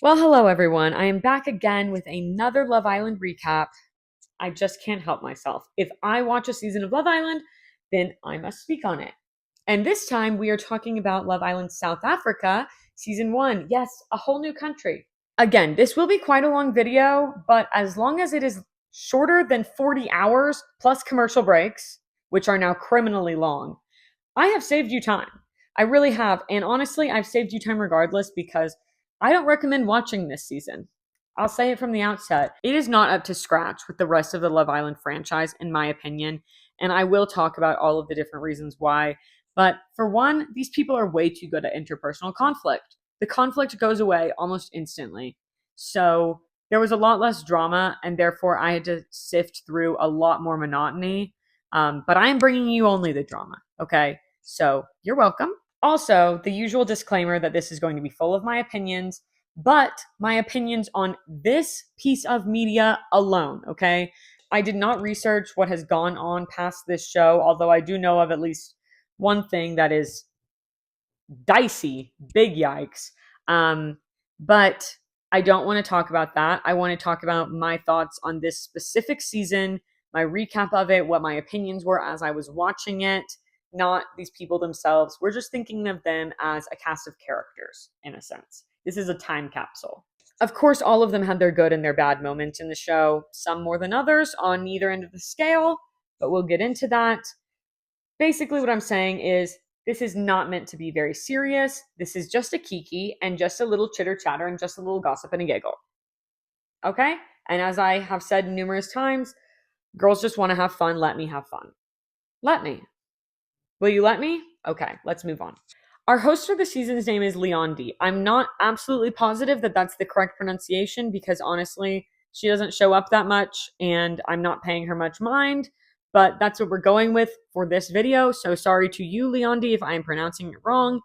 Well, hello everyone. I am back again with another Love Island recap. I just can't help myself. If I watch a season of Love Island, then I must speak on it. And this time we are talking about Love Island South Africa, season 1. Yes, a whole new country. Again, this will be quite a long video, but as long as it is shorter than 40 hours plus commercial breaks, which are now criminally long, I have saved you time. I really have. And honestly, I've saved you time regardless because I don't recommend watching this season. I'll say it from the outset. It is not up to scratch with the rest of the Love Island franchise, in my opinion. And I will talk about all of the different reasons why. But for one, these people are way too good at interpersonal conflict. The conflict goes away almost instantly. So there was a lot less drama, and therefore I had to sift through a lot more monotony. But I am bringing you only the drama, okay? So you're welcome. Also, the usual disclaimer that this is going to be full of my opinions, but my opinions on this piece of media alone, okay? I did not research what has gone on past this show, although I do know of at least one thing that is dicey, big yikes. But I don't want to talk about that. I want to talk about my thoughts on this specific season, my recap of it, what my opinions were as I was watching it, not these people themselves. We're just thinking of them as a cast of characters, in a sense. This is a time capsule. Of course, all of them had their good and their bad moments in the show, some more than others on either end of the scale, but we'll get into that. Basically, what I'm saying is this is not meant to be very serious. This is just a kiki and just a little chitter chatter and just a little gossip and a giggle. Okay? And as I have said numerous times, girls just want to have fun. Let me have fun. Let me. Will you let me? Okay, let's move on. Our host for the season's name is Leon D. I'm not absolutely positive that that's the correct pronunciation because honestly, she doesn't show up that much and I'm not paying her much mind, but that's what we're going with for this video. So sorry to you, Leon D, if I am pronouncing it wrong.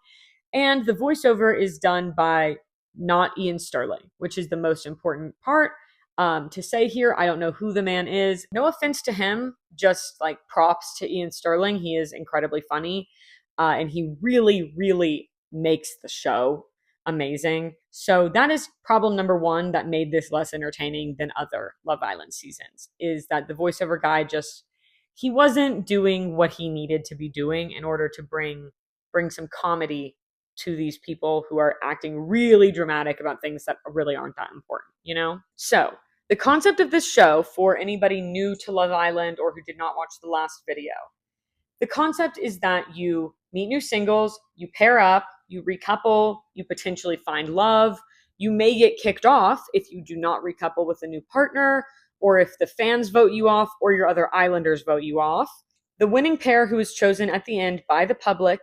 And the voiceover is done by not Ian Sterling, which is the most important part to say here. I don't know who the man is. No offense to him, just like props to Ian Sterling. He is incredibly funny. And he really, really makes the show amazing. So that is problem number one that made this less entertaining than other Love Island seasons, is that the voiceover guy he wasn't doing what he needed to be doing in order to bring some comedy to these people who are acting really dramatic about things that really aren't that important, you know? So the concept of this show, for anybody new to Love Island or who did not watch the last video, the concept is that you meet new singles, you pair up, you recouple, you potentially find love. You may get kicked off if you do not recouple with a new partner, or if the fans vote you off, or your other islanders vote you off. The winning pair, who is chosen at the end by the public,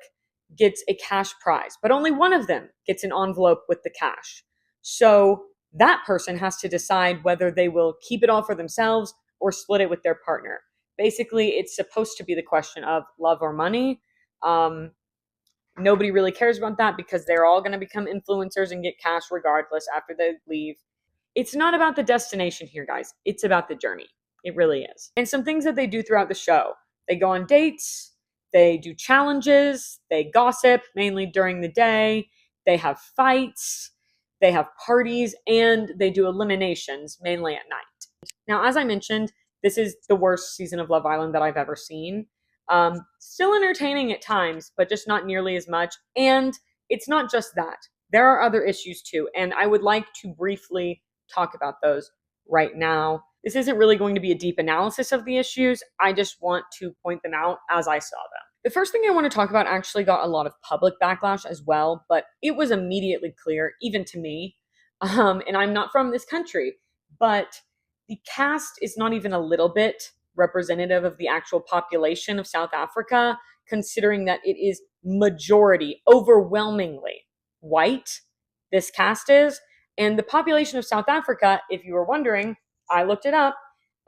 gets a cash prize, but only one of them gets an envelope with the cash. So that person has to decide whether they will keep it all for themselves or split it with their partner. Basically, it's supposed to be the question of love or money. Nobody really cares about that because they're all going to become influencers and get cash regardless after they leave. It's not about the destination here, guys. It's about the journey. It really is. And some things that they do throughout the show. They go on dates, they do challenges, they gossip mainly during the day, they have fights, they have parties, and they do eliminations mainly at night. Now, as I mentioned, this is the worst season of Love Island that I've ever seen. Still entertaining at times, but just not nearly as much. And it's not just that. There are other issues too, and I would like to briefly talk about those right now. This isn't really going to be a deep analysis of the issues. I just want to point them out as I saw them. The first thing I want to talk about actually got a lot of public backlash as well, but it was immediately clear, even to me, and I'm not from this country, but the cast is not even a little bit representative of the actual population of South Africa, considering that it is majority, overwhelmingly white, this cast is. And the population of South Africa, if you were wondering, I looked it up,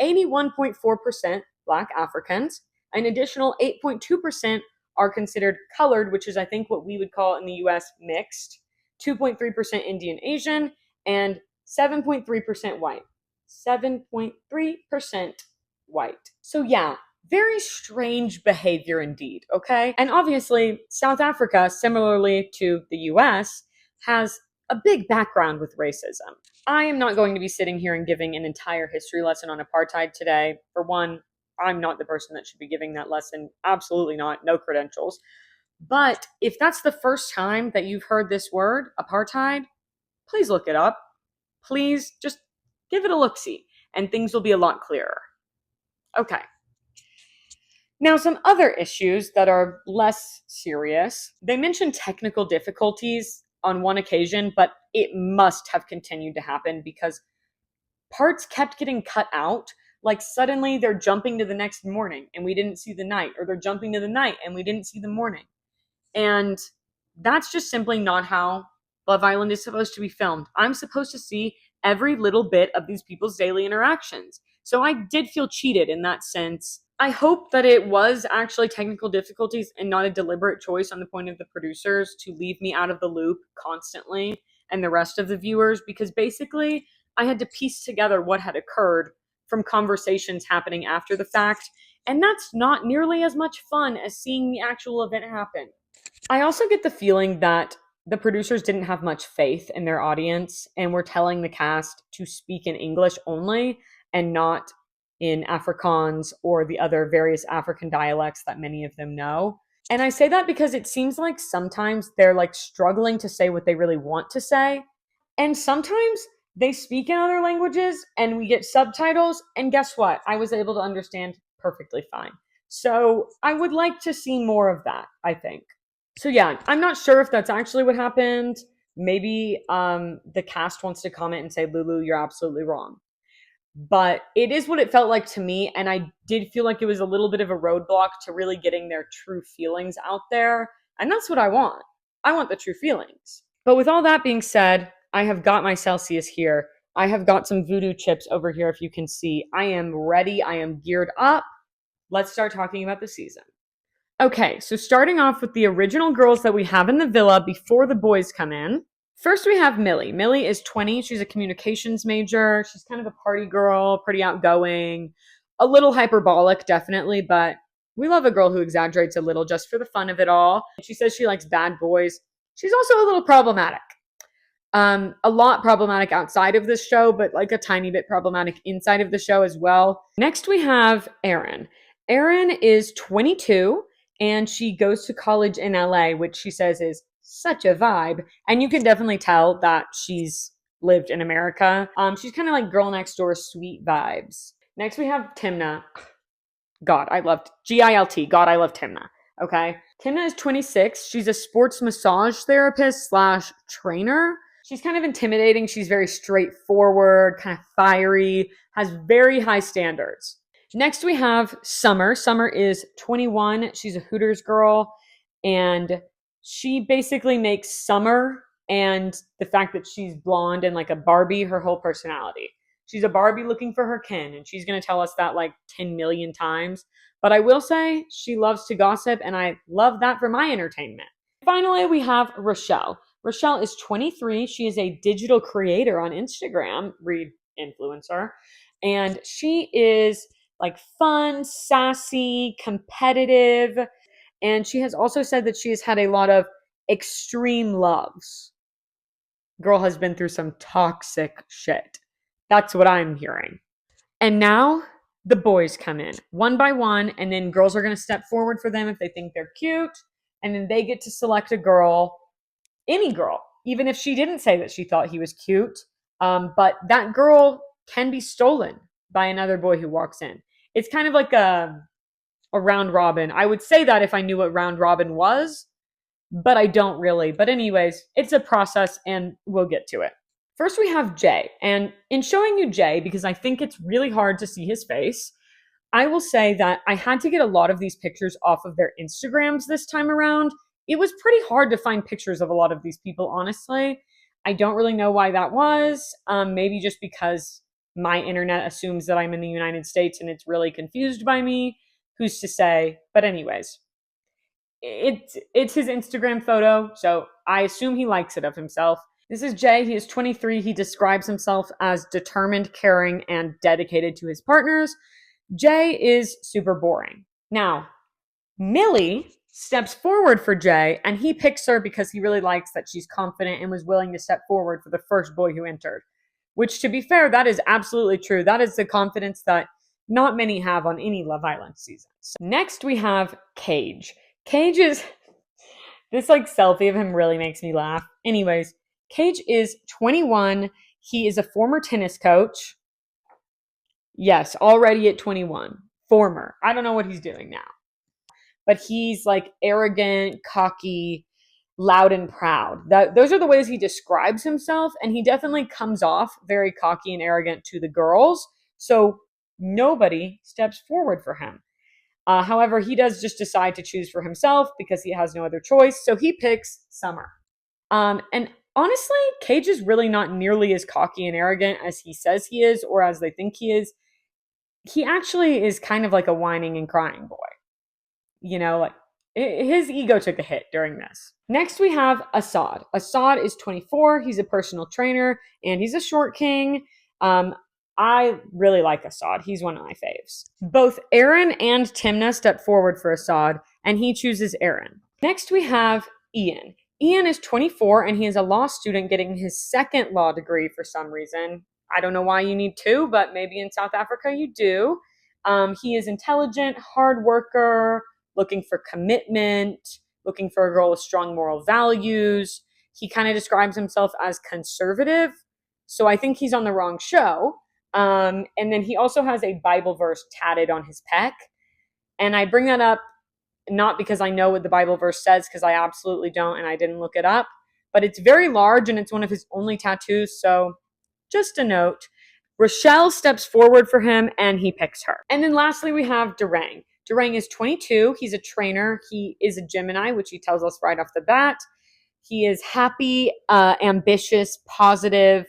81.4% Black Africans. An additional 8.2% are considered colored, which is, I think, what we would call in the US mixed, 2.3% Indian Asian, and 7.3% white. 7.3% white. So yeah, very strange behavior indeed, okay? And obviously, South Africa, similarly to the US, has a big background with racism. I am not going to be sitting here and giving an entire history lesson on apartheid today. For one, I'm not the person that should be giving that lesson. Absolutely not. No credentials. But if that's the first time that you've heard this word, apartheid, please look it up. Please just give it a look-see, and things will be a lot clearer. Okay. Now, some other issues that are less serious. They mentioned technical difficulties on one occasion, but it must have continued to happen because parts kept getting cut out. Like suddenly they're jumping to the next morning and we didn't see the night, or they're jumping to the night and we didn't see the morning. And that's just simply not how Love Island is supposed to be filmed. I'm supposed to see every little bit of these people's daily interactions. So I did feel cheated in that sense. I hope that it was actually technical difficulties and not a deliberate choice on the point of the producers to leave me out of the loop constantly and the rest of the viewers, because basically I had to piece together what had occurred from conversations happening after the fact, and that's not nearly as much fun as seeing the actual event happen. I also get the feeling that the producers didn't have much faith in their audience and were telling the cast to speak in English only and not in Afrikaans or the other various African dialects that many of them know. And I say that because it seems like sometimes they're like struggling to say what they really want to say. And sometimes they speak in other languages and we get subtitles. And guess what? I was able to understand perfectly fine. So I would like to see more of that, I think. So yeah, I'm not sure if that's actually what happened. Maybe the cast wants to comment and say, Lulu, you're absolutely wrong. But it is what it felt like to me, and I did feel like it was a little bit of a roadblock to really getting their true feelings out there, and that's what I want. I want the true feelings. But with all that being said, I have got my Celsius here. I have got some voodoo chips over here, if you can see. I am ready. I am geared up. Let's start talking about the season. Okay, so starting off with the original girls that we have in the villa before the boys come in. First, we have Millie. Millie is 20. She's a communications major. She's kind of a party girl, pretty outgoing, a little hyperbolic, definitely, but we love a girl who exaggerates a little just for the fun of it all. She says she likes bad boys. She's also a little problematic. A lot problematic outside of this show, but like a tiny bit problematic inside of the show as well. Next, we have Erin. Erin is 22 and she goes to college in LA, which she says is such a vibe. And you can definitely tell that she's lived in America. She's kind of like girl next door, sweet vibes. Next, we have Thimna. God, I loved Gilt. God, I love Thimna. Okay. Thimna is 26. She's a sports massage therapist / trainer. She's kind of intimidating. She's very straightforward, kind of fiery, has very high standards. Next, we have Summer. Summer is 21. She's a Hooters girl, and she basically makes Summer and the fact that she's blonde and like a Barbie her whole personality. She's a Barbie looking for her Ken, and she's going to tell us that like 10 million times. But I will say she loves to gossip, and I love that for my entertainment. Finally, we have Rochelle. Rochelle is 23. She is a digital creator on Instagram, read influencer, and she is like fun, sassy, competitive, and she has also said that she has had a lot of extreme loves. Girl has been through some toxic shit. That's what I'm hearing. And now the boys come in one by one, and then girls are going to step forward for them if they think they're cute, and then they get to select a girl, any girl, even if she didn't say that she thought he was cute. But that girl can be stolen by another boy who walks in. It's kind of like a round robin. I would say that if I knew what round robin was, but I don't really. But anyways, it's a process and we'll get to it. First, we have Jay. And in showing you Jay, because I think it's really hard to see his face, I will say that I had to get a lot of these pictures off of their Instagrams this time around. It was pretty hard to find pictures of a lot of these people, honestly. I don't really know why that was. Maybe just because my internet assumes that I'm in the United States and it's really confused by me. Who's to say? But anyways, it's his Instagram photo, so I assume he likes it of himself. This is Jay. He is 23. He describes himself as determined, caring, and dedicated to his partners. Jay is super boring. Now, Millie steps forward for Jay, and he picks her because he really likes that she's confident and was willing to step forward for the first boy who entered. Which, to be fair, that is absolutely true. That is the confidence that not many have on any Love Island season. So next, we have Cage. Cage is this like selfie of him really makes me laugh. Anyways, Cage is 21. He is a former tennis coach. Yes, already at 21. Former. I don't know what he's doing now. But he's like arrogant, cocky, loud and proud. Those are the ways he describes himself, and he definitely comes off very cocky and arrogant to the girls. So nobody steps forward for him. However, he does just decide to choose for himself because he has no other choice. So he picks Summer. And honestly, Cage is really not nearly as cocky and arrogant as he says he is, or as they think he is. He actually is kind of like a whining and crying boy. You know, like his ego took a hit during this. Next, we have Assad. Assad is 24. He's a personal trainer, and he's a short king. I really like Assad. He's one of my faves. Both Aaron and Thimna step forward for Assad, and he chooses Aaron. Next, we have Ian. Ian is 24, and he is a law student getting his second law degree for some reason. I don't know why you need two, but maybe in South Africa you do. He is intelligent, hard worker, looking for commitment, looking for a girl with strong moral values. He kind of describes himself as conservative, so I think he's on the wrong show. And then he also has a Bible verse tatted on his pec. And I bring that up not because I know what the Bible verse says, because I absolutely don't, and I didn't look it up, but it's very large and it's one of his only tattoos, so just a note. Rochelle steps forward for him and he picks her. And then lastly, we have Durang. Durang is 22. He's a trainer. He is a Gemini, which he tells us right off the bat. He is happy, ambitious, positive.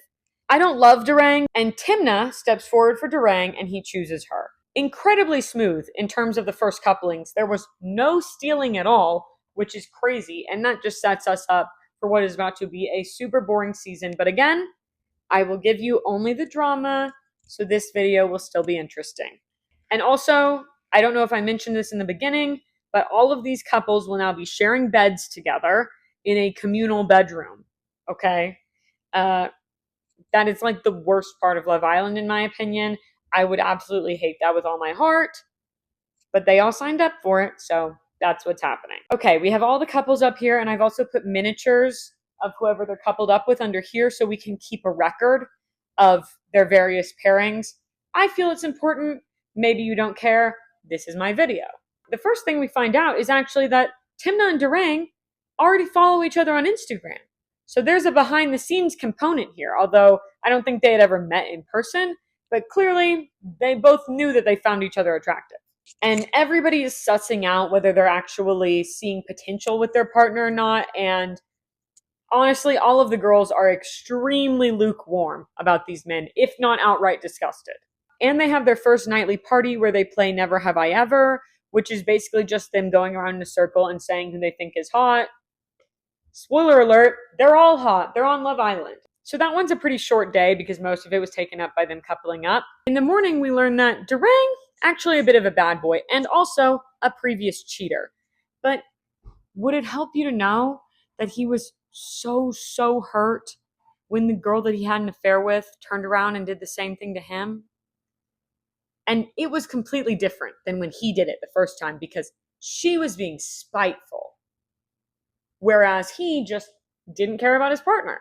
I don't love Durang. And Thimna steps forward for Durang and he chooses her. Incredibly smooth in terms of the first couplings. There was no stealing at all, which is crazy. And that just sets us up for what is about to be a super boring season. But again, I will give you only the drama, so this video will still be interesting. And also, I don't know if I mentioned this in the beginning, but all of these couples will now be sharing beds together in a communal bedroom, okay? That is like the worst part of Love Island, in my opinion. I would absolutely hate that with all my heart, but they all signed up for it, so that's what's happening. Okay, we have all the couples up here, and I've also put miniatures of whoever they're coupled up with under here so we can keep a record of their various pairings. I feel it's important. Maybe you don't care. This is my video. The first thing we find out is actually that Thimna and Durang already follow each other on Instagram. So there's a behind the scenes component here, although I don't think they had ever met in person, but clearly they both knew that they found each other attractive. And everybody is sussing out whether they're actually seeing potential with their partner or not, and honestly, all of the girls are extremely lukewarm about these men, if not outright disgusted. And they have their first nightly party where they play Never Have I Ever, which is basically just them going around in a circle and saying who they think is hot. Spoiler alert, they're all hot. They're on Love Island. So that one's a pretty short day because most of it was taken up by them coupling up. In the morning, we learn that Durang, actually a bit of a bad boy, and also a previous cheater. But would it help you to know that he was so hurt when the girl that he had an affair with turned around and did the same thing to him? And it was completely different than when he did it the first time because she was being spiteful, whereas he just didn't care about his partner.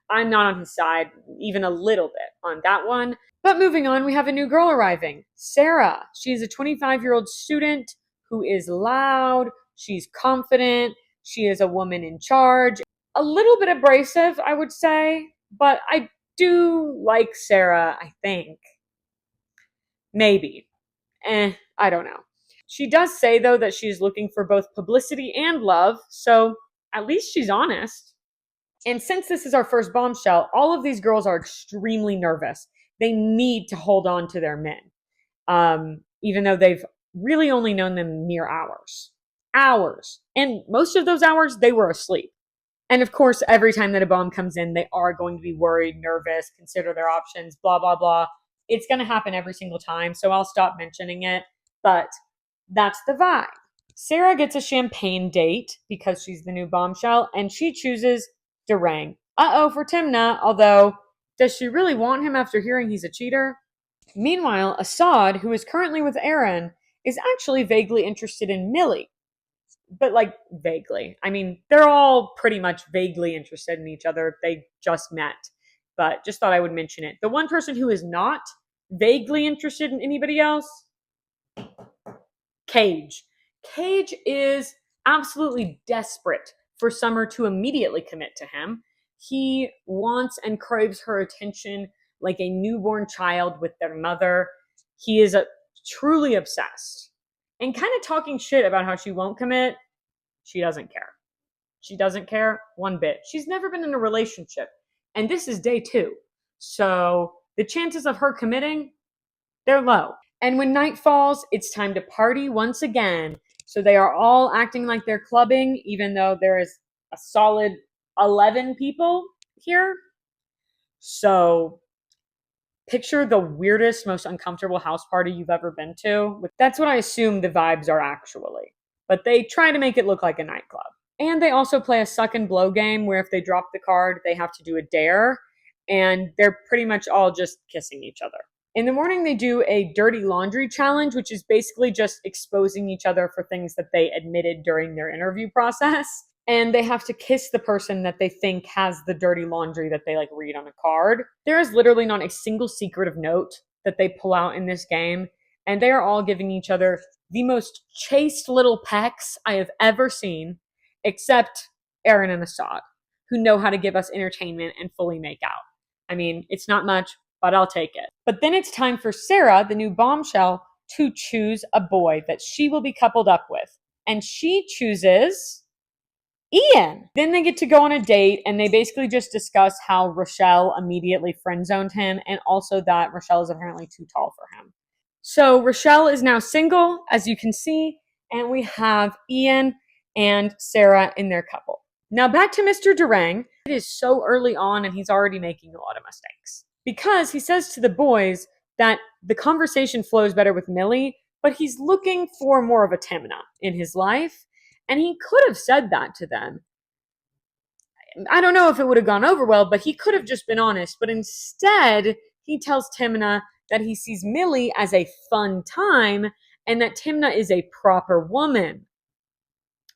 I'm not on his side even a little bit on that one. But moving on, we have a new girl arriving, Sarah. She's a 25-year-old student who is loud. She's confident. She is a woman in charge. A little bit abrasive, I would say, but I do like Sarah, I think. Maybe. I don't know. She does say, though, that she's looking for both publicity and love, so at least she's honest. And since this is our first bombshell, all of these girls are extremely nervous. They need to hold on to their men, even though they've really only known them mere hours. And most of those hours, they were asleep. And of course, every time that a bomb comes in, they are going to be worried, nervous, consider their options, blah, blah, blah. It's going to happen every single time, so I'll stop mentioning it. But that's the vibe. Sarah gets a champagne date because she's the new bombshell, and she chooses Durang. Uh-oh for Thimna, although does she really want him after hearing he's a cheater? Meanwhile, Assad, who is currently with Aaron, is actually vaguely interested in Millie. But like vaguely. I mean, they're all pretty much vaguely interested in each other. They just met. But just thought I would mention it. The one person who is not vaguely interested in anybody else, Cage. Cage is absolutely desperate for Summer to immediately commit to him. He wants and craves her attention like a newborn child with their mother. He is truly obsessed and kind of talking shit about how she won't commit. She doesn't care. She doesn't care one bit. She's never been in a relationship. And this is day 2. So the chances of her committing, they're low. And when night falls, it's time to party once again. So they are all acting like they're clubbing, even though there is a solid 11 people here. So picture the weirdest, most uncomfortable house party you've ever been to. That's what I assume the vibes are actually. But they try to make it look like a nightclub. And they also play a suck and blow game where if they drop the card, they have to do a dare. And they're pretty much all just kissing each other. In the morning, they do a dirty laundry challenge, which is basically just exposing each other for things that they admitted during their interview process. And they have to kiss the person that they think has the dirty laundry that they like read on a card. There is literally not a single secret of note that they pull out in this game. And they are all giving each other the most chaste little pecks I have ever seen, except Aaron and Assad, who know how to give us entertainment and fully make out. I mean, it's not much, but I'll take it. But then it's time for Sarah, the new bombshell, to choose a boy that she will be coupled up with. And she chooses Ian. Then they get to go on a date and they basically just discuss how Rochelle immediately friend-zoned him and also that Rochelle is apparently too tall for him. So Rochelle is now single, as you can see, and we have Ian and Sarah in their couple. Now back to Mr. Durang. It is so early on and he's already making a lot of mistakes. Because he says to the boys that the conversation flows better with Millie, but he's looking for more of a thimna in his life. And he could have said that to them. I don't know if it would have gone over well, but he could have just been honest. But instead, he tells Thimna that he sees Millie as a fun time and that Thimna is a proper woman.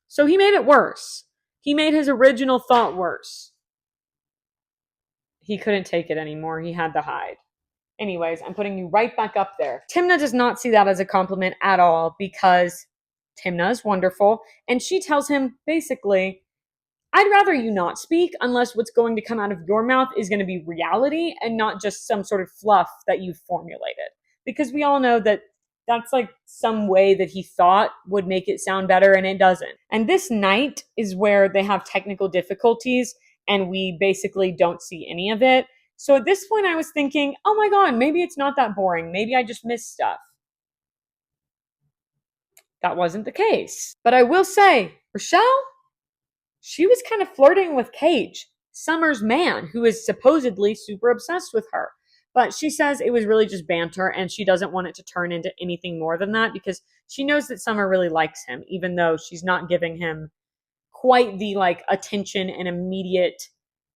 So he made it worse. He made his original thought worse. He couldn't take it anymore. He had to hide. Anyways, I'm putting you right back up there. Thimna does not see that as a compliment at all because Thimna is wonderful. And she tells him basically, I'd rather you not speak unless what's going to come out of your mouth is going to be reality and not just some sort of fluff that you've formulated. Because we all know that that's like some way that he thought would make it sound better and it doesn't. And this night is where they have technical difficulties and we basically don't see any of it. So at this point I was thinking, oh my God, maybe it's not that boring. Maybe I just missed stuff. That wasn't the case. But I will say, Rochelle, she was kind of flirting with Cage, Summer's man, who is supposedly super obsessed with her. But she says it was really just banter and she doesn't want it to turn into anything more than that because she knows that Summer really likes him, even though she's not giving him quite the like attention and immediate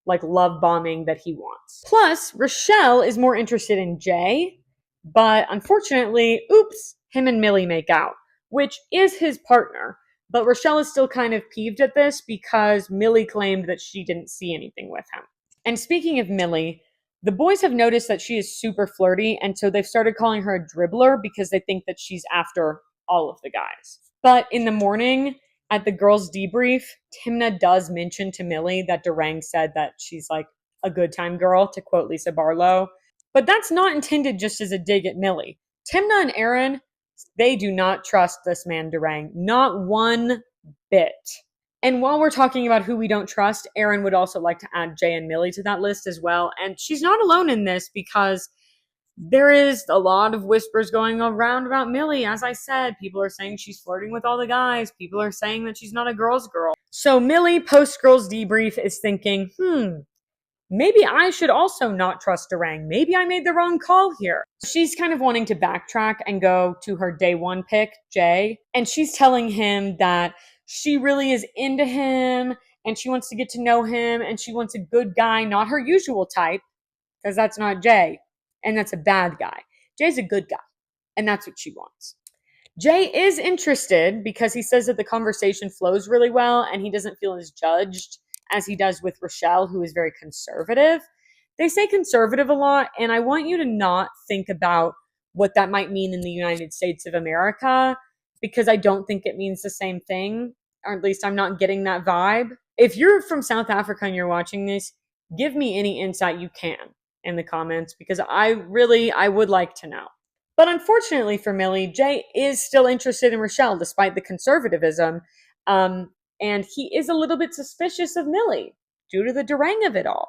like love bombing that he wants. Plus, Rochelle is more interested in Jay, but unfortunately, oops, him and Millie make out, which is his partner. But Rochelle is still kind of peeved at this because Millie claimed that she didn't see anything with him. And speaking of Millie, the boys have noticed that she is super flirty, and so they've started calling her a dribbler because they think that she's after all of the guys. But in the morning, at the girls' debrief, Thimna does mention to Millie that Durang said that she's like a good time girl, to quote Lisa Barlow. But that's not intended just as a dig at Millie. Thimna and Aaron, they do not trust this man Durang, not one bit. And while we're talking about who we don't trust, Aaron would also like to add Jay and Millie to that list as well. And she's not alone in this because there is a lot of whispers going around about Millie. As I said, people are saying she's flirting with all the guys. People are saying that she's not a girl's girl. So Millie, post-girls debrief, is thinking, maybe I should also not trust Durang. Maybe I made the wrong call here. She's kind of wanting to backtrack and go to her day one pick, Jay, and she's telling him that she really is into him and she wants to get to know him and she wants a good guy, not her usual type, because that's not Jay, and that's a bad guy. Jay's a good guy, and that's what she wants. Jay is interested because he says that the conversation flows really well and he doesn't feel as judged as he does with Rochelle, who is very conservative. They say conservative a lot, and I want you to not think about what that might mean in the United States of America, because I don't think it means the same thing, or at least I'm not getting that vibe. If you're from South Africa and you're watching this, give me any insight you can in the comments, because I would like to know. But unfortunately for Millie, Jay is still interested in Rochelle despite the conservatism. And he is a little bit suspicious of Millie due to the Durang of it all.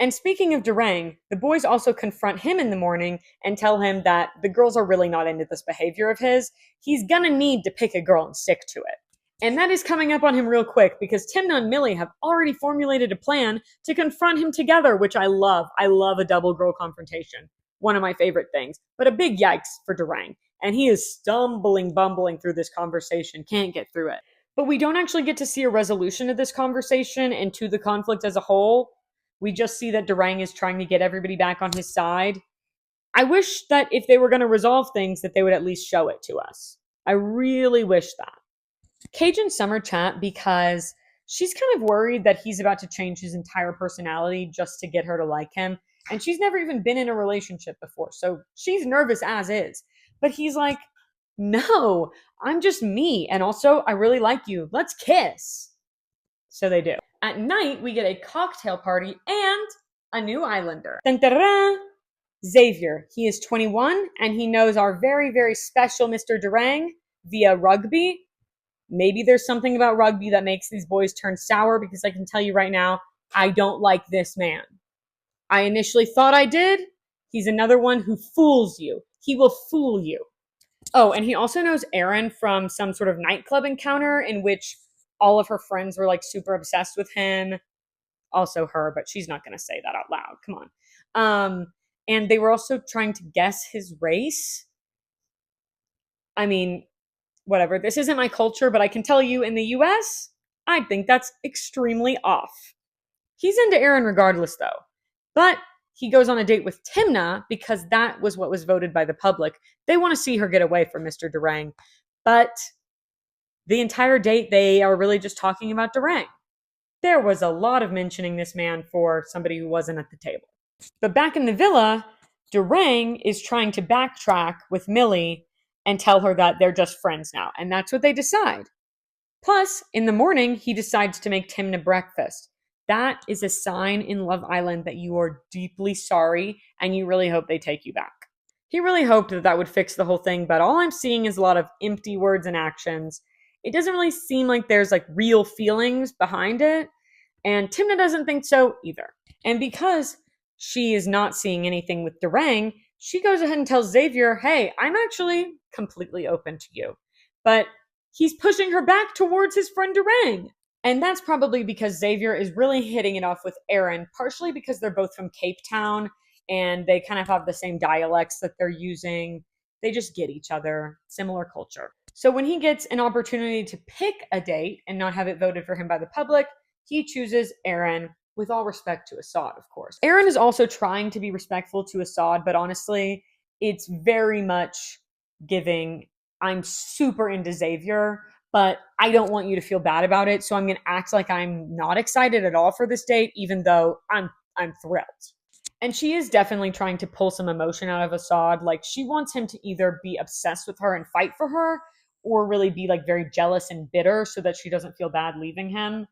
And speaking of Durang, the boys also confront him in the morning and tell him that the girls are really not into this behavior of his. He's gonna need to pick a girl and stick to it. And that is coming up on him real quick because Thimna and Millie have already formulated a plan to confront him together, which I love. I love a double girl confrontation. One of my favorite things, but a big yikes for Durang. And he is bumbling through this conversation, can't get through it. But we don't actually get to see a resolution of this conversation and to the conflict as a whole. We just see that Durang is trying to get everybody back on his side. I wish that if they were going to resolve things, that they would at least show it to us. I really wish that. Cajun Summer chat because she's kind of worried that he's about to change his entire personality just to get her to like him. And she's never even been in a relationship before, so she's nervous as is. But he's like, no, I'm just me. And also, I really like you. Let's kiss. So they do. At night, we get a cocktail party and a new islander. Dun-dun-dun! Xavier. He is 21 and he knows our very, very special Mr. Durang via rugby. Maybe there's something about rugby that makes these boys turn sour, because I can tell you right now, I don't like this man. I initially thought I did. He's another one who fools you. He will fool you. Oh, and he also knows Erin from some sort of nightclub encounter in which all of her friends were like super obsessed with him. Also her, but she's not going to say that out loud. Come on. And they were also trying to guess his race. I mean, whatever. This isn't my culture, but I can tell you in the US, I think that's extremely off. He's into Erin regardless, though. But he goes on a date with Thimna because that was what was voted by the public. They want to see her get away from Mr. Durang. But the entire date, they are really just talking about Durang. There was a lot of mentioning this man for somebody who wasn't at the table. But back in the villa, Durang is trying to backtrack with Millie and tell her that they're just friends now. And that's what they decide. Plus, in the morning, he decides to make Thimna breakfast. That is a sign in Love Island that you are deeply sorry and you really hope they take you back. He really hoped that that would fix the whole thing, but all I'm seeing is a lot of empty words and actions. It doesn't really seem like there's like real feelings behind it, and Thimna doesn't think so either. And because she is not seeing anything with Durang, she goes ahead and tells Xavier, hey, I'm actually completely open to you. But he's pushing her back towards his friend Durang. And that's probably because Xavier is really hitting it off with Erin, partially because they're both from Cape Town and they kind of have the same dialects that they're using. They just get each other, similar culture. So when he gets an opportunity to pick a date and not have it voted for him by the public, he chooses Erin, with all respect to Assad, of course. Erin is also trying to be respectful to Assad, but honestly, it's very much giving, I'm super into Xavier, but I don't want you to feel bad about it, so I'm going to act like I'm not excited at all for this date, even though I'm thrilled. And she is definitely trying to pull some emotion out of Assad. Like, she wants him to either be obsessed with her and fight for her, or really be like very jealous and bitter so that she doesn't feel bad leaving him.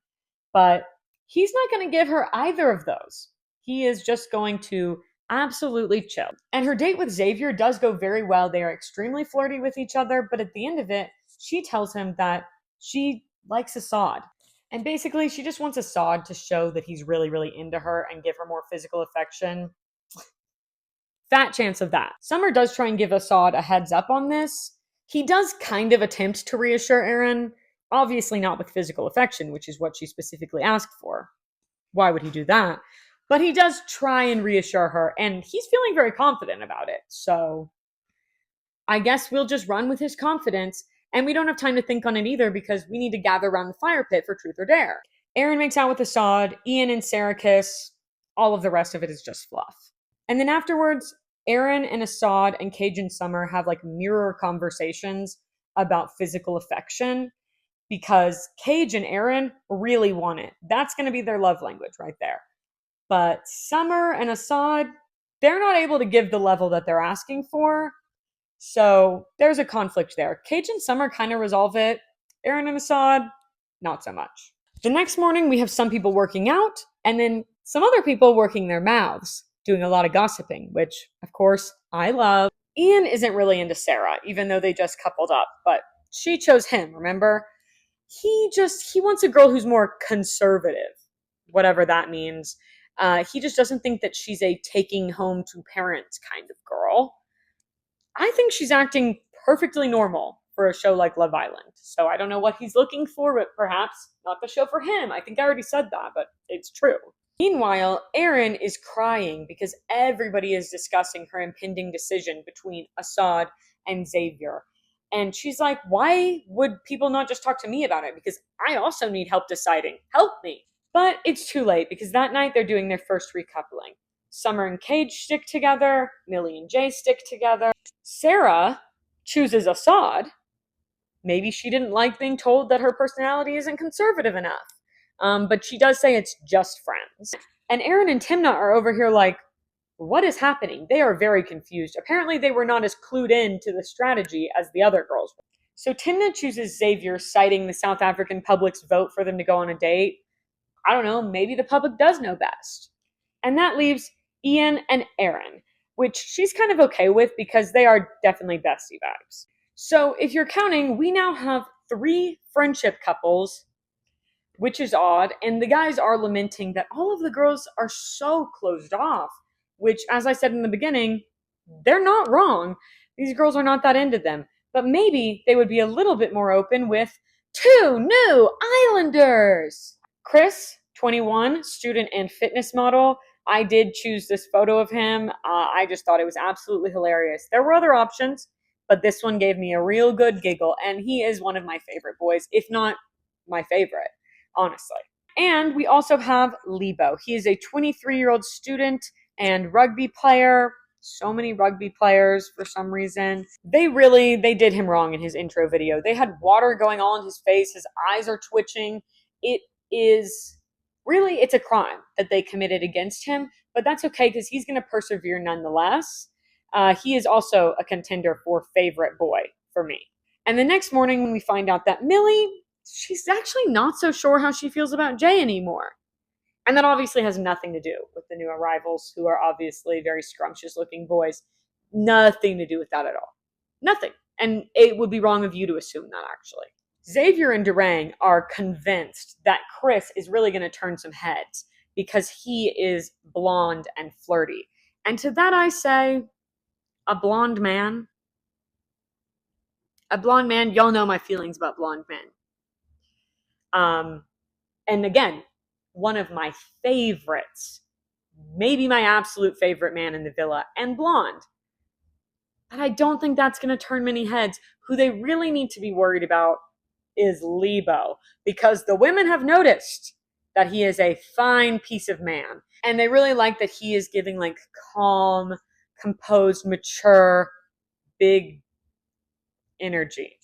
But he's not going to give her either of those. He is just going to absolutely chill. And her date with Xavier does go very well. They are extremely flirty with each other, but at the end of it, she tells him that she likes Assad. And basically, she just wants Assad to show that he's really, really into her and give her more physical affection. Fat chance of that. Summer does try and give Assad a heads up on this. He does kind of attempt to reassure Erin, obviously not with physical affection, which is what she specifically asked for. Why would he do that? But he does try and reassure her, and he's feeling very confident about it. So I guess we'll just run with his confidence, and we don't have time to think on it either because we need to gather around the fire pit for truth or dare. Aaron makes out with Assad, Ian and Sarah kiss. All of the rest of it is just fluff. And then afterwards, Aaron and Assad and Cajun Summer have like mirror conversations about physical affection because Cage and Aaron really want it. That's going to be their love language right there. But Summer and Assad, they're not able to give the level that they're asking for. So there's a conflict there. Cage and Summer kind of resolve it. Aaron and Assad, not so much. The next morning, we have some people working out and then some other people working their mouths, doing a lot of gossiping, which, of course, I love. Ian isn't really into Sarah, even though they just coupled up, but she chose him, remember? He wants a girl who's more conservative, whatever that means. He just doesn't think that she's a taking home to parents kind of girl. I think she's acting perfectly normal for a show like Love Island. So I don't know what he's looking for, but perhaps not the show for him. I think I already said that, but it's true. Meanwhile, Erin is crying because everybody is discussing her impending decision between Assad and Xavier. And she's like, why would people not just talk to me about it? Because I also need help deciding. Help me. But it's too late because that night they're doing their first recoupling. Summer and Cage stick together. Millie and Jay stick together. Sarah chooses Assad. Maybe she didn't like being told that her personality isn't conservative enough. But she does say it's just friends. And Aaron and Thimna are over here like, what is happening? They are very confused. Apparently they were not as clued in to the strategy as the other girls were. So Thimna chooses Xavier, citing the South African public's vote for them to go on a date. I don't know, maybe the public does know best. And that leaves Ian and Aaron, which she's kind of okay with because they are definitely bestie vibes. So if you're counting, we now have 3 friendship couples, which is odd. And the guys are lamenting that all of the girls are so closed off, which, as I said in the beginning, they're not wrong. These girls are not that into them. But maybe they would be a little bit more open with 2 new Islanders. Chris, 21, student and fitness model. I did choose this photo of him. I just thought it was absolutely hilarious. There were other options, but this one gave me a real good giggle, and he is one of my favorite boys, if not my favorite, honestly. And we also have Libho. He is a 23-year-old student and rugby player. So many rugby players for some reason. They did him wrong in his intro video. They had water going all in his face. His eyes are twitching. It's a crime that they committed against him, but that's okay because he's going to persevere nonetheless. He is also a contender for favorite boy for me. And the next morning when we find out that Millie, she's actually not so sure how she feels about Jay anymore. And that obviously has nothing to do with the new arrivals, who are obviously very scrumptious looking boys. Nothing to do with that at all. Nothing. And it would be wrong of you to assume that, actually. Xavier and Durang are convinced that Chris is really going to turn some heads because he is blonde and flirty. And to that I say, a blonde man? A blonde man? Y'all know my feelings about blonde men. And again, one of my favorites, maybe my absolute favorite man in the villa, and blonde. But I don't think that's going to turn many heads. Who they really need to be worried about is Libho, because the women have noticed that he is a fine piece of man. And they really like that he is giving like calm, composed, mature, big energy.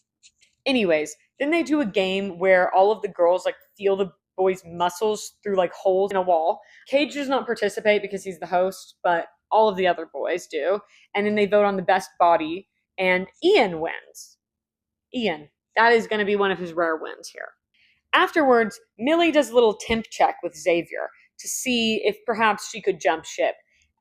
Anyways, then they do a game where all of the girls like feel the boys' muscles through like holes in a wall. Cage does not participate because he's the host, but all of the other boys do. And then they vote on the best body, and Ian wins. Ian, that is going to be one of his rare wins here. Afterwards, Millie does a little temp check with Xavier to see if perhaps she could jump ship.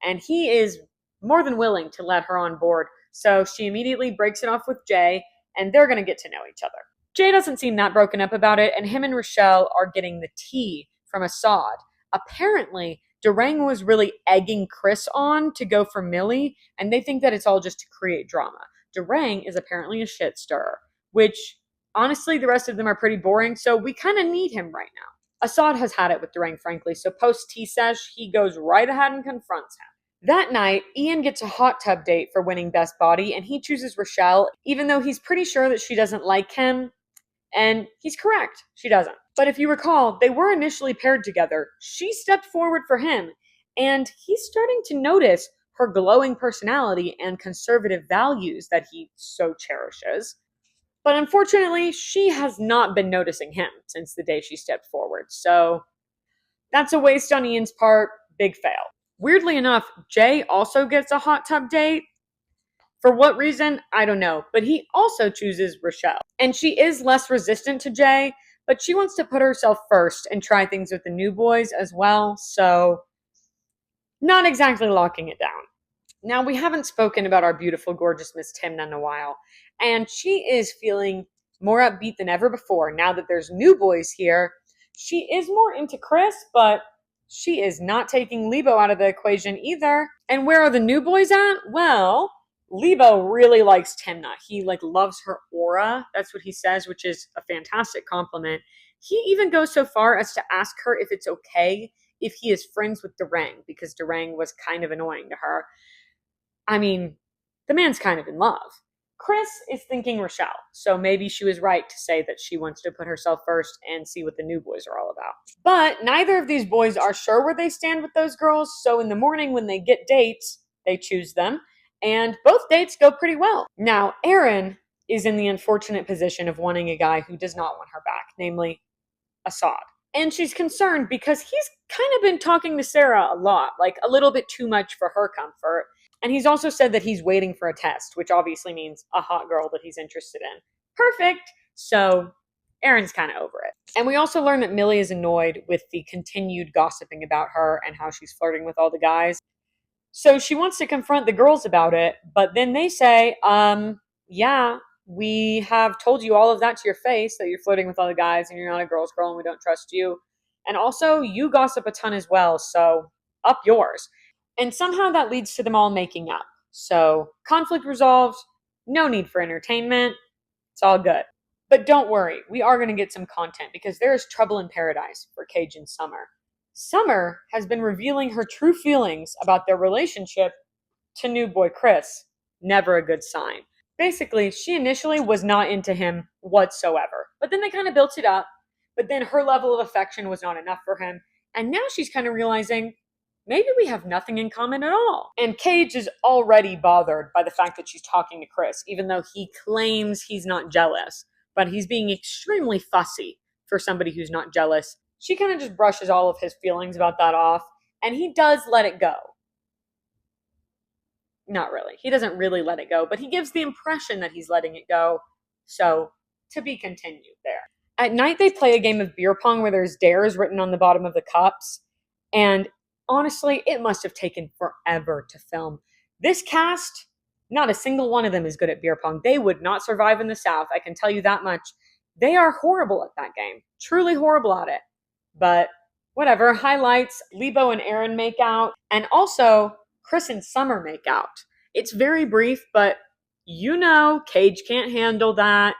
And he is more than willing to let her on board. So she immediately breaks it off with Jay, and they're going to get to know each other. Jay doesn't seem that broken up about it, and him and Rochelle are getting the tea from Assad. Apparently, Durang was really egging Chris on to go for Millie, and they think that it's all just to create drama. Durang is apparently a shit stirrer, which honestly, the rest of them are pretty boring, so we kind of need him right now. Assad has had it with Durang, frankly, so post tea sesh, he goes right ahead and confronts him. That night, Ian gets a hot tub date for winning Best Body, and he chooses Rochelle, even though he's pretty sure that she doesn't like him. And he's correct, she doesn't. But if you recall, they were initially paired together. She stepped forward for him, and he's starting to notice her glowing personality and conservative values that he so cherishes. But unfortunately, she has not been noticing him since the day she stepped forward. So that's a waste on Ian's part. Big fail. Weirdly enough, Jay also gets a hot tub date. For what reason? I don't know. But he also chooses Rochelle. And she is less resistant to Jay, but she wants to put herself first and try things with the new boys as well. So not exactly locking it down. Now, we haven't spoken about our beautiful, gorgeous Miss Thimna in a while, and she is feeling more upbeat than ever before now that there's new boys here. She is more into Chris, but she is not taking Libho out of the equation either. And where are the new boys at? Well, Libho really likes Thimna. He loves her aura. That's what he says, which is a fantastic compliment. He even goes so far as to ask her if it's okay if he is friends with Durang, because Durang was kind of annoying to her. I mean, the man's kind of in love. Chris is thinking Rochelle, so maybe she was right to say that she wants to put herself first and see what the new boys are all about. But neither of these boys are sure where they stand with those girls, so in the morning when they get dates, they choose them, and both dates go pretty well. Now, Erin is in the unfortunate position of wanting a guy who does not want her back, namely Assad. And she's concerned because he's kind of been talking to Sarah a lot, a little bit too much for her comfort. And he's also said that he's waiting for a test, which obviously means a hot girl that he's interested in. Perfect. So Erin's kind of over it. And we also learn that Millie is annoyed with the continued gossiping about her and how she's flirting with all the guys. So she wants to confront the girls about it, but then they say, yeah, we have told you all of that to your face, that you're flirting with all the guys and you're not a girl's girl and we don't trust you. And also, you gossip a ton as well, so up yours. And somehow that leads to them all making up. So conflict resolved, no need for entertainment, it's all good. But don't worry, we are going to get some content because there is trouble in paradise for Cage and Summer. Summer has been revealing her true feelings about their relationship to new boy Chris. Never a good sign. Basically, she initially was not into him whatsoever, but then they kind of built it up. But then her level of affection was not enough for him, and now she's kind of realizing maybe we have nothing in common at all. And Cage is already bothered by the fact that she's talking to Chris, even though he claims he's not jealous, but he's being extremely fussy for somebody who's not jealous. She kind of just brushes all of his feelings about that off, and he does let it go. Not really. He doesn't really let it go, but he gives the impression that he's letting it go. So, to be continued there. At night, they play a game of beer pong where there's dares written on the bottom of the cups. And honestly, it must have taken forever to film. This cast, not a single one of them is good at beer pong. They would not survive in the South, I can tell you that much. They are horrible at that game. Truly horrible at it. But whatever. Highlights, Libho and Erin make out. And also, Chris and Summer make out. It's very brief, but Cage can't handle that.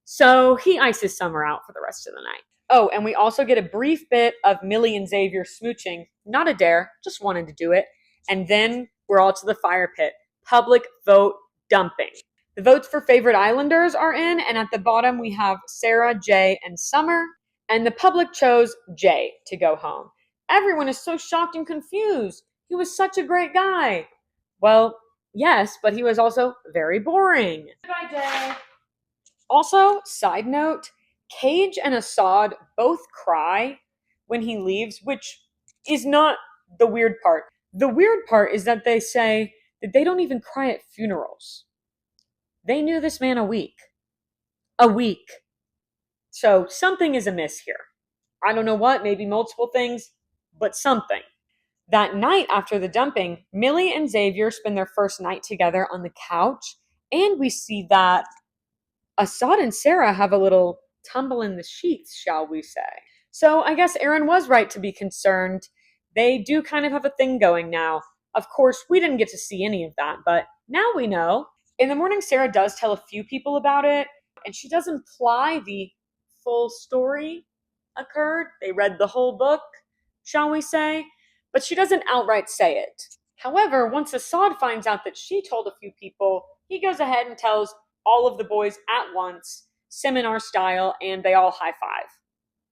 So he ices Summer out for the rest of the night. Oh, and we also get a brief bit of Millie and Xavier smooching. Not a dare, just wanted to do it. And then we're all to the fire pit. Public vote dumping. The votes for favorite Islanders are in, and at the bottom we have Sarah, Jay, and Summer. And the public chose Jay to go home. Everyone is so shocked and confused. He was such a great guy. Well, yes, but he was also very boring. Goodbye, Jay. Also, side note, Cage and Assad both cry when he leaves, which is not the weird part. The weird part is that they say that they don't even cry at funerals. They knew this man a week. A week. So something is amiss here. I don't know what, maybe multiple things, but something. That night after the dumping, Millie and Xavier spend their first night together on the couch, and we see that Assad and Sarah have a little tumble in the sheets, shall we say. So I guess Erin was right to be concerned. They do kind of have a thing going now. Of course, we didn't get to see any of that, but now we know. In the morning, Sarah does tell a few people about it, and she does imply the full story occurred. They read the whole book, shall we say, but she doesn't outright say it. However, once Assad finds out that she told a few people, he goes ahead and tells all of the boys at once, seminar style, and they all high five.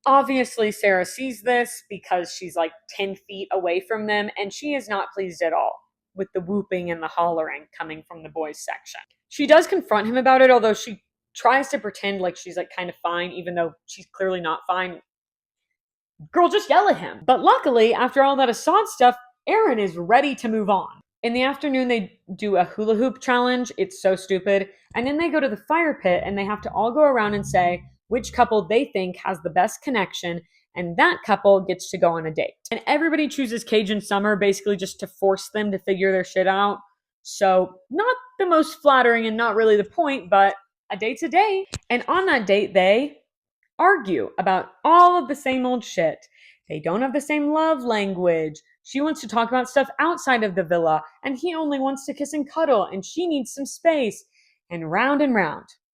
Obviously, Sarah sees this because she's like 10 feet away from them, and she is not pleased at all with the whooping and the hollering coming from the boys section. She does confront him about it, although she tries to pretend like she's like kind of fine, even though she's clearly not fine. Girl, just yell at him. But luckily, after all that Assad stuff, Aaron is ready to move on. In the afternoon, they do a hula hoop challenge. It's so stupid. And then they go to the fire pit and they have to all go around and say which couple they think has the best connection, and that couple gets to go on a date. And everybody chooses Cage and Summer basically just to force them to figure their shit out. So, not the most flattering and not really the point, but a date's a date. And on that date, they argue about all of the same old shit. They don't have the same love language. She wants to talk about stuff outside of the villa, and he only wants to kiss and cuddle, and she needs some space. And round.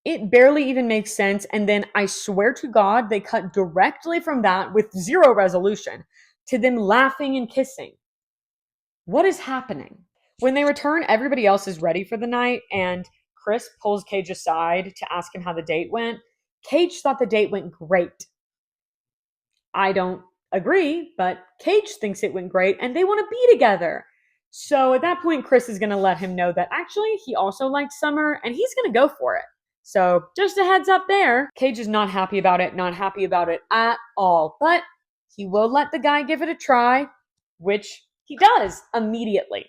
It barely even makes sense, and then I swear to God, they cut directly from that with zero resolution to them laughing and kissing. What is happening? When they return, everybody else is ready for the night, and Chris pulls Cage aside to ask him how the date went. Cage thought the date went great. I don't agree, but Cage thinks it went great, and they want to be together. So at that point, Chris is going to let him know that actually he also likes Summer, and he's going to go for it. So just a heads up there. Cage is not happy about it at all, but he will let the guy give it a try, which he does immediately.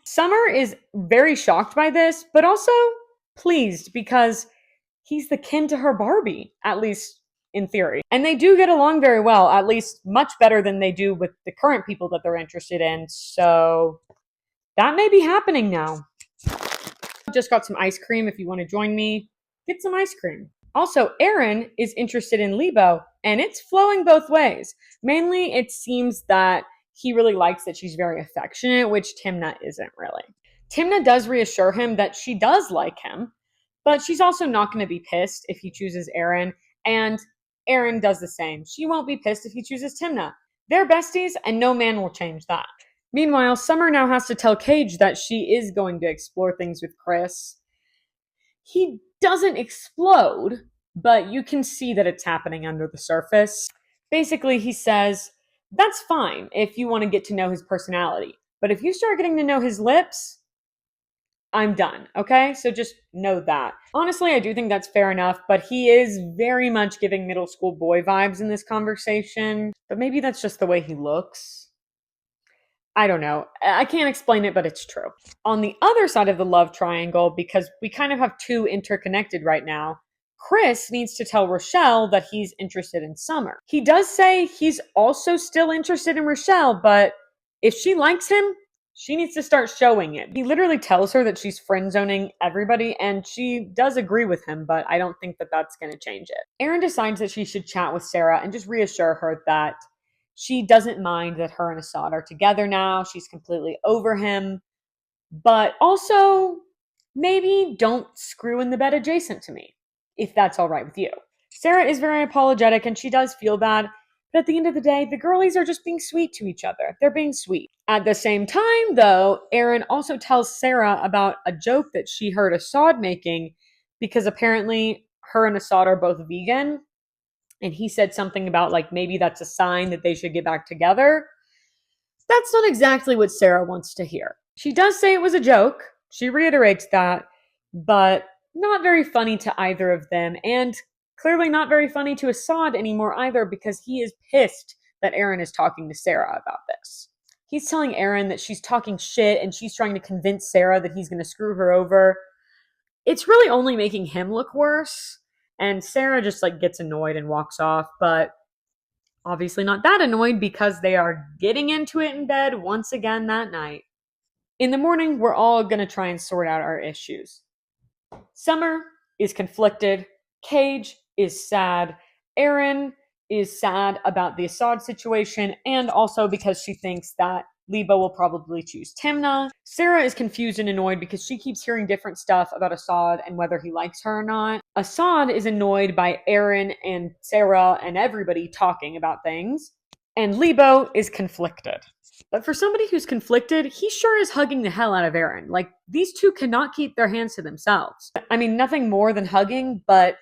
Summer is very shocked by this, but also pleased because he's the kin to her Barbie, at least in theory. And they do get along very well, at least much better than they do with the current people that they're interested in. So that may be happening now. Just got some ice cream. If you want to join me, get some ice cream. Also, Aaron is interested in Libho, and it's flowing both ways. Mainly, it seems that he really likes that she's very affectionate, which Thimna isn't really. Thimna does reassure him that she does like him, but she's also not going to be pissed if he chooses Aaron, and Aaron does the same. She won't be pissed if he chooses Thimna. They're besties, and no man will change that. Meanwhile, Summer now has to tell Cage that she is going to explore things with Chris. He doesn't explode, but you can see that it's happening under the surface. Basically, he says, that's fine if you want to get to know his personality, but if you start getting to know his lips, I'm done, okay? So just know that. Honestly, I do think that's fair enough, but he is very much giving middle school boy vibes in this conversation. But maybe that's just the way he looks. I don't know. I can't explain it, but it's true. On the other side of the love triangle, because we kind of have two interconnected right now, Chris needs to tell Rochelle that he's interested in Summer. He does say he's also still interested in Rochelle, but if she likes him, she needs to start showing it. He literally tells her that she's friend-zoning everybody, and she does agree with him, but I don't think that that's going to change it. Erin decides that she should chat with Sarah and just reassure her that she doesn't mind that her and Assad are together now. She's completely over him. But also, maybe don't screw in the bed adjacent to me, if that's all right with you. Sarah is very apologetic, and she does feel bad. But at the end of the day, the girlies are just being sweet to each other. They're being sweet. At the same time, though, Erin also tells Sarah about a joke that she heard Assad making, because apparently her and Assad are both vegan. And he said something about, like, maybe that's a sign that they should get back together. That's not exactly what Sarah wants to hear. She does say it was a joke. She reiterates that, but not very funny to either of them. And clearly not very funny to Assad anymore either, because he is pissed that Erin is talking to Sarah about this. He's telling Erin that she's talking shit and she's trying to convince Sarah that he's going to screw her over. It's really only making him look worse. And Sarah just like gets annoyed and walks off, but obviously not that annoyed because they are getting into it in bed once again that night. In the morning, we're all going to try and sort out our issues. Summer is conflicted. Cage is sad. Erin is sad about the Assad situation, and also because she thinks that Libho will probably choose Thimna. Sarah is confused and annoyed because she keeps hearing different stuff about Assad and whether he likes her or not. Assad is annoyed by Aaron and Sarah and everybody talking about things. And Libho is conflicted. But for somebody who's conflicted, he sure is hugging the hell out of Aaron. Like, these two cannot keep their hands to themselves. I mean, nothing more than hugging, but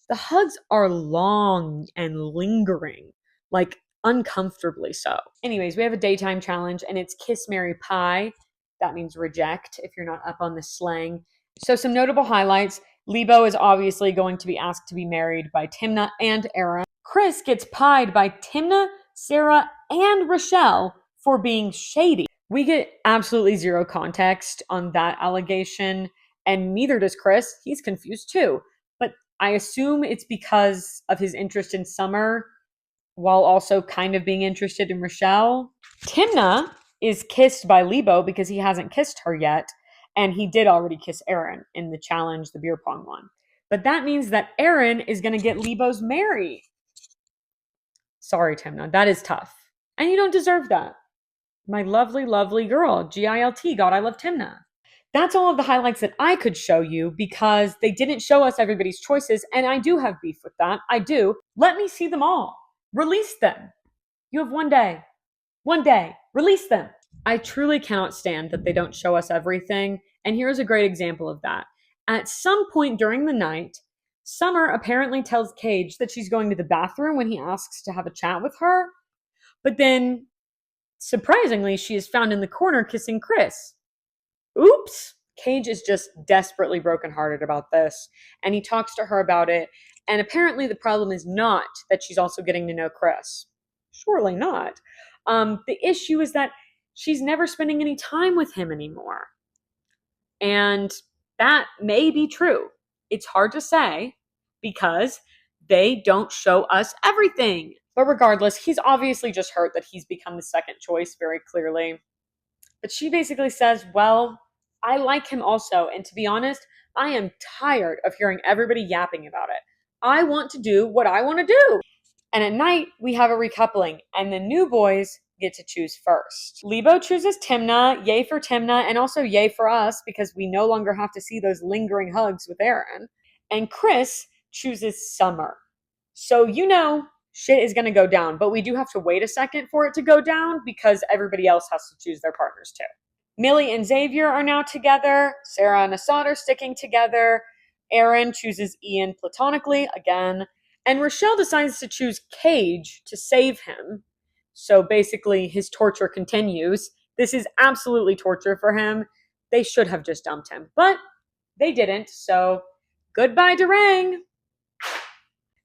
the hugs are long and lingering, like uncomfortably so. Anyways, we have a daytime challenge and it's Kiss, Marry, Pie. That means reject if you're not up on the slang. So some notable highlights. Libho is obviously going to be asked to be married by Thimna and Aaron. Chris gets pied by Thimna, Sarah, and Rochelle for being shady. We get absolutely zero context on that allegation, and neither does Chris. He's confused too. But I assume it's because of his interest in Summer while also kind of being interested in Rochelle. Thimna is kissed by Libho because he hasn't kissed her yet, and he did already kiss Aaron in the challenge, the beer pong one. But that means that Aaron is going to get Libho's Mary. Sorry, Thimna, that is tough. And you don't deserve that. My lovely, lovely girl, GILT, God, I love Thimna. That's all of the highlights that I could show you because they didn't show us everybody's choices, and I do have beef with that. I do. Let me see them all. Release them. You have one day. One day. Release them. I truly cannot stand that they don't show us everything, and here's a great example of that. At some point during the night, Summer apparently tells Cage that she's going to the bathroom when he asks to have a chat with her, but then, surprisingly, she is found in the corner kissing Chris. Oops. Cage is just desperately brokenhearted about this, and he talks to her about it, and apparently the problem is not that she's also getting to know Chris. Surely not. The issue is that she's never spending any time with him anymore. And that may be true. It's hard to say because they don't show us everything. But regardless, he's obviously just hurt that he's become the second choice very clearly. But she basically says, well, I like him also. And to be honest, I am tired of hearing everybody yapping about it. I want to do what I want to do. And at night, we have a recoupling, and the new boys get to choose first. Libho chooses Thimna, yay for Thimna, and also yay for us because we no longer have to see those lingering hugs with Aaron. And Chris chooses Summer. So you know shit is going to go down, but we do have to wait a second for it to go down because everybody else has to choose their partners too. Millie and Xavier are now together. Sarah and Assad are sticking together. Aaron chooses Ian platonically again. And Rochelle decides to choose Cage to save him. So basically, his torture continues. This is absolutely torture for him. They should have just dumped him, but they didn't. So goodbye, Durang.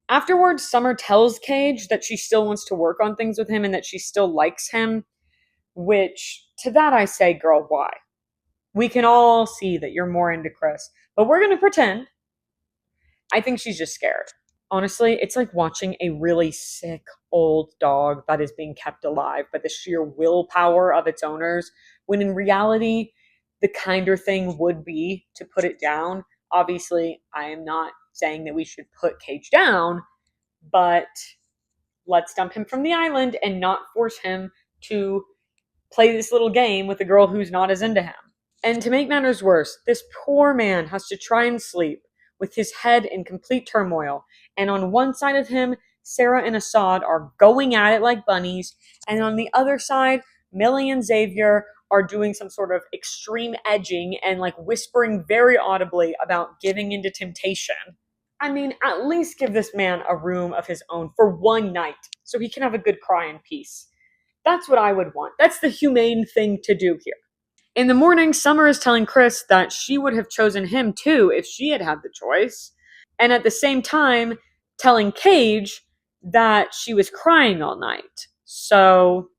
Afterwards, Summer tells Cage that she still wants to work on things with him and that she still likes him, which to that I say, girl, why? We can all see that you're more into Chris, but we're going to pretend. I think she's just scared. Honestly, it's like watching a really sick old dog that is being kept alive by the sheer willpower of its owners, when in reality, the kinder thing would be to put it down. Obviously, I am not saying that we should put Cage down, but let's dump him from the island and not force him to play this little game with a girl who's not as into him. And to make matters worse, this poor man has to try and sleep with his head in complete turmoil. And on one side of him, Sarah and Assad are going at it like bunnies. And on the other side, Millie and Xavier are doing some sort of extreme edging and like whispering very audibly about giving into temptation. I mean, at least give this man a room of his own for one night so he can have a good cry in peace. That's what I would want. That's the humane thing to do here. In the morning, Summer is telling Chris that she would have chosen him too if she had had the choice. And at the same time, telling Cage that she was crying all night. So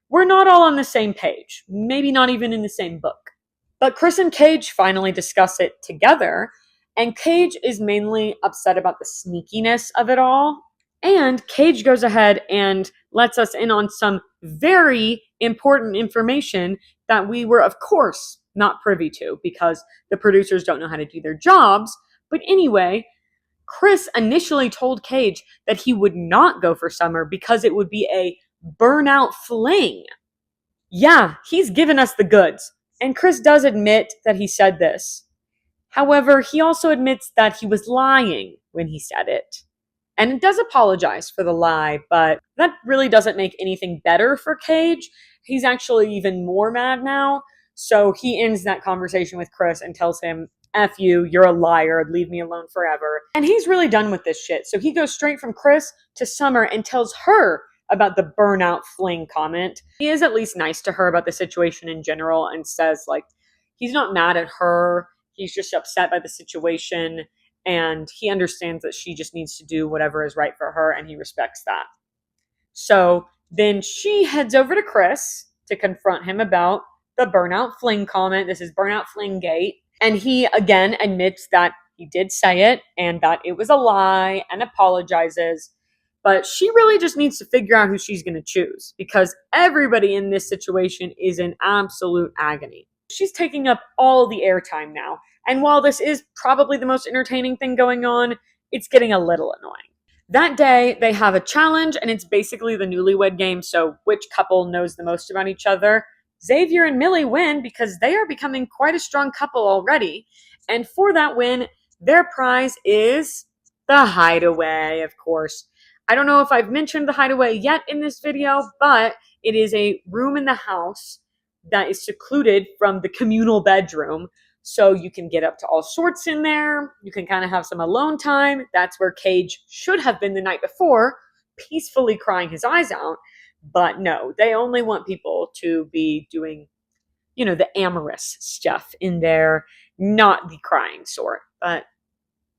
we're not all on the same page. Maybe not even in the same book. But Chris and Cage finally discuss it together. And Cage is mainly upset about the sneakiness of it all. And Cage goes ahead and lets us in on some very important information that we were, of course, not privy to because the producers don't know how to do their jobs. But anyway, Chris initially told Cage that he would not go for Summer because it would be a burnout fling. Yeah, he's given us the goods. And Chris does admit that he said this. However, he also admits that he was lying when he said it. And does apologize for the lie, but that really doesn't make anything better for Cage. He's actually even more mad now. So he ends that conversation with Chris and tells him, F you, you're a liar, leave me alone forever. And he's really done with this shit. So he goes straight from Chris to Summer and tells her about the burnout fling comment. He is at least nice to her about the situation in general and says, like, he's not mad at her. He's just upset by the situation. And he understands that she just needs to do whatever is right for her, and he respects that. So then she heads over to Chris to confront him about the burnout fling comment. This is burnout fling gate. And he again admits that he did say it and that it was a lie and apologizes. But she really just needs to figure out who she's going to choose, because everybody in this situation is in absolute agony. She's taking up all the airtime now. And while this is probably the most entertaining thing going on, it's getting a little annoying. That day, they have a challenge, and it's basically the newlywed game, so which couple knows the most about each other? Xavier and Millie win because they are becoming quite a strong couple already. And for that win, their prize is the hideaway, of course. I don't know if I've mentioned the hideaway yet in this video, but it is a room in the house that is secluded from the communal bedroom. So you can get up to all sorts in there. You can kind of have some alone time. That's where Cage should have been the night before, peacefully crying his eyes out. But no, they only want people to be doing, the amorous stuff in there, not the crying sort. But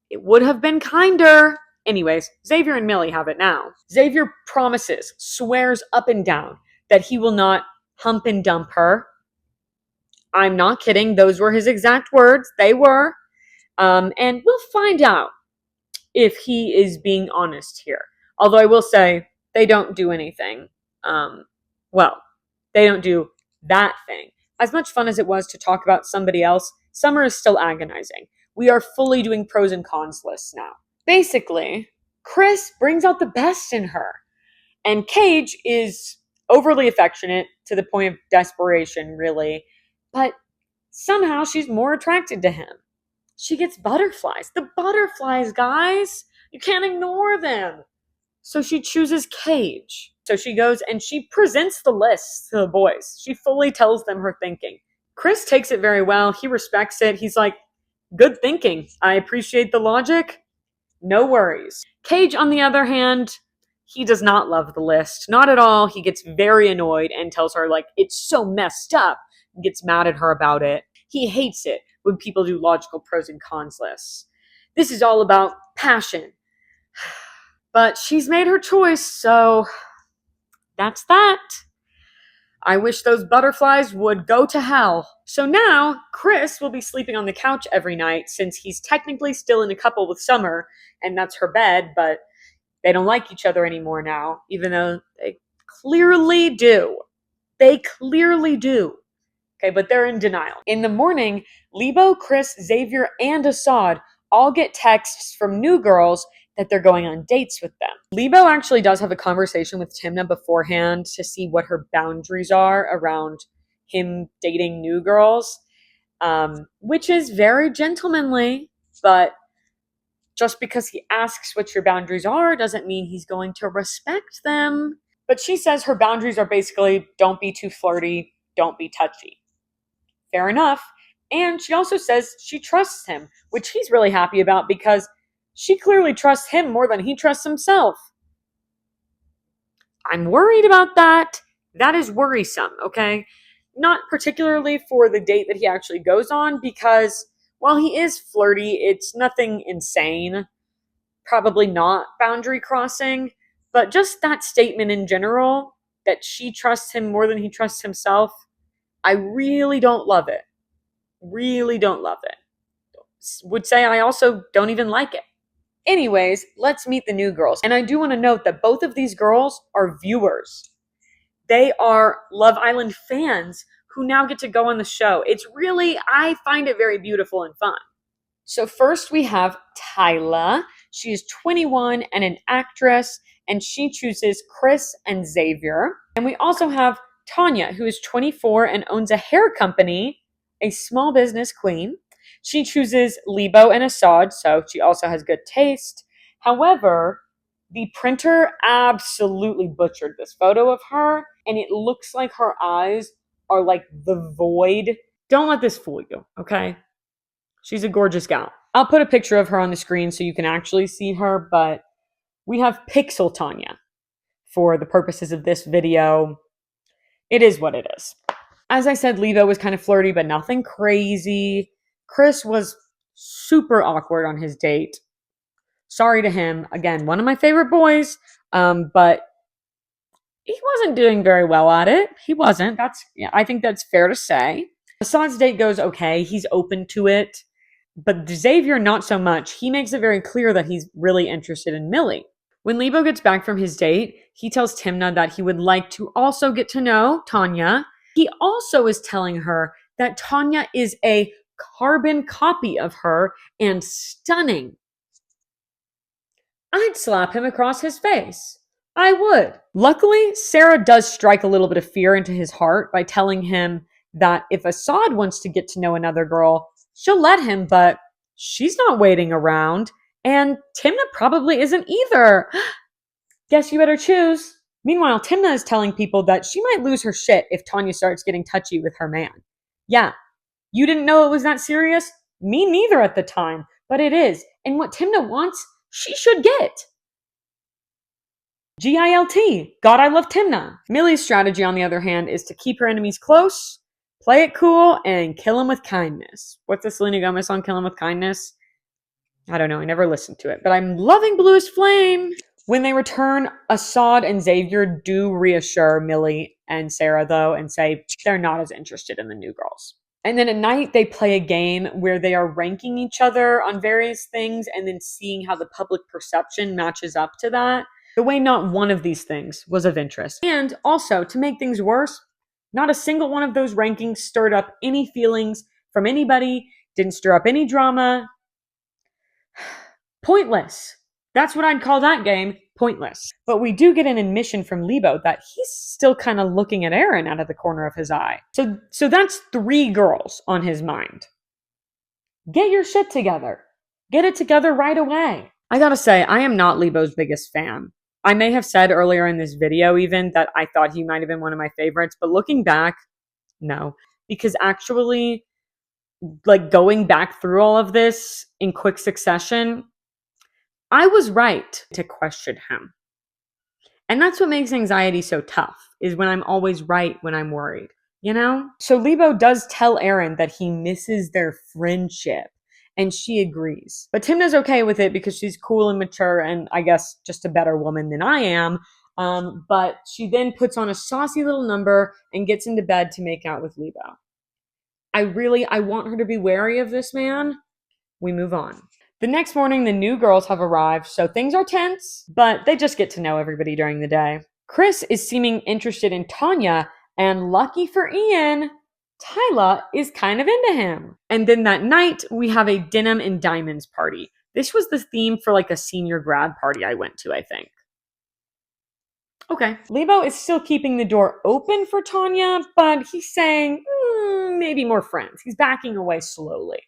it would have been kinder. Anyways, Xavier and Millie have it now. Xavier promises, swears up and down that he will not hump and dump her. I'm not kidding. Those were his exact words. They were. And we'll find out if he is being honest here. Although I will say they don't do anything. They don't do that thing. As much fun as it was to talk about somebody else, Summer is still agonizing. We are fully doing pros and cons lists now. Basically, Chris brings out the best in her. And Cage is overly affectionate to the point of desperation, really. But somehow she's more attracted to him. She gets butterflies. The butterflies, guys! You can't ignore them. So she chooses Cage. So she goes and she presents the list to the boys. She fully tells them her thinking. Chris takes it very well. He respects it. He's like, good thinking. I appreciate the logic. No worries. Cage, on the other hand, he does not love the list. Not at all. He gets very annoyed and tells her, like, it's so messed up. Gets mad at her about it. He hates it when people do logical pros and cons lists. This is all about passion. But she's made her choice, so that's that. I wish those butterflies would go to hell. So now, Chris will be sleeping on the couch every night since he's technically still in a couple with Summer, and that's her bed, but they don't like each other anymore now, even though they clearly do. They clearly do. Okay, but they're in denial. In the morning, Libho, Chris, Xavier, and Assad all get texts from new girls that they're going on dates with them. Libho actually does have a conversation with Thimna beforehand to see what her boundaries are around him dating new girls, which is very gentlemanly, but just because he asks what your boundaries are doesn't mean he's going to respect them. But she says her boundaries are basically don't be too flirty, don't be touchy. Fair enough. And she also says she trusts him, which he's really happy about because she clearly trusts him more than he trusts himself. I'm worried about that. That is worrisome, okay? Not particularly for the date that he actually goes on because while he is flirty, it's nothing insane. Probably not boundary crossing, but just that statement in general that she trusts him more than he trusts himself, I really don't love it. Really don't love it. Would say I also don't even like it. Anyways, let's meet the new girls. And I do want to note that both of these girls are viewers. They are Love Island fans who now get to go on the show. It's really, I find it very beautiful and fun. So first we have Tyla. She is 21 and an actress, and she chooses Chris and Xavier. And we also have Tanya, who is 24 and owns a hair company, a small business queen. She chooses Libho and Assad, so she also has good taste. However, the printer absolutely butchered this photo of her, and it looks like her eyes are like the void. Don't let this fool you, okay? She's a gorgeous gal. I'll put a picture of her on the screen so you can actually see her, but we have Pixel Tanya for the purposes of this video. It is what it is. As I said, Libho was kind of flirty, but nothing crazy. Chris was super awkward on his date. Sorry to him. Again, one of my favorite boys, but he wasn't doing very well at it. He wasn't. I think that's fair to say. Assad's date goes okay. He's open to it. But Xavier, not so much. He makes it very clear that he's really interested in Millie. When Libho gets back from his date, he tells Thimna that he would like to also get to know Tanya. He also is telling her that Tanya is a carbon copy of her and stunning. I'd slap him across his face. I would. Luckily, Sarah does strike a little bit of fear into his heart by telling him that if Assad wants to get to know another girl, she'll let him, but she's not waiting around. And Thimna probably isn't either. Guess you better choose. Meanwhile, Thimna is telling people that she might lose her shit if Tanya starts getting touchy with her man. Yeah, you didn't know it was that serious? Me neither at the time, but it is. And what Thimna wants, she should get. GILT. God, I love Thimna. Millie's strategy, on the other hand, is to keep her enemies close, play it cool, and kill them with kindness. What's the Selena Gomez song, Kill 'em with Kindness? I don't know. I never listened to it, but I'm loving Bluest Flame. When they return, Assad and Xavier do reassure Millie and Sarah, though, and say they're not as interested in the new girls. And then at night, they play a game where they are ranking each other on various things and then seeing how the public perception matches up to that. The way not one of these things was of interest. And also, to make things worse, not a single one of those rankings stirred up any feelings from anybody, didn't stir up any drama. Pointless. That's what I'd call that game, pointless. But we do get an admission from Libho that he's still kind of looking at Aaron out of the corner of his eye. So that's 3 girls on his mind. Get your shit together. Get it together right away. I gotta say, I am not Libho's biggest fan. I may have said earlier in this video even that I thought he might have been one of my favorites, but looking back, no. Because actually, like going back through all of this in quick succession, I was right to question him. And that's what makes anxiety so tough, is when I'm always right when I'm worried, you know? So Libho does tell Aaron that he misses their friendship, and she agrees. But Thimna's okay with it because she's cool and mature and I guess just a better woman than I am. But she then puts on a saucy little number and gets into bed to make out with Libho. I want her to be wary of this man. We move on. The next morning, the new girls have arrived, so things are tense, but they just get to know everybody during the day. Chris is seeming interested in Tanya, and lucky for Ian, Tyla is kind of into him. And then that night, we have a denim and diamonds party. This was the theme for like a senior grad party I went to, I think. Okay. Libho is still keeping the door open for Tanya, but he's saying, maybe more friends. He's backing away slowly.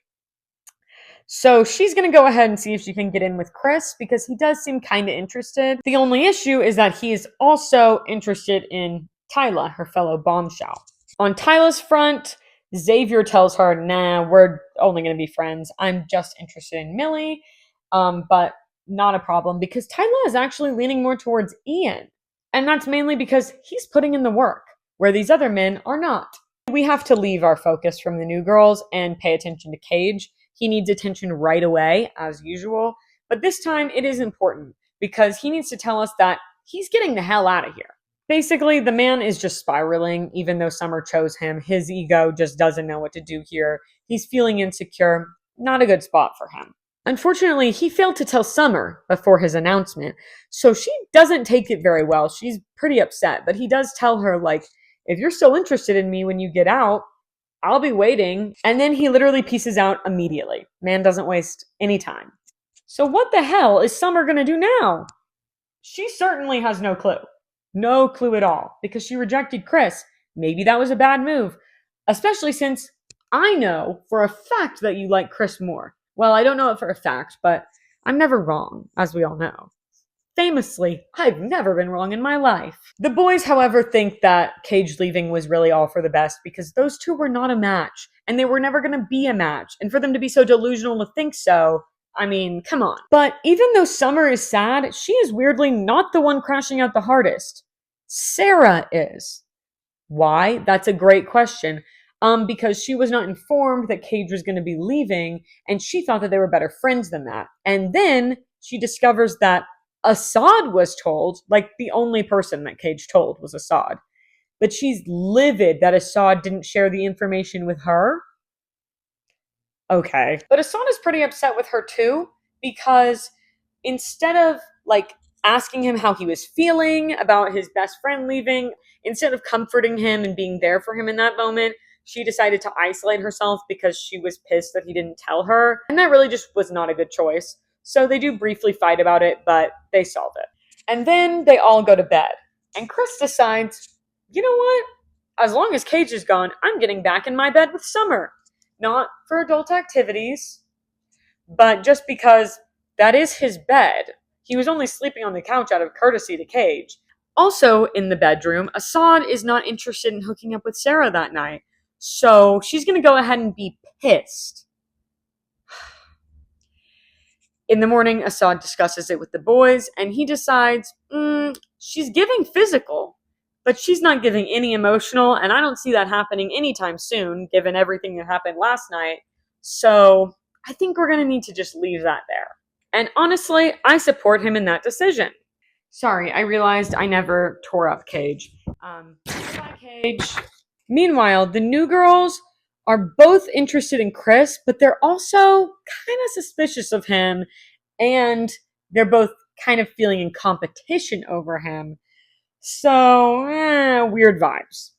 So she's going to go ahead and see if she can get in with Chris because he does seem kind of interested. The only issue is that he is also interested in Tyla, her fellow bombshell. On Tyla's front, Xavier tells her, nah, we're only going to be friends. I'm just interested in Millie, but not a problem because Tyla is actually leaning more towards Ian. And that's mainly because he's putting in the work, where these other men are not. We have to leave our focus from the new girls and pay attention to Cage. He needs attention right away, as usual. But this time, it is important because he needs to tell us that he's getting the hell out of here. Basically, the man is just spiraling, even though Summer chose him. His ego just doesn't know what to do here. He's feeling insecure. Not a good spot for him. Unfortunately, he failed to tell Summer before his announcement, so she doesn't take it very well. She's pretty upset, but he does tell her, like, if you're still interested in me when you get out, I'll be waiting. And then he literally pieces out immediately. Man doesn't waste any time. So what the hell is Summer gonna do now? She certainly has no clue. No clue at all, because she rejected Chris. Maybe that was a bad move, especially since I know for a fact that you like Chris more. Well, I don't know it for a fact, but I'm never wrong, as we all know. Famously, I've never been wrong in my life. The boys, however, think that Cage leaving was really all for the best because those two were not a match, and they were never going to be a match. And for them to be so delusional to think so, I mean, come on. But even though Summer is sad, she is weirdly not the one crashing out the hardest. Sarah is. Why? That's a great question. Because she was not informed that Cage was going to be leaving, and she thought that they were better friends than that. And then she discovers that Assad was told, like the only person that Cage told was Assad. But she's livid that Assad didn't share the information with her. Okay. But Assad is pretty upset with her too, because instead of like asking him how he was feeling about his best friend leaving, instead of comforting him and being there for him in that moment, she decided to isolate herself because she was pissed that he didn't tell her. And that really just was not a good choice. So they do briefly fight about it, but they solve it. And then they all go to bed. And Chris decides, you know what? As long as Cage is gone, I'm getting back in my bed with Summer. Not for adult activities, but just because that is his bed. He was only sleeping on the couch out of courtesy to Cage. Also in the bedroom, Assad is not interested in hooking up with Sarah that night. So she's going to go ahead and be pissed. In the morning, Assad discusses it with the boys, and he decides, she's giving physical, but she's not giving any emotional, and I don't see that happening anytime soon, given everything that happened last night. So I think we're going to need to just leave that there. And honestly, I support him in that decision. Sorry, I realized I never tore up Cage. Bye, Cage. Meanwhile, the new girls are both interested in Chris, but they're also kind of suspicious of him, and they're both kind of feeling in competition over him. So, weird vibes.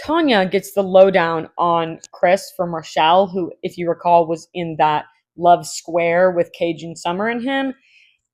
Tanya gets the lowdown on Chris from Rochelle, who, if you recall, was in that love square with Cage and Summer and him,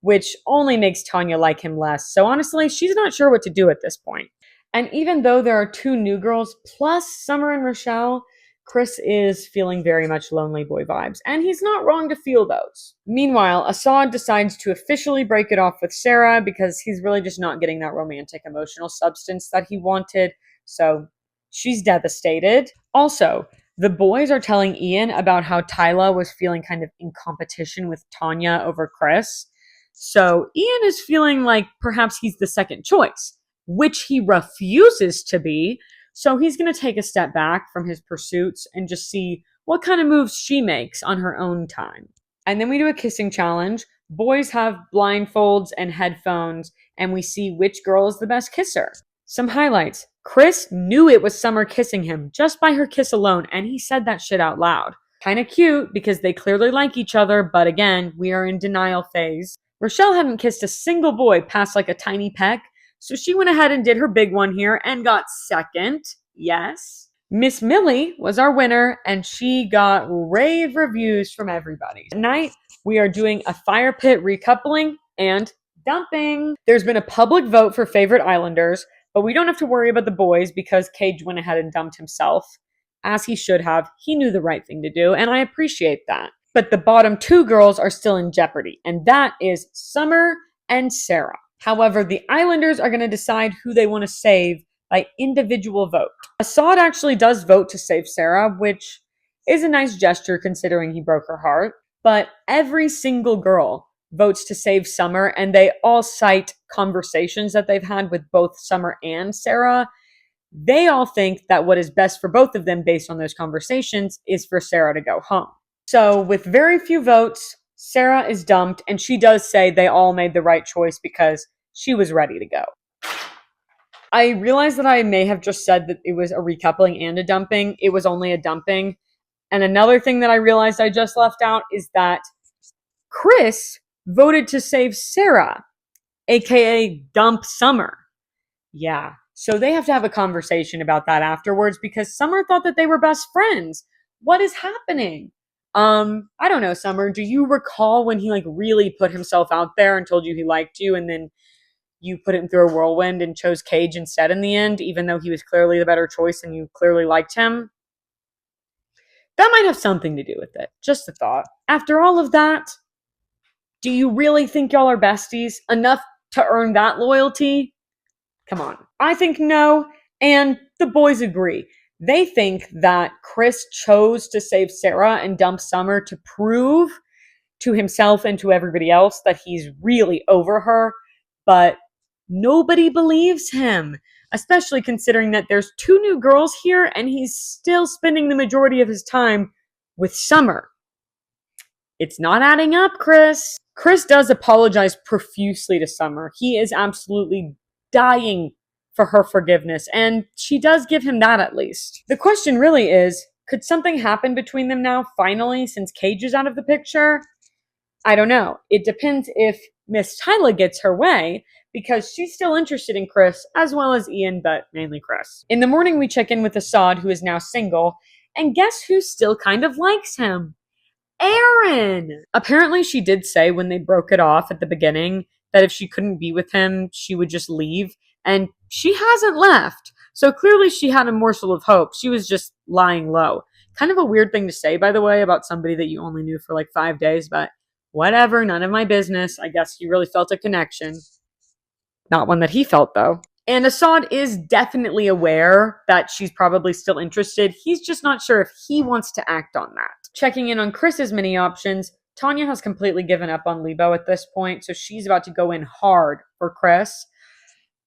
which only makes Tanya like him less. So honestly, she's not sure what to do at this point. And even though there are two new girls plus Summer and Rochelle, Chris is feeling very much lonely boy vibes, and he's not wrong to feel those. Meanwhile, Assad decides to officially break it off with Sarah because he's really just not getting that romantic emotional substance that he wanted, so she's devastated. Also, the boys are telling Ian about how Tyla was feeling kind of in competition with Tanya over Chris. So Ian is feeling like perhaps he's the second choice, which he refuses to be. So he's going to take a step back from his pursuits and just see what kind of moves she makes on her own time. And then we do a kissing challenge. Boys have blindfolds and headphones, and we see which girl is the best kisser. Some highlights. Chris knew it was Summer kissing him just by her kiss alone, and he said that shit out loud. Kind of cute because they clearly like each other, but again, we are in denial phase. Rochelle hadn't kissed a single boy past like a tiny peck, so she went ahead and did her big one here and got second. Yes. Miss Millie was our winner, and she got rave reviews from everybody. Tonight, we are doing a fire pit recoupling and dumping. There's been a public vote for favorite islanders, but we don't have to worry about the boys because Cage went ahead and dumped himself. As he should have. He knew the right thing to do, and I appreciate that. But the bottom two girls are still in jeopardy, and that is Summer and Sarah. However, the Islanders are going to decide who they want to save by individual vote. Assad actually does vote to save Sarah, which is a nice gesture considering he broke her heart. But every single girl votes to save Summer, and they all cite conversations that they've had with both Summer and Sarah. They all think that what is best for both of them based on those conversations is for Sarah to go home. So with very few votes, Sarah is dumped, and she does say they all made the right choice because she was ready to go. I realized that I may have just said that it was a recoupling and a dumping. It was only a dumping. And another thing that I realized I just left out is that Chris voted to save Sarah, aka dump Summer. Yeah. So they have to have a conversation about that afterwards because Summer thought that they were best friends. What is happening? I don't know, Summer. Do you recall when he like really put himself out there and told you he liked you, and then you put him through a whirlwind and chose Cage instead in the end, even though he was clearly the better choice and you clearly liked him? That might have something to do with it. Just a thought. After all of that, do you really think y'all are besties enough to earn that loyalty? Come on. I think no, and the boys agree. They think that Chris chose to save Sarah and dump Summer to prove to himself and to everybody else that he's really over her, but nobody believes him, especially considering that there's 2 new girls here and he's still spending the majority of his time with Summer. It's not adding up, Chris. Chris does apologize profusely to Summer. He is absolutely dying for her forgiveness, and she does give him that at least. The question really is, could something happen between them now, finally, since Cage is out of the picture? I don't know. It depends if Miss Tyla gets her way, because she's still interested in Chris, as well as Ian, but mainly Chris. In the morning, we check in with Assad, who is now single, and guess who still kind of likes him? Aaron! Apparently, she did say when they broke it off at the beginning that if she couldn't be with him, she would just leave, and she hasn't left. So clearly she had a morsel of hope. She was just lying low. Kind of a weird thing to say, by the way, about somebody that you only knew for like 5 days, but whatever, none of my business. I guess you really felt a connection. Not one that he felt, though. And Assad is definitely aware that she's probably still interested. He's just not sure if he wants to act on that. Checking in on Chris's mini options, Tanya has completely given up on Libho at this point, so she's about to go in hard for Chris.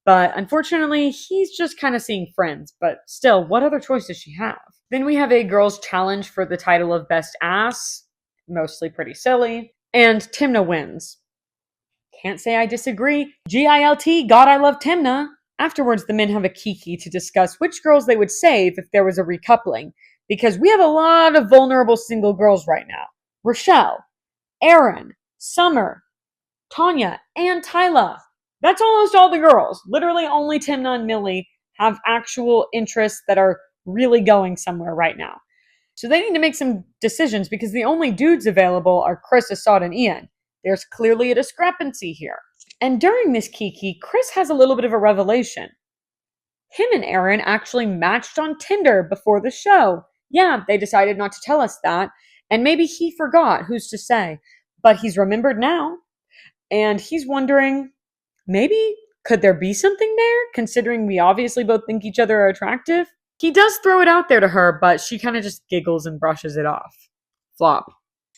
But unfortunately, he's just kind of seeing friends. But still, what other choice does she have? Then we have a girls' challenge for the title of Best Ass. Mostly pretty silly. And Thimna wins. Can't say I disagree. GILT, God, I love Thimna. Afterwards, the men have a kiki to discuss which girls they would save if there was a recoupling. Because we have a lot of vulnerable single girls right now. Rochelle, Erin, Summer, Tanya, and Tyla. That's almost all the girls. Literally only Thimna and Millie have actual interests that are really going somewhere right now. So they need to make some decisions because the only dudes available are Chris, Assad, and Ian. There's clearly a discrepancy here. And during this kiki, Chris has a little bit of a revelation. Him and Aaron actually matched on Tinder before the show. Yeah, they decided not to tell us that. And maybe he forgot, who's to say. But he's remembered now. And he's wondering, maybe, could there be something there, considering we obviously both think each other are attractive? He does throw it out there to her, but she kind of just giggles and brushes it off. Flop.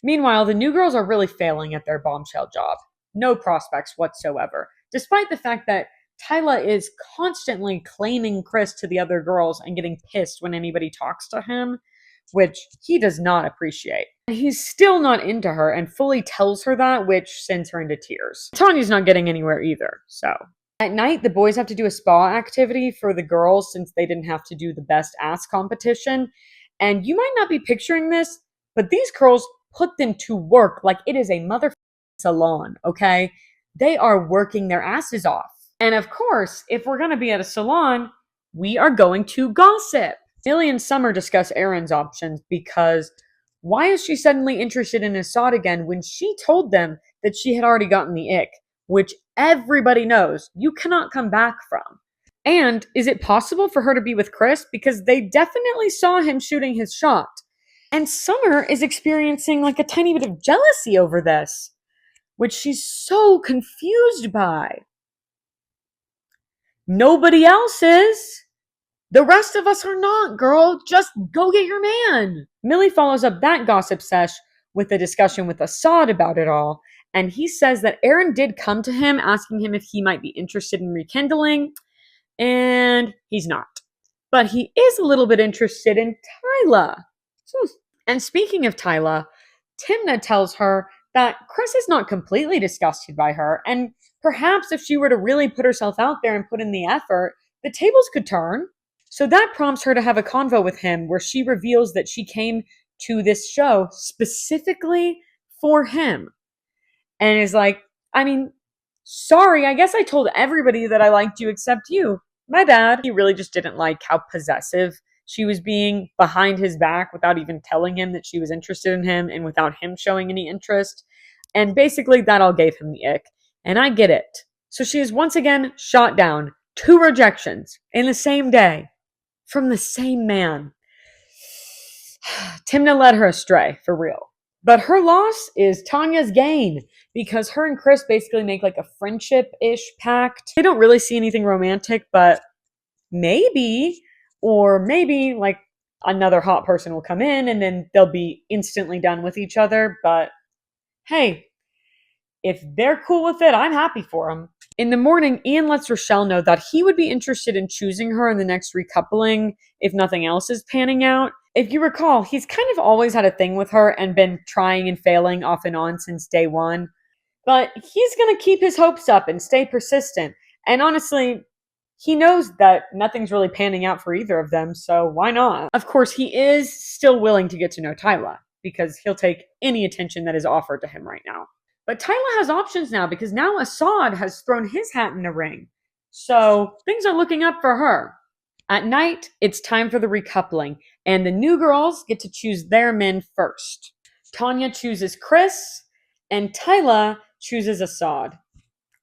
Meanwhile, the new girls are really failing at their bombshell job. No prospects whatsoever, despite the fact that Tyla is constantly claiming Chris to the other girls and getting pissed when anybody talks to him, which he does not appreciate. He's still not into her and fully tells her that, which sends her into tears. Tanya's not getting anywhere either, so. At night, the boys have to do a spa activity for the girls since they didn't have to do the best ass competition. And you might not be picturing this, but these girls put them to work like it is a mother salon, okay? They are working their asses off. And of course, if we're going to be at a salon, we are going to gossip. Millie and Summer discuss Erin's options because why is she suddenly interested in Assad again when she told them that she had already gotten the ick, which everybody knows you cannot come back from? And is it possible for her to be with Chris? Because they definitely saw him shooting his shot. And Summer is experiencing like a tiny bit of jealousy over this, which she's so confused by. Nobody else is. The rest of us are not, girl. Just go get your man. Millie follows up that gossip sesh with a discussion with Assad about it all, and he says that Aaron did come to him asking him if he might be interested in rekindling, and he's not. But he is a little bit interested in Tyla. And speaking of Tyla, Thimna tells her that Chris is not completely disgusted by her, and perhaps if she were to really put herself out there and put in the effort, the tables could turn. So that prompts her to have a convo with him where she reveals that she came to this show specifically for him. And is like, I mean, sorry, I guess I told everybody that I liked you except you. My bad. He really just didn't like how possessive she was being behind his back without even telling him that she was interested in him and without him showing any interest. And basically that all gave him the ick. And I get it. So she is once again shot down. 2 rejections in the same day from the same man. Thimna led her astray, for real. But her loss is Tanya's gain because her and Chris basically make like a friendship-ish pact. They don't really see anything romantic, but maybe, or maybe like another hot person will come in and then they'll be instantly done with each other. But hey, if they're cool with it, I'm happy for them. In the morning, Ian lets Rochelle know that he would be interested in choosing her in the next recoupling if nothing else is panning out. If you recall, he's kind of always had a thing with her and been trying and failing off and on since day one. But he's going to keep his hopes up and stay persistent. And honestly, he knows that nothing's really panning out for either of them, so why not? Of course, he is still willing to get to know Tyla because he'll take any attention that is offered to him right now. But Tyla has options now because now Assad has thrown his hat in the ring. So things are looking up for her. At night, it's time for the recoupling, and the new girls get to choose their men first. Tanya chooses Chris, and Tyla chooses Assad.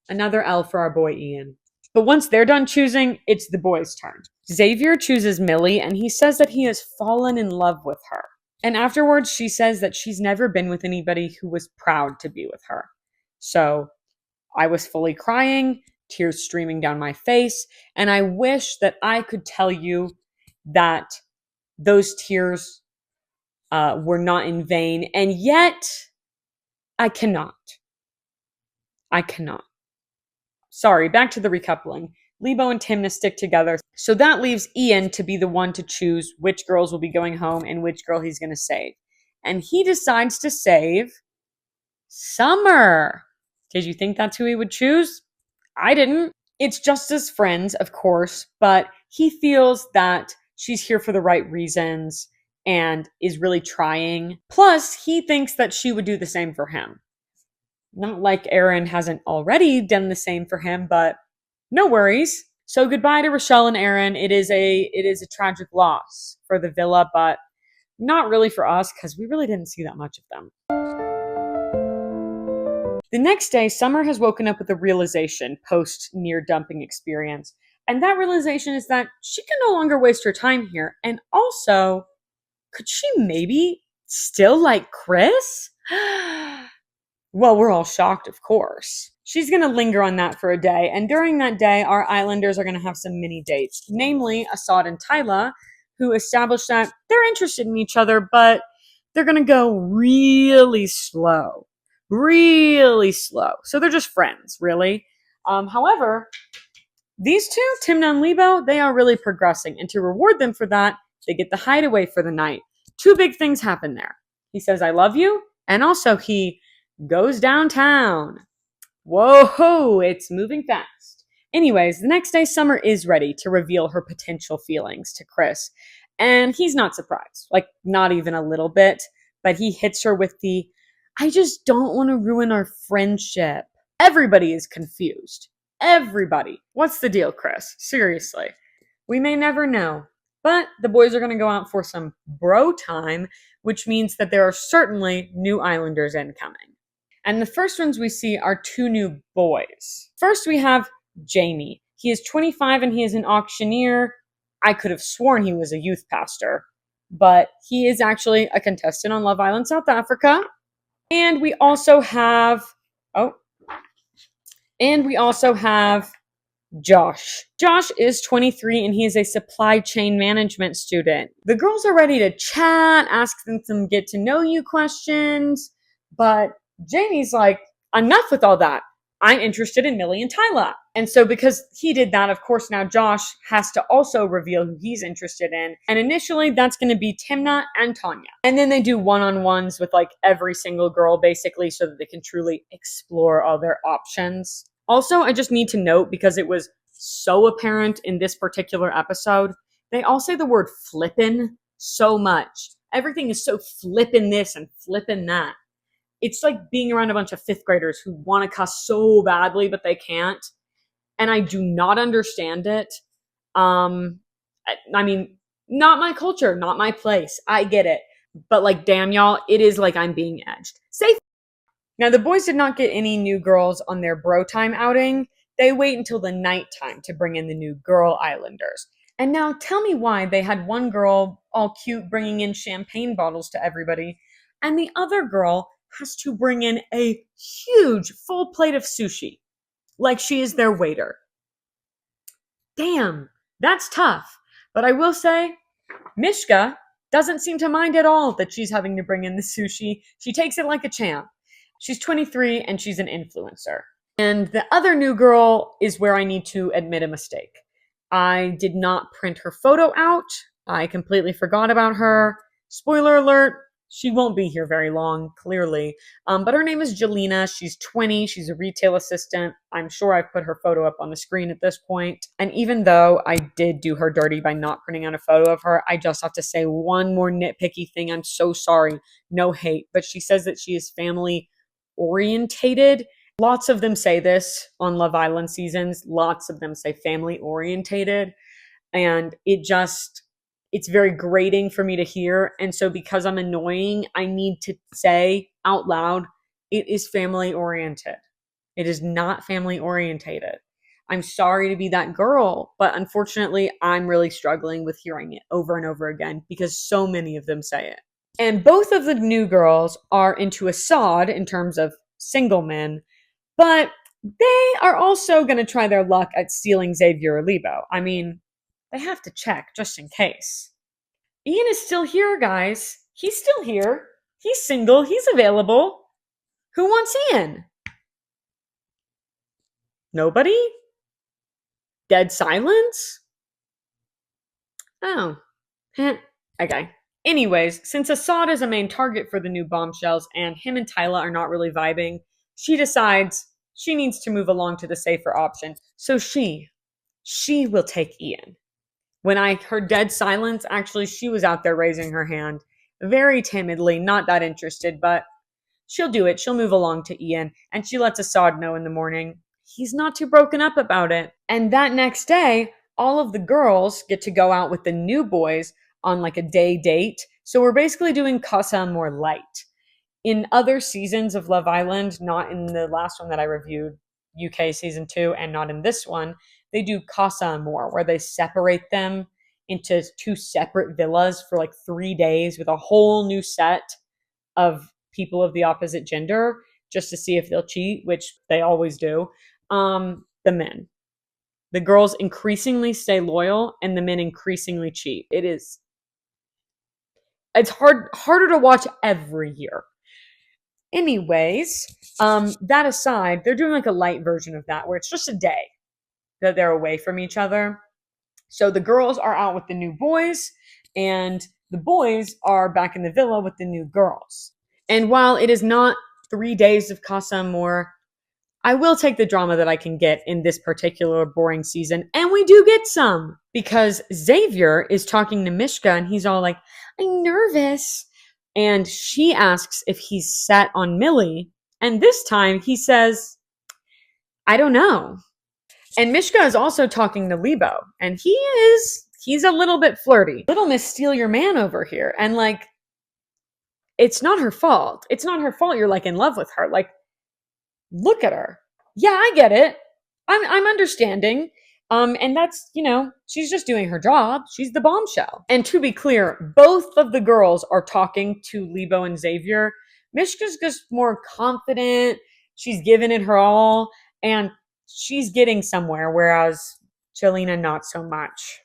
Another L for our boy Ian. But once they're done choosing, it's the boys' turn. Xavier chooses Millie, and he says that he has fallen in love with her. And afterwards, she says that she's never been with anybody who was proud to be with her. So I was fully crying, tears streaming down my face, and I wish that I could tell you that those tears were not in vain, and yet I cannot. I cannot. Sorry, back to the recoupling. Libho and Thimna stick together. So that leaves Ian to be the one to choose which girls will be going home and which girl he's going to save. And he decides to save Summer. Did you think that's who he would choose? I didn't. It's just as friends, of course, but he feels that she's here for the right reasons and is really trying. Plus, he thinks that she would do the same for him. Not like Aaron hasn't already done the same for him, but no worries. So goodbye to Rochelle and Aaron. It is a tragic loss for the villa, but not really for us because we really didn't see that much of them. The next day, Summer has woken up with a realization post near dumping experience. And that realization is that she can no longer waste her time here. And also, could she maybe still like Chris? Well, we're all shocked, of course. She's going to linger on that for a day, and during that day, our islanders are going to have some mini dates, namely Assad and Tyla, who establish that they're interested in each other, but they're going to go really slow. Really slow. So they're just friends, really. However, these two, Thimna and Libho, they are really progressing, and to reward them for that, they get the hideaway for the night. Two big things happen there. He says, I love you, and also he goes downtown. Whoa, it's moving fast. Anyways, the next day, Summer is ready to reveal her potential feelings to Chris. And he's not surprised, like not even a little bit. But he hits her with the, I just don't want to ruin our friendship. Everybody is confused. Everybody. What's the deal, Chris? Seriously. We may never know. But the boys are going to go out for some bro time, which means that there are certainly new islanders incoming. And the first ones we see are two new boys. First, we have Jamie. He is 25 and he is an auctioneer. I could have sworn he was a youth pastor, but he is actually a contestant on Love Island South Africa. And we also have, Josh. Josh is 23 and he is a supply chain management student. The girls are ready to chat, ask them some get to know you questions, but Jamie's like, enough with all that. I'm interested in Millie and Tyla. And so because he did that, of course, now Josh has to also reveal who he's interested in. And initially that's going to be Thimna and Tanya. And then they do one-on-ones with like every single girl basically so that they can truly explore all their options. Also, I just need to note, because it was so apparent in this particular episode, they all say the word flippin' so much. Everything is so flippin' this and flippin' that. It's like being around a bunch of fifth graders who want to cuss so badly, but they can't. And I do not understand it. I mean, not my culture, not my place. I get it. But like, damn y'all, it is like I'm being edged. Say Now, the boys did not get any new girls on their bro time outing. They wait until the nighttime to bring in the new girl islanders. And now tell me why they had one girl all cute bringing in champagne bottles to everybody, and the other girl has to bring in a huge full plate of sushi, like she is their waiter. Damn, that's tough. But I will say, Mishka doesn't seem to mind at all that she's having to bring in the sushi. She takes it like a champ. She's 23 and she's an influencer. And the other new girl is where I need to admit a mistake. I did not print her photo out. I completely forgot about her. Spoiler alert, she won't be here very long, clearly. But her name is Jelena. She's 20. She's a retail assistant. I'm sure I've put her photo up on the screen at this point. And even though I did do her dirty by not printing out a photo of her, I just have to say one more nitpicky thing. I'm so sorry. No hate. But she says that she is family orientated. Lots of them say this on Love Island seasons. Lots of them say family orientated. And it's very grating for me to hear. And so because I'm annoying, I need to say out loud, it is family oriented. It is not family orientated. I'm sorry to be that girl, but unfortunately, I'm really struggling with hearing it over and over again because so many of them say it. And both of the new girls are into Assad in terms of single men, but they are also going to try their luck at stealing Xavier or Libho. I mean, they have to check just in case. Ian is still here, guys. He's still here. He's single. He's available. Who wants Ian? Nobody? Dead silence? Oh. Okay. Anyways, since Assad is a main target for the new bombshells and him and Tyla are not really vibing, she decides she needs to move along to the safer option. So she will take Ian. When I heard dead silence, actually, she was out there raising her hand very timidly, not that interested, but she'll do it. She'll move along to Ian, and she lets Assad know in the morning. He's not too broken up about it. And that next day, all of the girls get to go out with the new boys on like a day date. So we're basically doing Casa Amor light. In other seasons of Love Island, not in the last one that I reviewed, UK season 2, and not in this one, they do Casa Amor, where they separate them into 2 separate villas for like 3 days with a whole new set of people of the opposite gender just to see if they'll cheat, which they always do. The men. The girls increasingly stay loyal and the men increasingly cheat. It's harder to watch every year. Anyways, that aside, they're doing like a light version of that where it's just a day that they're away from each other. So the girls are out with the new boys and the boys are back in the villa with the new girls. And while it is not 3 days of Casa Amor, I will take the drama that I can get in this particular boring season. And we do get some because Xavier is talking to Mishka and he's all like, I'm nervous. And she asks if he's set on Millie. And this time he says, I don't know. And Mishka is also talking to Libho. And he's a little bit flirty. Little Miss Steal Your Man over here. And like, it's not her fault. It's not her fault you're like in love with her. Like, look at her. Yeah, I get it. I'm understanding. And that's, she's just doing her job. She's the bombshell. And to be clear, both of the girls are talking to Libho and Xavier. Mishka's just more confident. She's giving it her all. And she's getting somewhere, whereas Jelena, not so much.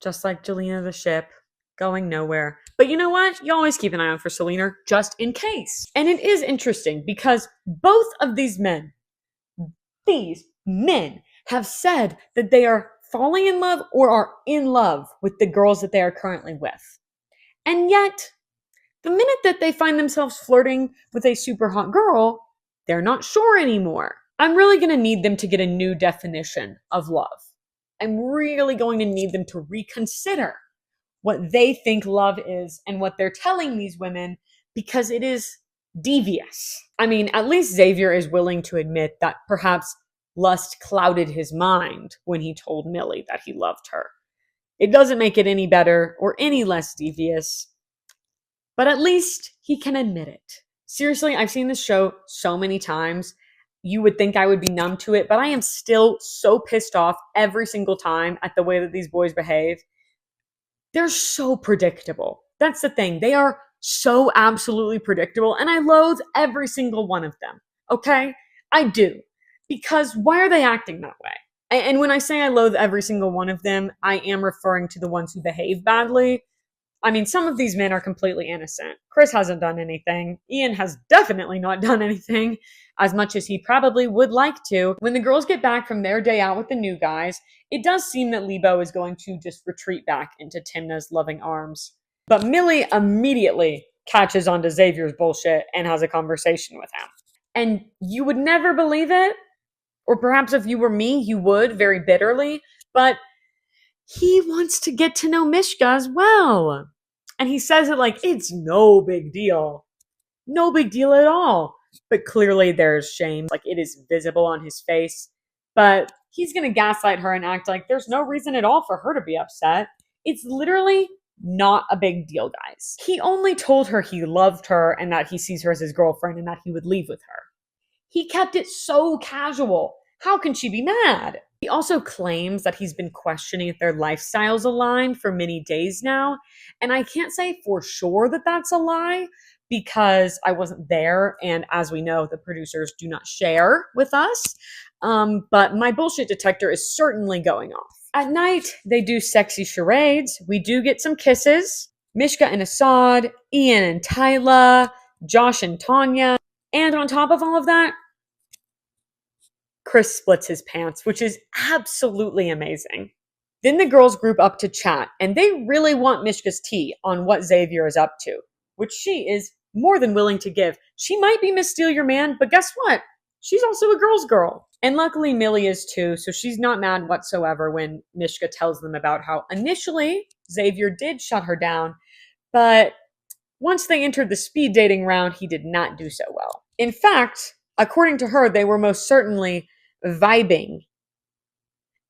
Just like Jelena the ship, going nowhere. But you know what? You always keep an eye out for Selena, just in case. And it is interesting because both of these men have said that they are falling in love or are in love with the girls that they are currently with. And yet, the minute that they find themselves flirting with a super hot girl, they're not sure anymore. I'm really going to need them to get a new definition of love. I'm really going to need them to reconsider what they think love is and what they're telling these women, because it is devious. I mean, at least Xavier is willing to admit that perhaps lust clouded his mind when he told Millie that he loved her. It doesn't make it any better or any less devious, but at least he can admit it. Seriously, I've seen this show so many times. you would think I would be numb to it, but I am still so pissed off every single time at the way that these boys behave. They're so predictable. That's the thing. They are so absolutely predictable, and I loathe every single one of them. Okay? I do. Because why are they acting that way? And when I say I loathe every single one of them, I am referring to the ones who behave badly. I mean, some of these men are completely innocent. Chris hasn't done anything. Ian has definitely not done anything, as much as he probably would like to. When the girls get back from their day out with the new guys, it does seem that Libho is going to just retreat back into Thimna's loving arms. But Millie immediately catches on to Xavier's bullshit and has a conversation with him. And you would never believe it, or perhaps if you were me, you would very bitterly, but he wants to get to know Mishka as well. And he says it like it's no big deal. No big deal at all. But clearly there's shame. Like it is visible on his face. But he's going to gaslight her and act like there's no reason at all for her to be upset. It's literally not a big deal, guys. He only told her he loved her and that he sees her as his girlfriend and that he would leave with her. He kept it so casual. How can she be mad? He also claims that he's been questioning if their lifestyles align for many days now. And I can't say for sure that that's a lie because I wasn't there. And as we know, the producers do not share with us. But my bullshit detector is certainly going off. At night, they do sexy charades. We do get some kisses. Mishka and Assad, Ian and Tyla, Josh and Tanya. And on top of all of that, Chris splits his pants, which is absolutely amazing. Then the girls group up to chat, and they really want Mishka's tea on what Xavier is up to, which she is more than willing to give. She might be Miss Steal Your Man, but guess what? She's also a girl's girl. And luckily Millie is too, so she's not mad whatsoever when Mishka tells them about how initially Xavier did shut her down, but once they entered the speed dating round, he did not do so well. In fact, according to her, they were most certainly vibing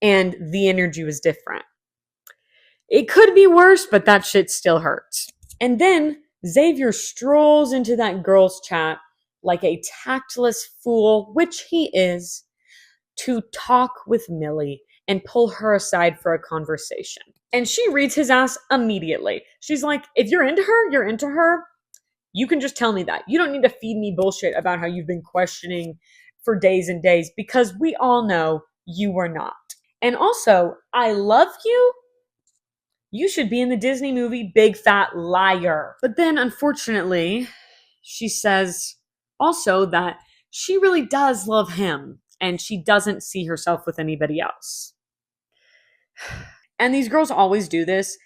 and the energy was different. It could be worse, but that shit still hurts. And then Xavier strolls into that girl's chat like a tactless fool, which he is, to talk with Millie and pull her aside for a conversation. And she reads his ass immediately. She's like, if you're into her, you're into her. You can just tell me that. You don't need to feed me bullshit about how you've been questioning for days and days because we all know you were not. And also, I love you. You should be in the Disney movie Big Fat Liar. But then, unfortunately, she says also that she really does love him and she doesn't see herself with anybody else. And these girls always do this.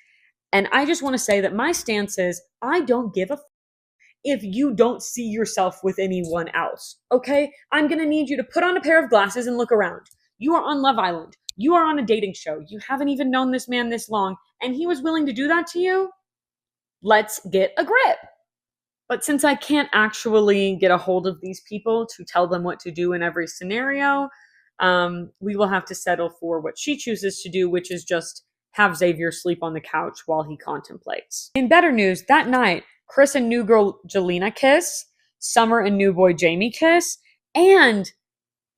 And I just want to say that my stance is I don't give a if you don't see yourself with anyone else, okay? I'm gonna need you to put on a pair of glasses and look around. You are on Love Island. You are on a dating show. You haven't even known this man this long, and he was willing to do that to you? Let's get a grip. But since I can't actually get a hold of these people to tell them what to do in every scenario, we will have to settle for what she chooses to do, which is just have Xavier sleep on the couch while he contemplates. In better news, that night, Chris and new girl Jelena kiss, Summer and new boy Jamie kiss, and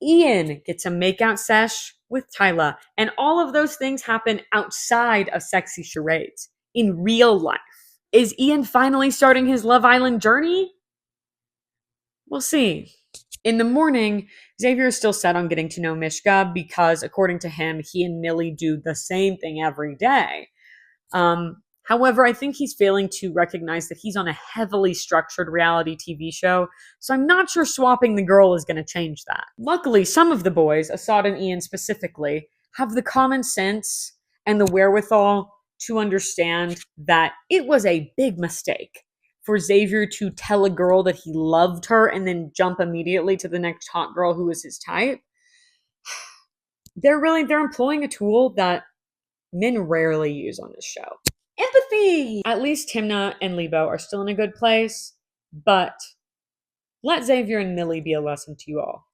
Ian gets a makeout sesh with Tyla. And all of those things happen outside of sexy charades, in real life. Is Ian finally starting his Love Island journey? We'll see. In the morning, Xavier is still set on getting to know Mishka because, according to him, he and Millie do the same thing every day. However, I think he's failing to recognize that he's on a heavily structured reality TV show, so I'm not sure swapping the girl is going to change that. Luckily, some of the boys, Assad and Ian specifically, have the common sense and the wherewithal to understand that it was a big mistake for Xavier to tell a girl that he loved her and then jump immediately to the next hot girl who was his type. They're employing a tool that men rarely use on this show. Empathy! At least Thimna and Libho are still in a good place, but let Xavier and Millie be a lesson to you all.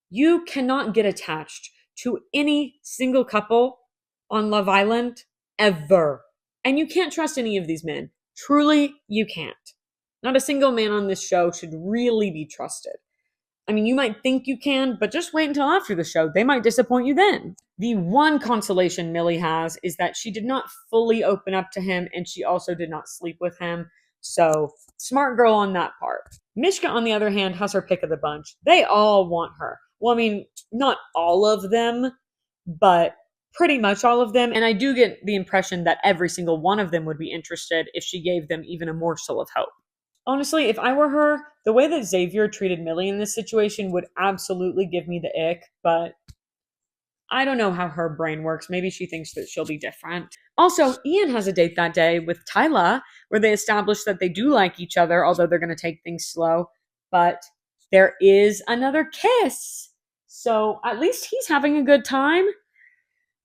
You cannot get attached to any single couple on Love Island ever. And you can't trust any of these men. Truly, you can't. Not a single man on this show should really be trusted. I mean, you might think you can, but just wait until after the show. They might disappoint you then. The one consolation Millie has is that she did not fully open up to him, and she also did not sleep with him. So, smart girl on that part. Mishka, on the other hand, has her pick of the bunch. They all want her. Well, I mean, not all of them, but pretty much all of them. And I do get the impression that every single one of them would be interested if she gave them even a morsel of hope. Honestly, if I were her, the way that Xavier treated Millie in this situation would absolutely give me the ick, but I don't know how her brain works. Maybe she thinks that she'll be different. Also, Ian has a date that day with Tyla, where they establish that they do like each other, although they're going to take things slow. But there is another kiss. So at least he's having a good time.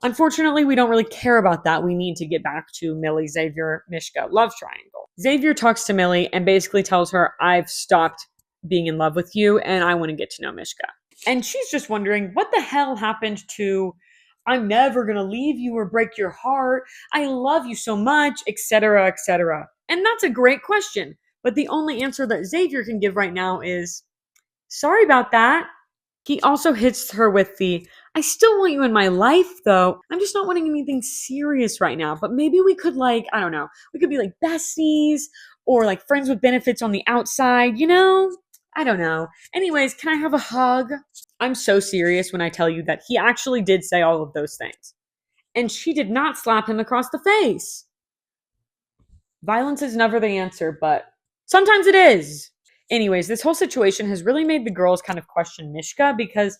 Unfortunately, we don't really care about that. We need to get back to Millie, Xavier, Mishka love triangle. Xavier talks to Millie and basically tells her, I've stopped being in love with you and I want to get to know Mishka. And she's just wondering what the hell happened to I'm never going to leave you or break your heart. I love you so much, etc., etc. And that's a great question. But the only answer that Xavier can give right now is sorry about that. He also hits her with the I still want you in my life, though. I'm just not wanting anything serious right now. But maybe we could, I don't know, we could be like besties or like friends with benefits on the outside, you know? I don't know. Anyways, can I have a hug? I'm so serious when I tell you that he actually did say all of those things. And she did not slap him across the face. Violence is never the answer, but sometimes it is. Anyways, this whole situation has really made the girls kind of question Mishka because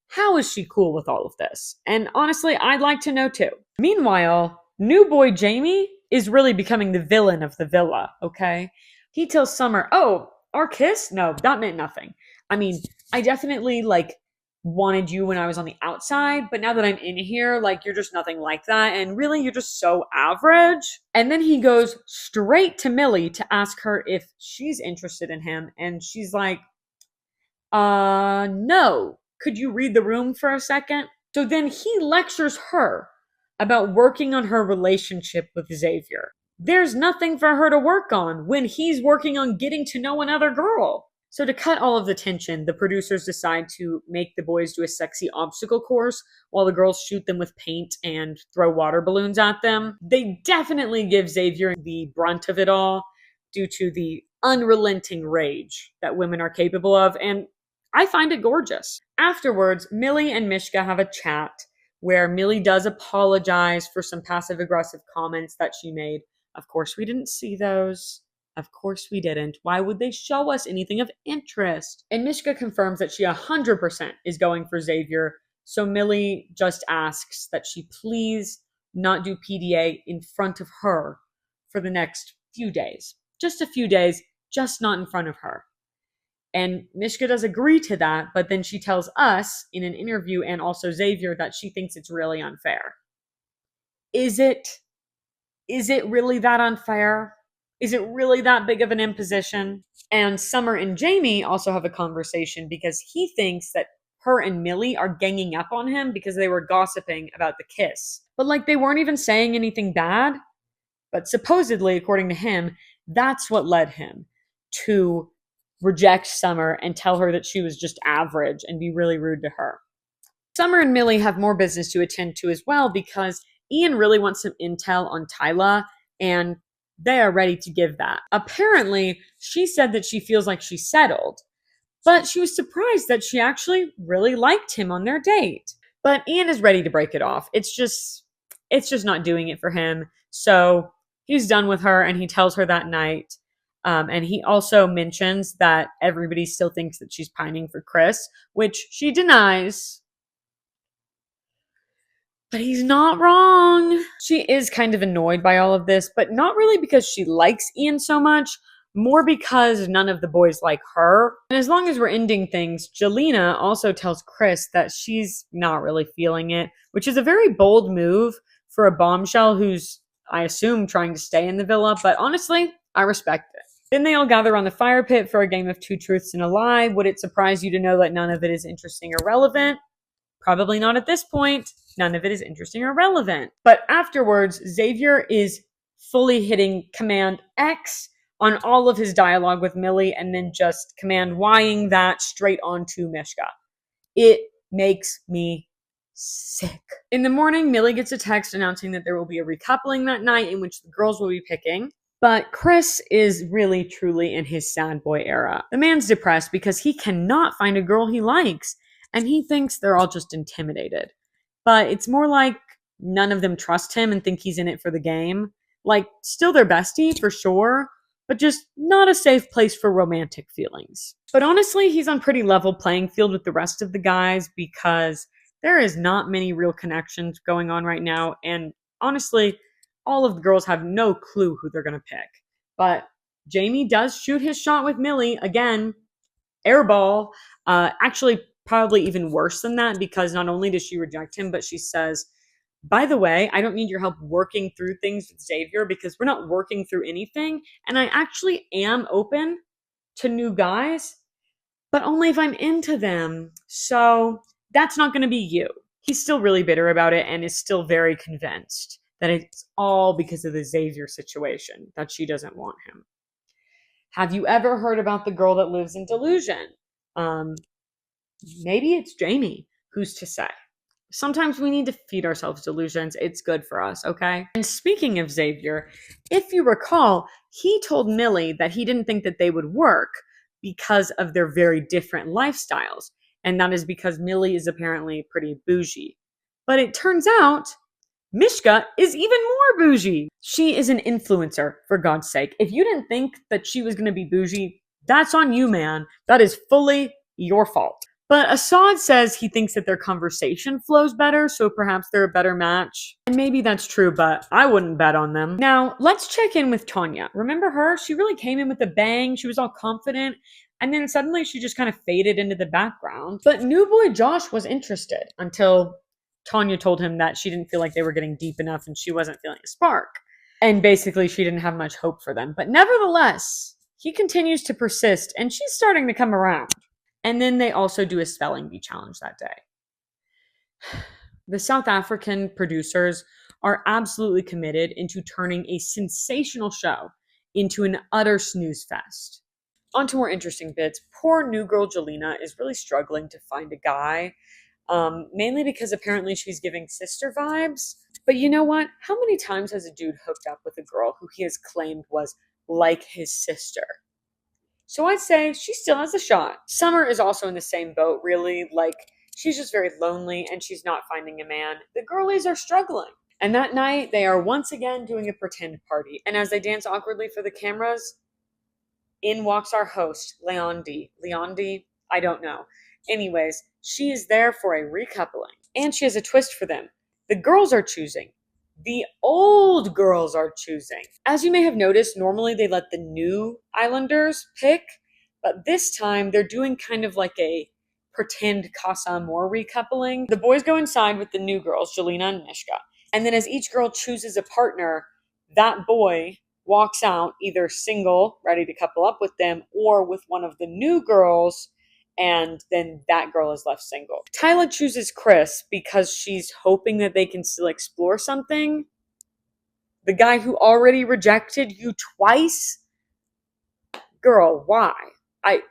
how is she cool with all of this? And honestly, I'd like to know too. Meanwhile, new boy Jamie is really becoming the villain of the villa, okay? He tells Summer, oh, our kiss? No, that meant nothing. I mean, I definitely wanted you when I was on the outside, but now that I'm in here, you're just nothing like that. And really, you're just so average. And then he goes straight to Millie to ask her if she's interested in him. And she's like, no. Could you read the room for a second? So then he lectures her about working on her relationship with Xavier. There's nothing for her to work on when he's working on getting to know another girl. So to cut all of the tension, the producers decide to make the boys do a sexy obstacle course while the girls shoot them with paint and throw water balloons at them. They definitely give Xavier the brunt of it all due to the unrelenting rage that women are capable of, and I find it gorgeous. Afterwards, Millie and Mishka have a chat where Millie does apologize for some passive-aggressive comments that she made. Of course, we didn't see those. Of course we didn't. Why would they show us anything of interest? And Mishka confirms that she 100% is going for Xavier, so Millie just asks that she please not do PDA in front of her for the next few days. Just a few days, just not in front of her. And Mishka does agree to that, but then she tells us in an interview and also Xavier that she thinks it's really unfair. Is it really that unfair? Is it really that big of an imposition? And Summer and Jamie also have a conversation because he thinks that her and Millie are ganging up on him because they were gossiping about the kiss. But they weren't even saying anything bad. But supposedly, according to him, that's what led him to reject Summer and tell her that she was just average and be really rude to her. Summer and Millie have more business to attend to as well because Ian really wants some intel on Tyla and they are ready to give that. Apparently, she said that she feels like she's settled, but she was surprised that she actually really liked him on their date. But Ian is ready to break it off. It's just not doing it for him. So he's done with her and he tells her that night. And he also mentions that everybody still thinks that she's pining for Chris, which she denies. But he's not wrong. She is kind of annoyed by all of this, but not really because she likes Ian so much, more because none of the boys like her. And as long as we're ending things, Jelena also tells Chris that she's not really feeling it, which is a very bold move for a bombshell who's, I assume, trying to stay in the villa, but honestly, I respect it. Then they all gather on the fire pit for a game of two truths and a lie. Would it surprise you to know that none of it is interesting or relevant? Probably not at this point. None of it is interesting or relevant. But afterwards, Xavier is fully hitting Command X on all of his dialogue with Millie and then just command Ying that straight onto Mishka. It makes me sick. In the morning, Millie gets a text announcing that there will be a recoupling that night in which the girls will be picking. But Chris is really truly in his sad boy era. The man's depressed because he cannot find a girl he likes, and he thinks they're all just intimidated. But it's more like none of them trust him and think he's in it for the game. Like, still their bestie, for sure, but just not a safe place for romantic feelings. But honestly, he's on pretty level playing field with the rest of the guys because there is not many real connections going on right now, and honestly, all of the girls have no clue who they're going to pick. But Jamie does shoot his shot with Millie again, airball. Actually, probably even worse than that because not only does she reject him, but she says, by the way, I don't need your help working through things with Xavier because we're not working through anything. And I actually am open to new guys, but only if I'm into them. So that's not going to be you. He's still really bitter about it and is still very convinced that it's all because of the Xavier situation, that she doesn't want him. Have you ever heard about the girl that lives in delusion? Maybe it's Jamie. Who's to say? Sometimes we need to feed ourselves delusions. It's good for us, okay? And speaking of Xavier, if you recall, he told Millie that he didn't think that they would work because of their very different lifestyles. And that is because Millie is apparently pretty bougie. But it turns out Mishka is even more bougie. She is an influencer, for God's sake. If you didn't think that she was going to be bougie, that's on you, man. That is fully your fault. But Assad says he thinks that their conversation flows better, so perhaps they're a better match. And maybe that's true, but I wouldn't bet on them. Now, let's check in with Tanya. Remember her? She really came in with a bang. She was all confident. And then suddenly she just kind of faded into the background. But new boy Josh was interested until Tanya told him that she didn't feel like they were getting deep enough and she wasn't feeling a spark. And basically she didn't have much hope for them. But nevertheless, he continues to persist and she's starting to come around. And then they also do a spelling bee challenge that day. The South African producers are absolutely committed into turning a sensational show into an utter snooze fest. On to more interesting bits. Poor new girl Jelena is really struggling to find a guy, mainly because apparently she's giving sister vibes. But you know what? How many times has a dude hooked up with a girl who he has claimed was like his sister? So I'd say she still has a shot. Summer is also in the same boat, really. Like, she's just very lonely and she's not finding a man. The girlies are struggling. And that night, they are once again doing a pretend party. And as they dance awkwardly for the cameras, in walks our host, Leondi. Leondi? I don't know. Anyways, she is there for a recoupling. And she has a twist for them. The girls are choosing. The old girls are choosing. As you may have noticed, normally they let the new Islanders pick, but this time they're doing kind of like a pretend Casa Amor recoupling. The boys go inside with the new girls, Jelena and Mishka. And then as each girl chooses a partner, that boy walks out either single, ready to couple up with them, or with one of the new girls, and then that girl is left single. Tyla chooses Chris because she's hoping that they can still explore something. The guy who already rejected you twice? Girl, why?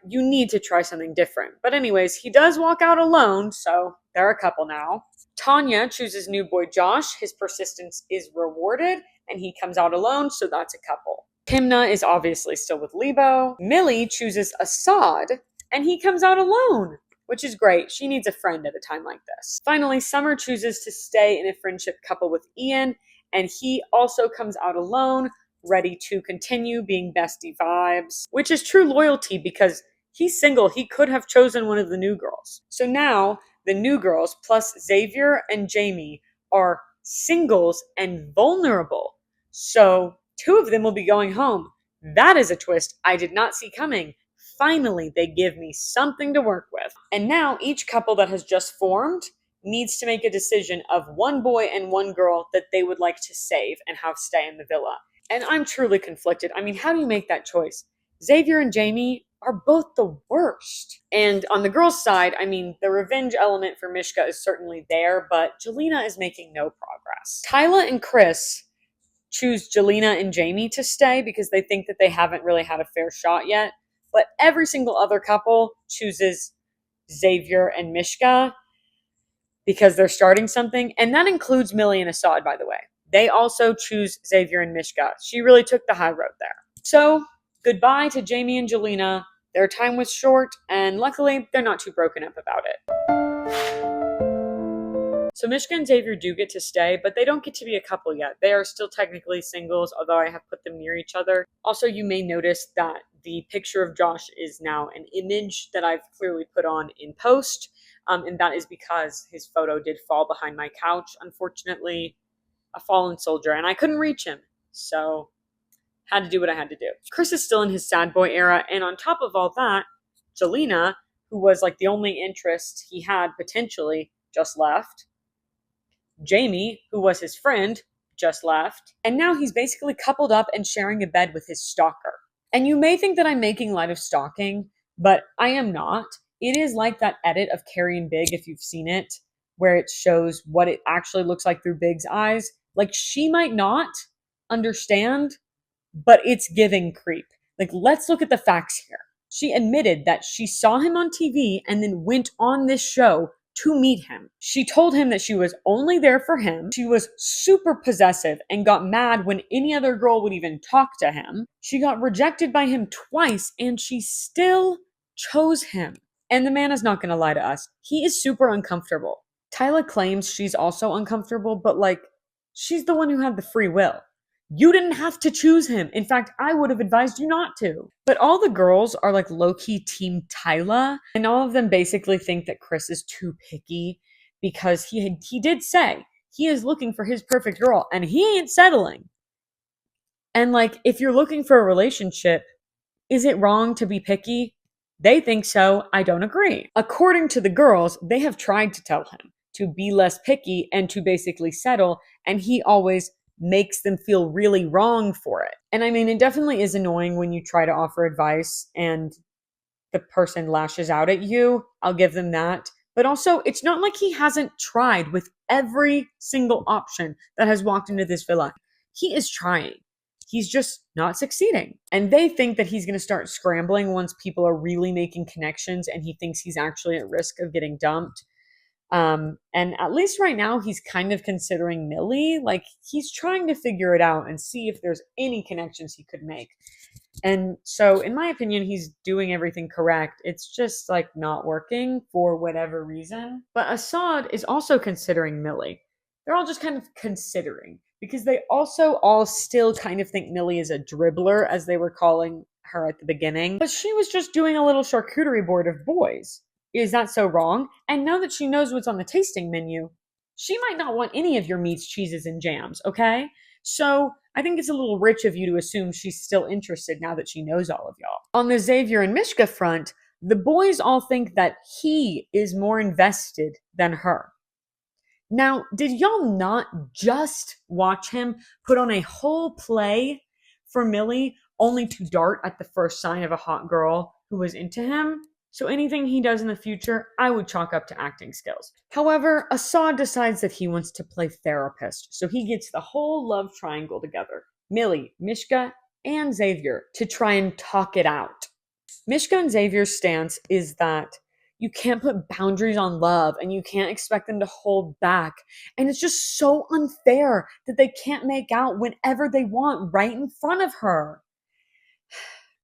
You need to try something different. But anyways, he does walk out alone, so they're a couple now. Tanya chooses new boy Josh. His persistence is rewarded, and he comes out alone, so that's a couple. Thimna is obviously still with Libho. Millie chooses Assad, and he comes out alone, which is great. She needs a friend at a time like this. Finally, Summer chooses to stay in a friendship couple with Ian, and he also comes out alone, ready to continue being bestie vibes, which is true loyalty because he's single. He could have chosen one of the new girls. So now the new girls plus Xavier and Jamie are singles and vulnerable. So two of them will be going home. That is a twist I did not see coming. Finally, they give me something to work with. And now each couple that has just formed needs to make a decision of one boy and one girl that they would like to save and have stay in the villa. And I'm truly conflicted. I mean, how do you make that choice? Xavier and Jamie are both the worst. And on the girls' side, I mean, the revenge element for Mishka is certainly there, but Jelena is making no progress. Tyla and Chris choose Jelena and Jamie to stay because they think that they haven't really had a fair shot yet. But every single other couple chooses Xavier and Mishka because they're starting something. And that includes Millie and Assad, by the way. They also choose Xavier and Mishka. She really took the high road there. So goodbye to Jamie and Jelena. Their time was short, and luckily, they're not too broken up about it. So Mishka and Xavier do get to stay, but they don't get to be a couple yet. They are still technically singles, although I have put them near each other. Also, you may notice that the picture of Josh is now an image that I've clearly put on in post, and that is because his photo did fall behind my couch. Unfortunately, a fallen soldier, and I couldn't reach him, so had to do what I had to do. Chris is still in his sad boy era, and on top of all that, Jelena, who was like the only interest he had potentially, just left. Jamie, who was his friend, just left. And now he's basically coupled up and sharing a bed with his stalker. And you may think that I'm making light of stalking, but I am not. It is like that edit of Carrie and Big, if you've seen it, where it shows what it actually looks like through Big's eyes. Like, she might not understand, but it's giving creep. Like, let's look at the facts here. She admitted that she saw him on TV and then went on this show to meet him. She told him that she was only there for him. She was super possessive and got mad when any other girl would even talk to him. She got rejected by him twice, and she still chose him. And the man is not going to lie to us. He is super uncomfortable. Tyla claims she's also uncomfortable, but like, she's the one who had the free will. You didn't have to choose him. In fact, I would have advised you not to. But all the girls are like low-key team Tyla, and all of them basically think that Chris is too picky because he did say he is looking for his perfect girl, and he ain't settling. And like, if you're looking for a relationship, is it wrong to be picky? They think so. I don't agree. According to the girls, they have tried to tell him to be less picky and to basically settle, and he always makes them feel really wrong for it. And I mean, it definitely is annoying when you try to offer advice and the person lashes out at you. I'll give them that. But also, it's not like he hasn't tried with every single option that has walked into this villa. He is trying. He's just not succeeding. And they think that he's going to start scrambling once people are really making connections and he thinks he's actually at risk of getting dumped. And at least right now, he's kind of considering Millie. Like, he's trying to figure it out and see if there's any connections he could make. And so, in my opinion, he's doing everything correct. It's just like not working for whatever reason. But Assad is also considering Millie. They're all just kind of considering because they also all still kind of think Millie is a dribbler, as they were calling her at the beginning. But she was just doing a little charcuterie board of boys. Is that so wrong? And now that she knows what's on the tasting menu, she might not want any of your meats, cheeses, and jams, okay? So I think it's a little rich of you to assume she's still interested now that she knows all of y'all. On the Xavier and Mishka front, the boys all think that he is more invested than her. Now, did y'all not just watch him put on a whole play for Millie only to dart at the first sign of a hot girl who was into him? So anything he does in the future, I would chalk up to acting skills. However, Assad decides that he wants to play therapist, so he gets the whole love triangle together. Millie, Mishka, and Xavier to try and talk it out. Mishka and Xavier's stance is that you can't put boundaries on love and you can't expect them to hold back. And it's just so unfair that they can't make out whenever they want right in front of her.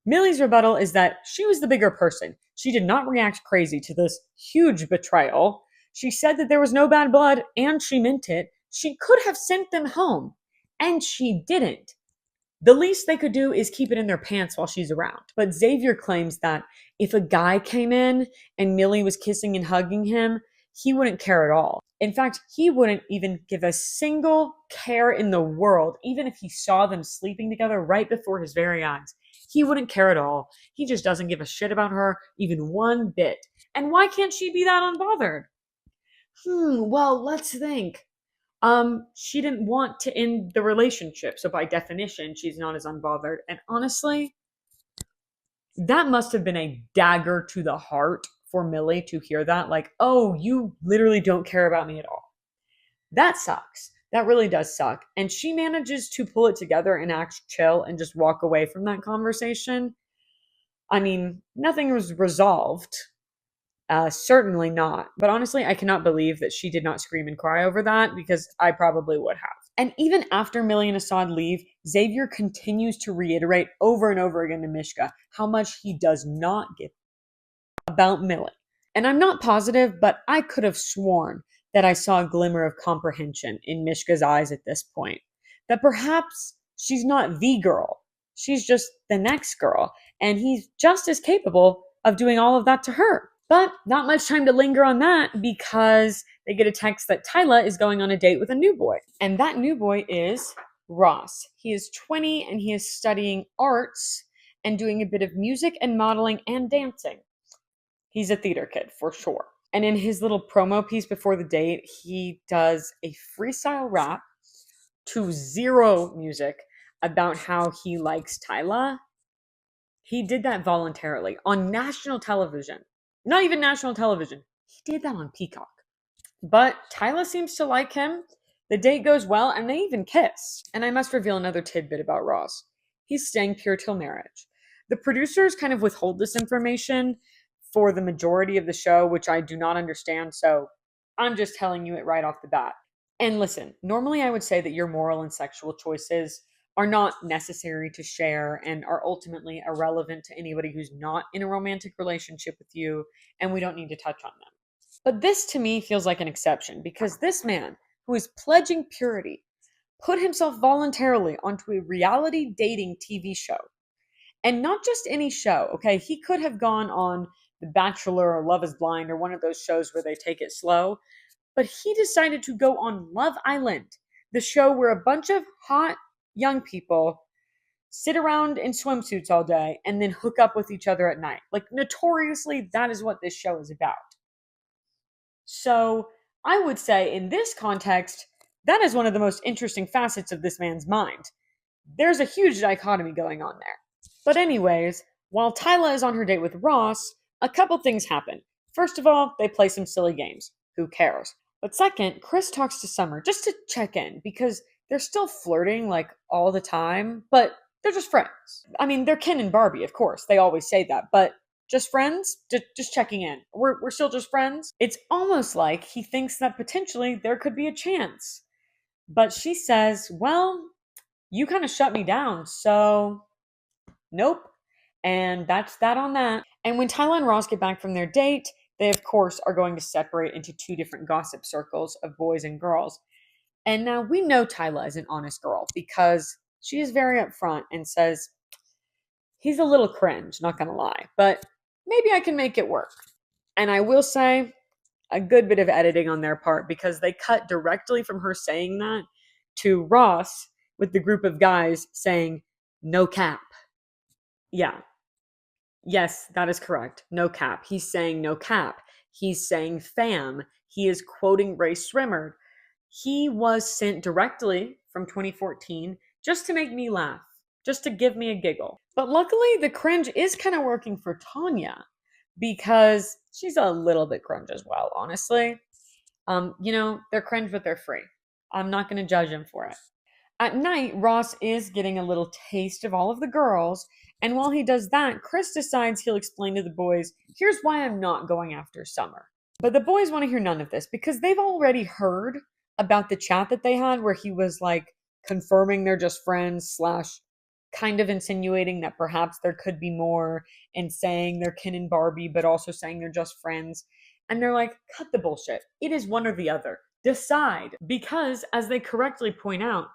Millie's rebuttal is that she was the bigger person. She did not react crazy to this huge betrayal. She said that there was no bad blood, and she meant it. She could have sent them home, and she didn't. The least they could do is keep it in their pants while she's around. But Xavier claims that if a guy came in and Millie was kissing and hugging him, he wouldn't care at all. In fact, he wouldn't even give a single care in the world, even if he saw them sleeping together right before his very eyes. He wouldn't care at all. He just doesn't give a shit about her even one bit. And why can't she be that unbothered? Well, let's think. She didn't want to end the relationship, so by definition, she's not as unbothered. And honestly, that must have been a dagger to the heart for Millie to hear that. Like, oh, you literally don't care about me at all. That sucks. That really does suck. And she manages to pull it together and act chill and just walk away from that conversation. I mean, nothing was resolved. Certainly not. But honestly, I cannot believe that she did not scream and cry over that because I probably would have. And even after Millie and Assad leave, Xavier continues to reiterate over and over again to Mishka how much he does not give about Millie. And I'm not positive, but I could have sworn that I saw a glimmer of comprehension in Mishka's eyes at this point. That perhaps she's not the girl, she's just the next girl, and he's just as capable of doing all of that to her. But not much time to linger on that because they get a text that Tyla is going on a date with a new boy. And that new boy is Ross. He is 20 and he is studying arts and doing a bit of music and modeling and dancing. He's a theater kid for sure. And in his little promo piece before the date, he does a freestyle rap to zero music about how he likes Tyla. He did that voluntarily on national television. Not even national television. He did that on Peacock. But Tyla seems to like him. The date goes well, and they even kiss. And I must reveal another tidbit about Ross. He's staying pure till marriage. The producers kind of withhold this information for the majority of the show, which I do not understand, so I'm just telling you it right off the bat. And listen, normally I would say that your moral and sexual choices are not necessary to share and are ultimately irrelevant to anybody who's not in a romantic relationship with you, and we don't need to touch on them. But this to me feels like an exception because this man, who is pledging purity, put himself voluntarily onto a reality dating TV show. And not just any show, okay? He could have gone on The Bachelor or Love is Blind or one of those shows where they take it slow, but he decided to go on Love Island, the show where a bunch of hot young people sit around in swimsuits all day and then hook up with each other at night. Like, notoriously, that is what this show is about. So I would say in this context, that is one of the most interesting facets of this man's mind. There's a huge dichotomy going on there. But anyways, while Tyla is on her date with Ross, a couple things happen. First of all, they play some silly games. Who cares? But second, Chris talks to Summer just to check in because they're still flirting like all the time, but they're just friends. I mean, they're Ken and Barbie, of course. They always say that, but just friends? Just checking in. We're still just friends? It's almost like he thinks that potentially there could be a chance. But she says, well, you kind of shut me down, so nope. And that's that on that. And when Tyla and Ross get back from their date, they, of course, are going to separate into two different gossip circles of boys and girls. And now we know Tyla is an honest girl because she is very upfront and says, he's a little cringe, not gonna lie, but maybe I can make it work. And I will say, a good bit of editing on their part because they cut directly from her saying that to Ross with the group of guys saying, no cap. Yeah. Yes, that is correct. No cap. He's saying no cap. He's saying fam. He is quoting Ray Srimmerd. He was sent directly from 2014 just to make me laugh, just to give me a giggle. But luckily, the cringe is kind of working for Tanya because she's a little bit cringe as well, honestly. They're cringe, but they're free. I'm not going to judge them for it. At night, Ross is getting a little taste of all of the girls, and while he does that, Chris decides he'll explain to the boys, here's why I'm not going after Summer. But the boys want to hear none of this because they've already heard about the chat that they had where he was like confirming they're just friends slash kind of insinuating that perhaps there could be more and saying they're Ken and Barbie, but also saying they're just friends. And they're like, cut the bullshit. It is one or the other. Decide. Because, as they correctly point out,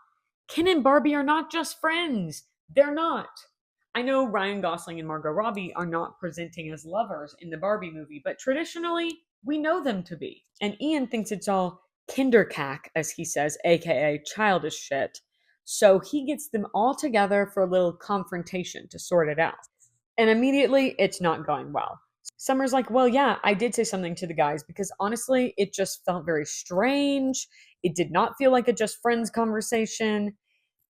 Ken and Barbie are not just friends. They're not. I know Ryan Gosling and Margot Robbie are not presenting as lovers in the Barbie movie, but traditionally, we know them to be. And Ian thinks it's all kinderkack, as he says, aka childish shit. So he gets them all together for a little confrontation to sort it out. And immediately, it's not going well. Summer's like, well, yeah, I did say something to the guys because honestly, it just felt very strange. It did not feel like a just friends conversation.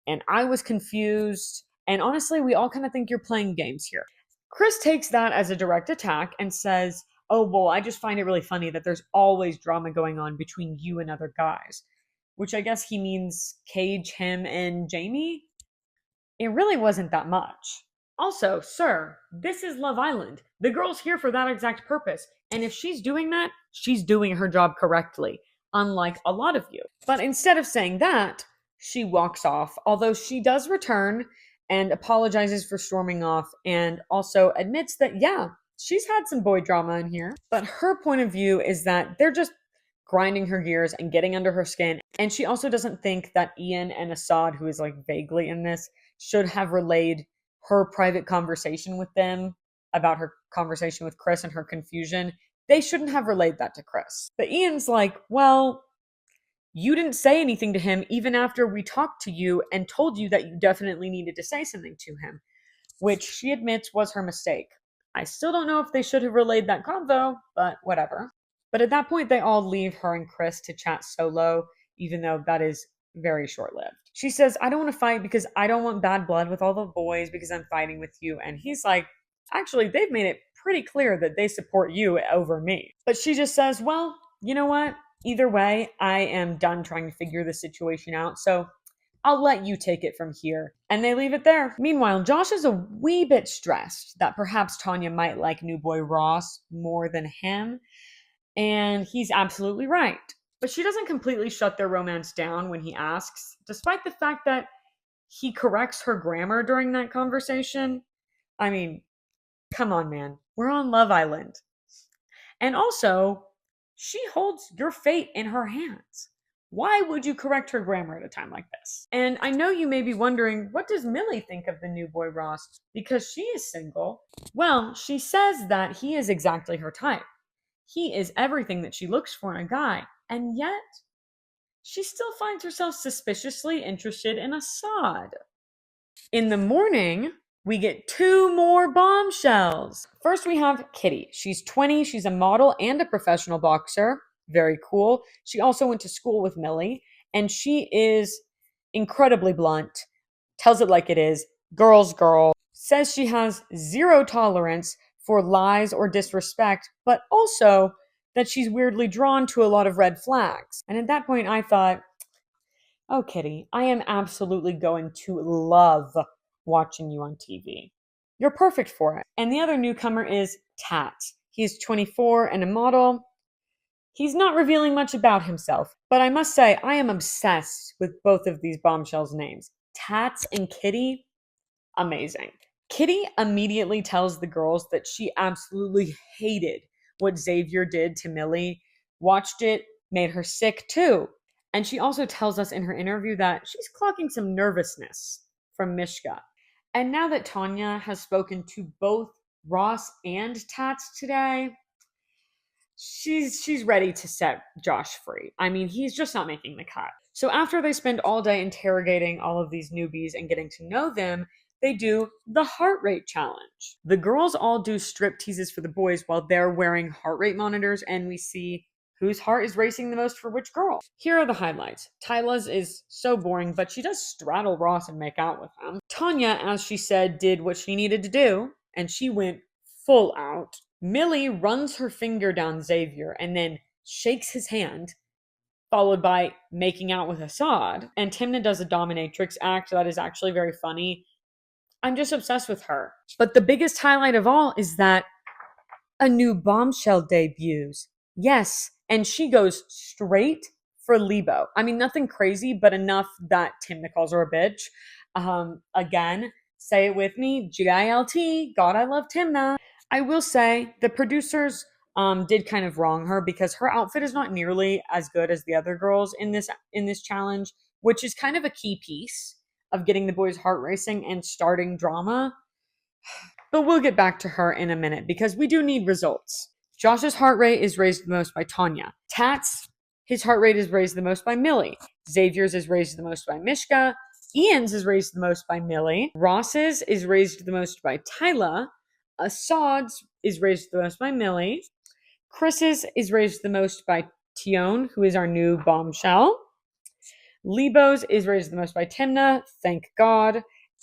And I was confused. And honestly, we all kind of think you're playing games here. Chris takes that as a direct attack and says, oh, well, I just find it really funny that there's always drama going on between you and other guys. which I guess he means cage him and Jamie, it really wasn't that much. Also, sir, this is Love Island. The girl's here for that exact purpose. And if she's doing that, she's doing her job correctly, unlike a lot of you. But instead of saying that, she walks off, although she does return and apologizes for storming off and also admits that, yeah, she's had some boy drama in here. But her point of view is that they're just grinding her gears and getting under her skin. And she also doesn't think that Ian and Assad, who is like vaguely in this, should have relayed her private conversation with them about her conversation with Chris and her confusion. They shouldn't have relayed that to Chris. But Ian's like, well, you didn't say anything to him even after we talked to you and told you that you definitely needed to say something to him, which she admits was her mistake. I still don't know if they should have relayed that convo, but whatever. But at that point, they all leave her and Chris to chat solo, even though that is very short lived. She says, I don't want to fight because I don't want bad blood with all the boys because I'm fighting with you. And he's like, actually, they've made it pretty clear that they support you over me. But she just says, well, you know what? Either way, I am done trying to figure the situation out. So I'll let you take it from here. And they leave it there. Meanwhile, Josh is a wee bit stressed that perhaps Tanya might like new boy Ross more than him. And he's absolutely right. But she doesn't completely shut their romance down when he asks, despite the fact that he corrects her grammar during that conversation. I mean, come on, man. We're on Love Island. And also, she holds your fate in her hands. Why would you correct her grammar at a time like this? And I know you may be wondering, what does Millie think of the new boy Ross? Because she is single. Well, she says that he is exactly her type. He is everything that she looks for in a guy. And yet, she still finds herself suspiciously interested in Assad. In the morning, we get 2 more bombshells. First, we have Kitty. She's 20. She's a model and a professional boxer. Very cool. She also went to school with Millie, and she is incredibly blunt, tells it like it is, girl's girl, says she has zero tolerance for lies or disrespect, but also that she's weirdly drawn to a lot of red flags. And at that point, I thought, oh, Kitty, I am absolutely going to love watching you on TV. You're perfect for it. And the other newcomer is Tats. He's 24 and a model. He's not revealing much about himself, but I must say, I am obsessed with both of these bombshells' names. Tats and Kitty, amazing. Kitty immediately tells the girls that she absolutely hated what Xavier did to Millie, watched it, made her sick too. And she also tells us in her interview that she's clocking some nervousness from Mishka. And now that Tanya has spoken to both Ross and Tats today, she's ready to set Josh free. I mean, he's just not making the cut. So after they spend all day interrogating all of these newbies and getting to know them, they do the heart rate challenge. The girls all do strip teases for the boys while they're wearing heart rate monitors, and we see whose heart is racing the most for which girl. Here are the highlights. Tyla's is so boring, but she does straddle Ross and make out with him. Tanya, as she said, did what she needed to do, and she went full out. Millie runs her finger down Xavier and then shakes his hand, followed by making out with Assad. And Thimna does a dominatrix act that is actually very funny. I'm just obsessed with her. But the biggest highlight of all is that a new bombshell debuts. Yes, and she goes straight for Libho. I mean, nothing crazy, but enough that Thimna calls her a bitch. Again, say it with me, GILT, God, I love Thimna. I will say the producers did kind of wrong her because her outfit is not nearly as good as the other girls in this challenge, which is kind of a key piece of getting the boys' heart racing and starting drama. But we'll get back to her in a minute because we do need results. Josh's heart rate is raised the most by Tanya. Tats, his heart rate is raised the most by Millie. Xavier's is raised the most by Mishka. Ian's is raised the most by Millie. Ross's is raised the most by Tyla. Assad's is raised the most by Millie. Chris's is raised the most by Tion, who is our new bombshell. Libho's is raised the most by Thimna, thank God.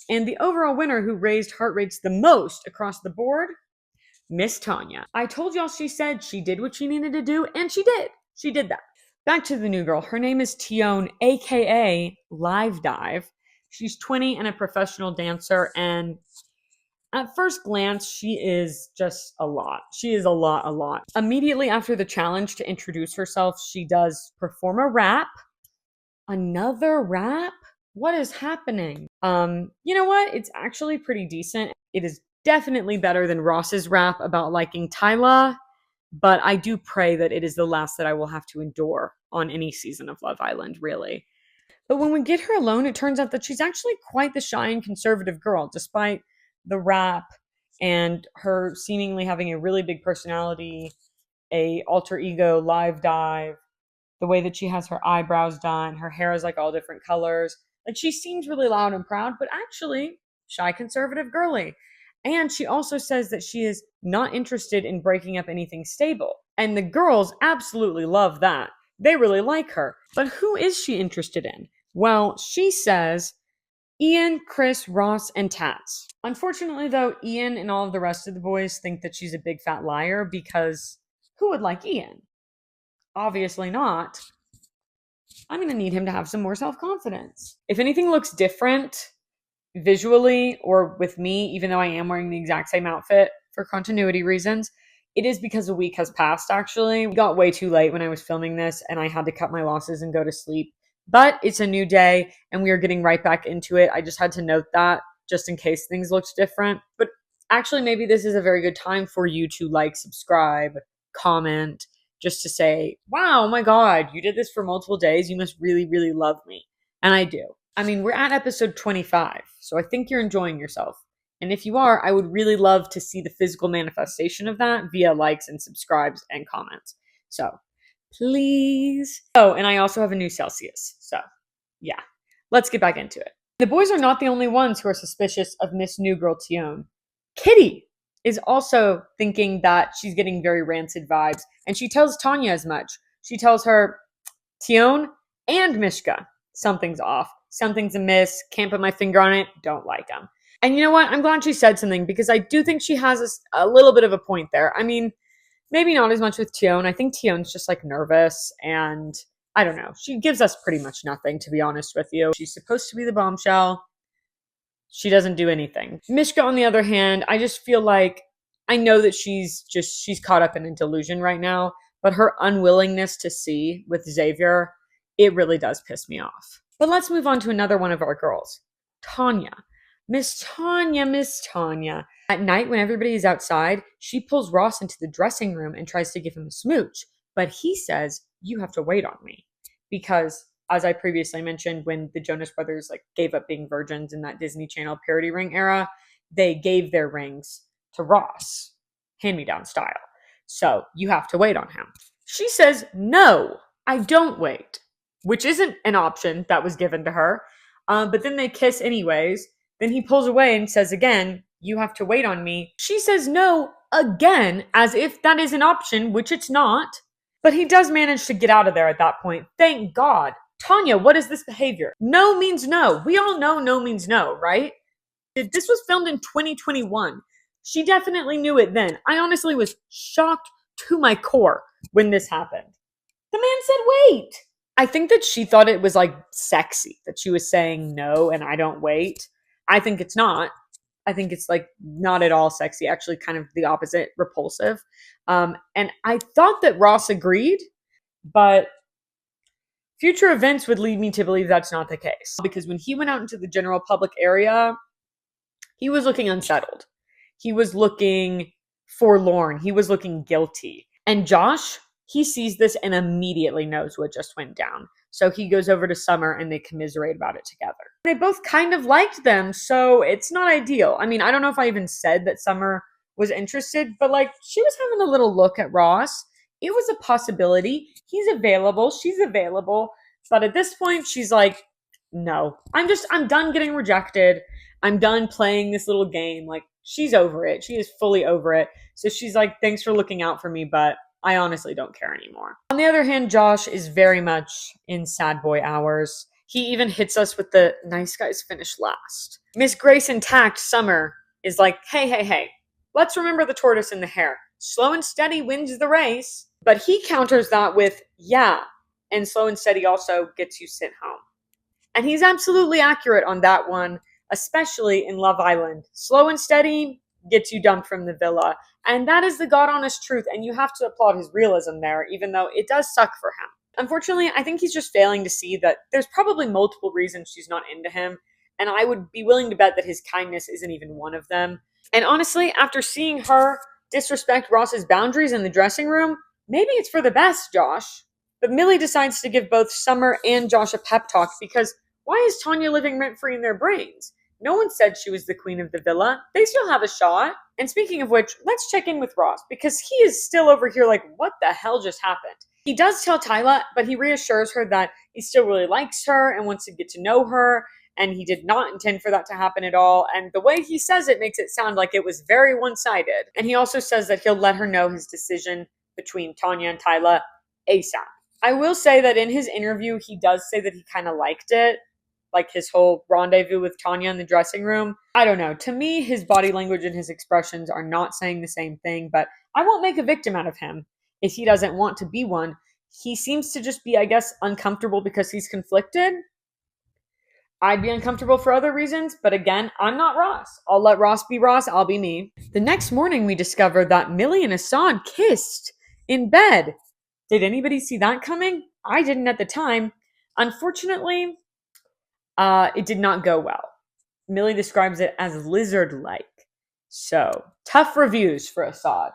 And the overall winner who raised heart rates the most across the board, Miss Tanya. I told y'all she said she did what she needed to do, and she did. She did that. Back to the new girl. Her name is Tion, aka Live Dive. She's 20 and a professional dancer, and at first glance, she is just a lot. She is a lot. Immediately after the challenge to introduce herself, she does perform a rap. Another rap? What is happening? You know what? It's actually pretty decent. It is definitely better than Ross's rap about liking Tyla, but I do pray that it is the last that I will have to endure on any season of Love Island, really. But when we get her alone, it turns out that she's actually quite the shy and conservative girl, despite the rap and her seemingly having a really big personality, a alter ego live dive, the way that she has her eyebrows done, her hair is like all different colors. Like she seems really loud and proud, but actually shy, conservative girly. And she also says that she is not interested in breaking up anything stable. And the girls absolutely love that. They really like her. But who is she interested in? Well, she says Ian, Chris, Ross, and Tats. Unfortunately, though, Ian and all of the rest of the boys think that she's a big fat liar because who would like Ian? Obviously not. I'm going to need him to have some more self-confidence. If anything looks different visually or with me, even though I am wearing the exact same outfit for continuity reasons, it is because a week has passed, actually. We got way too late when I was filming this, and I had to cut my losses and go to sleep. But it's a new day, and we are getting right back into it. I just had to note that just in case things looked different. But actually, maybe this is a very good time for you to like, subscribe, comment, just to say, wow, oh my God, you did this for multiple days. You must really love me. And I do. I mean, we're at episode 25, so I think you're enjoying yourself. And if you are, I would really love to see the physical manifestation of that via likes and subscribes and comments. So please. Oh, and I also have a new Celsius. So yeah, let's get back into it. The boys are not the only ones who are suspicious of Miss New Girl Tion. Kitty is also thinking that she's getting very rancid vibes, and she tells Tanya as much. She tells her, Tion and Mishka, something's off. Something's amiss. Can't put my finger on it. Don't like them. And you know what? I'm glad she said something because I do think she has a little bit of a point there. I mean, maybe not as much with Tion. I think Tion's just like nervous and I don't know. She gives us pretty much nothing, to be honest with you. She's supposed to be the bombshell. She doesn't do anything. Mishka, on the other hand, I just feel like I know that she's caught up in a delusion right now, but her unwillingness to see with Xavier, it really does piss me off. But let's move on to another one of our girls, Tanya. Miss Tanya. At night, when everybody is outside, she pulls Ross into the dressing room and tries to give him a smooch. But he says, you have to wait on me. Because, as I previously mentioned, when the Jonas Brothers gave up being virgins in that Disney Channel parody ring era, they gave their rings to Ross, hand-me-down style. So, you have to wait on him. She says, no, I don't wait. Which isn't an option that was given to her. But then they kiss anyways. Then he pulls away and says again, you have to wait on me. She says no again, as if that is an option, which it's not. But he does manage to get out of there at that point. Thank God. Tanya, what is this behavior? No means no. We all know no means no, right? This was filmed in 2021. She definitely knew it then. I honestly was shocked to my core when this happened. The man said wait. I think that she thought it was sexy that she was saying no and I don't wait. I think it's not. I think it's not at all sexy, actually kind of the opposite, repulsive. And I thought that Ross agreed, but future events would lead me to believe that's not the case. Because when he went out into the general public area, he was looking unsettled. He was looking forlorn. He was looking guilty. And Josh, he sees this and immediately knows what just went down. So he goes over to Summer and they commiserate about it together. They both kind of liked them, so it's not ideal. I mean, I don't know if I even said that Summer was interested, but she was having a little look at Ross. It was a possibility. He's available. She's available. But at this point, she's like, no. I'm done getting rejected. I'm done playing this little game. She's over it. She is fully over it. So she's like, thanks for looking out for me, but I honestly don't care anymore. On the other hand, Josh is very much in sad boy hours. He even hits us with the nice guys finish last. Miss Grace intact Summer is like, hey, let's remember the tortoise and the hare. Slow and steady wins the race. But he counters that with, yeah, and slow and steady also gets you sent home. And he's absolutely accurate on that one, especially in Love Island. Slow and steady gets you dumped from the villa. And that is the God honest truth. And you have to applaud his realism there, even though it does suck for him. Unfortunately, I think he's just failing to see that there's probably multiple reasons she's not into him. And I would be willing to bet that his kindness isn't even one of them. And honestly, after seeing her disrespect Ross's boundaries in the dressing room, maybe it's for the best, Josh. But Millie decides to give both Summer and Josh a pep talk because why is Tanya living rent-free in their brains? No one said she was the queen of the villa. They still have a shot. And speaking of which, let's check in with Ross because he is still over here like, what the hell just happened? He does tell Tyla, but he reassures her that he still really likes her and wants to get to know her, and he did not intend for that to happen at all. And the way he says it makes it sound like it was very one-sided. And he also says that he'll let her know his decision between Tanya and Tyla ASAP. I will say that in his interview, he does say that he kind of liked it, like his whole rendezvous with Tanya in the dressing room. I don't know. To me, his body language and his expressions are not saying the same thing, but I won't make a victim out of him if he doesn't want to be one. He seems to just be, I guess, uncomfortable because he's conflicted. I'd be uncomfortable for other reasons, but again, I'm not Ross. I'll let Ross be Ross, I'll be me. The next morning, we discover that Millie and Assad kissed in bed. Did anybody see that coming? I didn't at the time. Unfortunately, it did not go well. Millie describes it as lizard-like. So, tough reviews for Assad.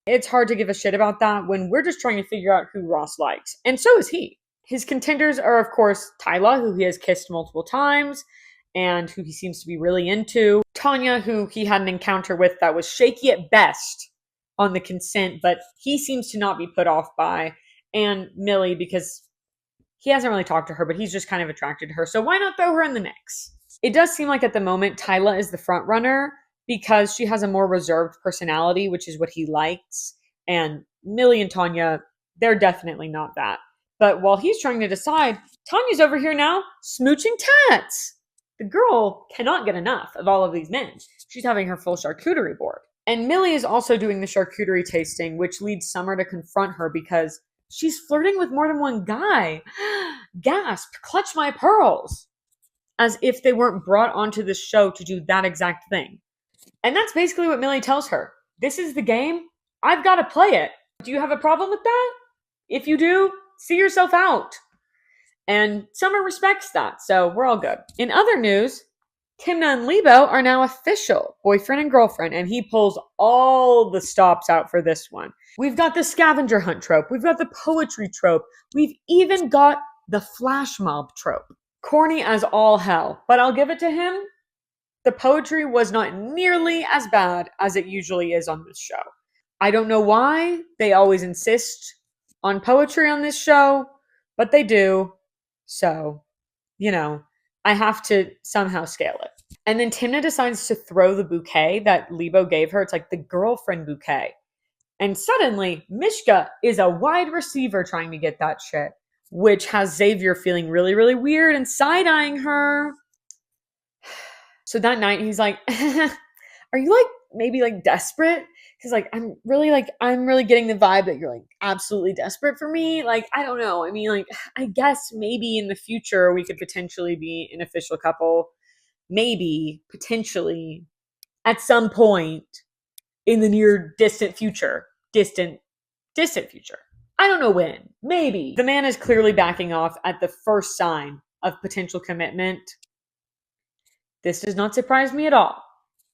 It's hard to give a shit about that when we're just trying to figure out who Ross likes. And so is he. His contenders are, of course, Tyla, who he has kissed multiple times and who he seems to be really into. Tanya, who he had an encounter with that was shaky at best on the consent, but he seems to not be put off by. And Millie, because he hasn't really talked to her, but he's just kind of attracted to her. So why not throw her in the mix? It does seem like at the moment, Tyla is the front runner because she has a more reserved personality, which is what he likes. And Millie and Tanya, they're definitely not that. But while he's trying to decide, Tanya's over here now smooching tats. The girl cannot get enough of all of these men. She's having her full charcuterie board. And Millie is also doing the charcuterie tasting, which leads Summer to confront her because she's flirting with more than one guy. Gasp, clutch my pearls. As if they weren't brought onto the show to do that exact thing. And that's basically what Millie tells her. This is the game. I've got to play it. Do you have a problem with that? If you do, see yourself out. And Summer respects that, so we're all good. In other news, Thimna and Libho are now official boyfriend and girlfriend, and he pulls all the stops out for this one. We've got the scavenger hunt trope. We've got the poetry trope. We've even got the flash mob trope. Corny as all hell, but I'll give it to him. The poetry was not nearly as bad as it usually is on this show. I don't know why they always insist on poetry on this show, but they do. So, I have to somehow scale it. And then Thimna decides to throw the bouquet that Libho gave her. It's like the girlfriend bouquet. And suddenly, Mishka is a wide receiver trying to get that shit, which has Xavier feeling really, really weird and side-eyeing her. So that night, he's like, are you maybe desperate? Because I'm really getting the vibe that you're absolutely desperate for me. I don't know. I mean, I guess maybe in the future we could potentially be an official couple. Maybe, potentially, at some point in the near distant future. Distant future. I don't know when. Maybe. The man is clearly backing off at the first sign of potential commitment. This does not surprise me at all.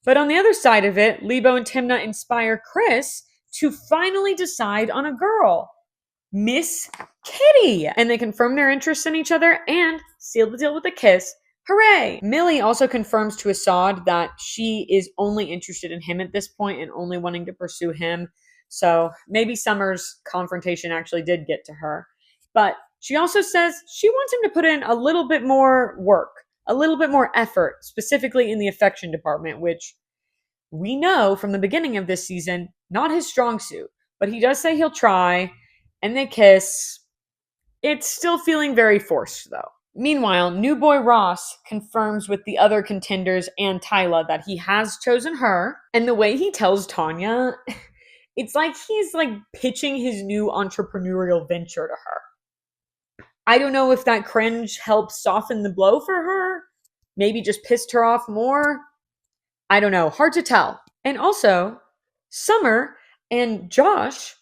But on the other side of it, Libho and Thimna inspire Chris to finally decide on a girl, Miss Kitty. And they confirm their interest in each other and seal the deal with a kiss. Hooray! Millie also confirms to Assad that she is only interested in him at this point and only wanting to pursue him. So maybe Summer's confrontation actually did get to her. But she also says she wants him to put in a little bit more work. A little bit more effort, specifically in the affection department, which we know from the beginning of this season, not his strong suit. But he does say he'll try, and they kiss. It's still feeling very forced, though. Meanwhile, new boy Ross confirms with the other contenders and Tyla that he has chosen her. And the way he tells Tanya, it's like he's pitching his new entrepreneurial venture to her. I don't know if that cringe helped soften the blow for her. Maybe just pissed her off more. I don't know. Hard to tell. And also, Summer and Josh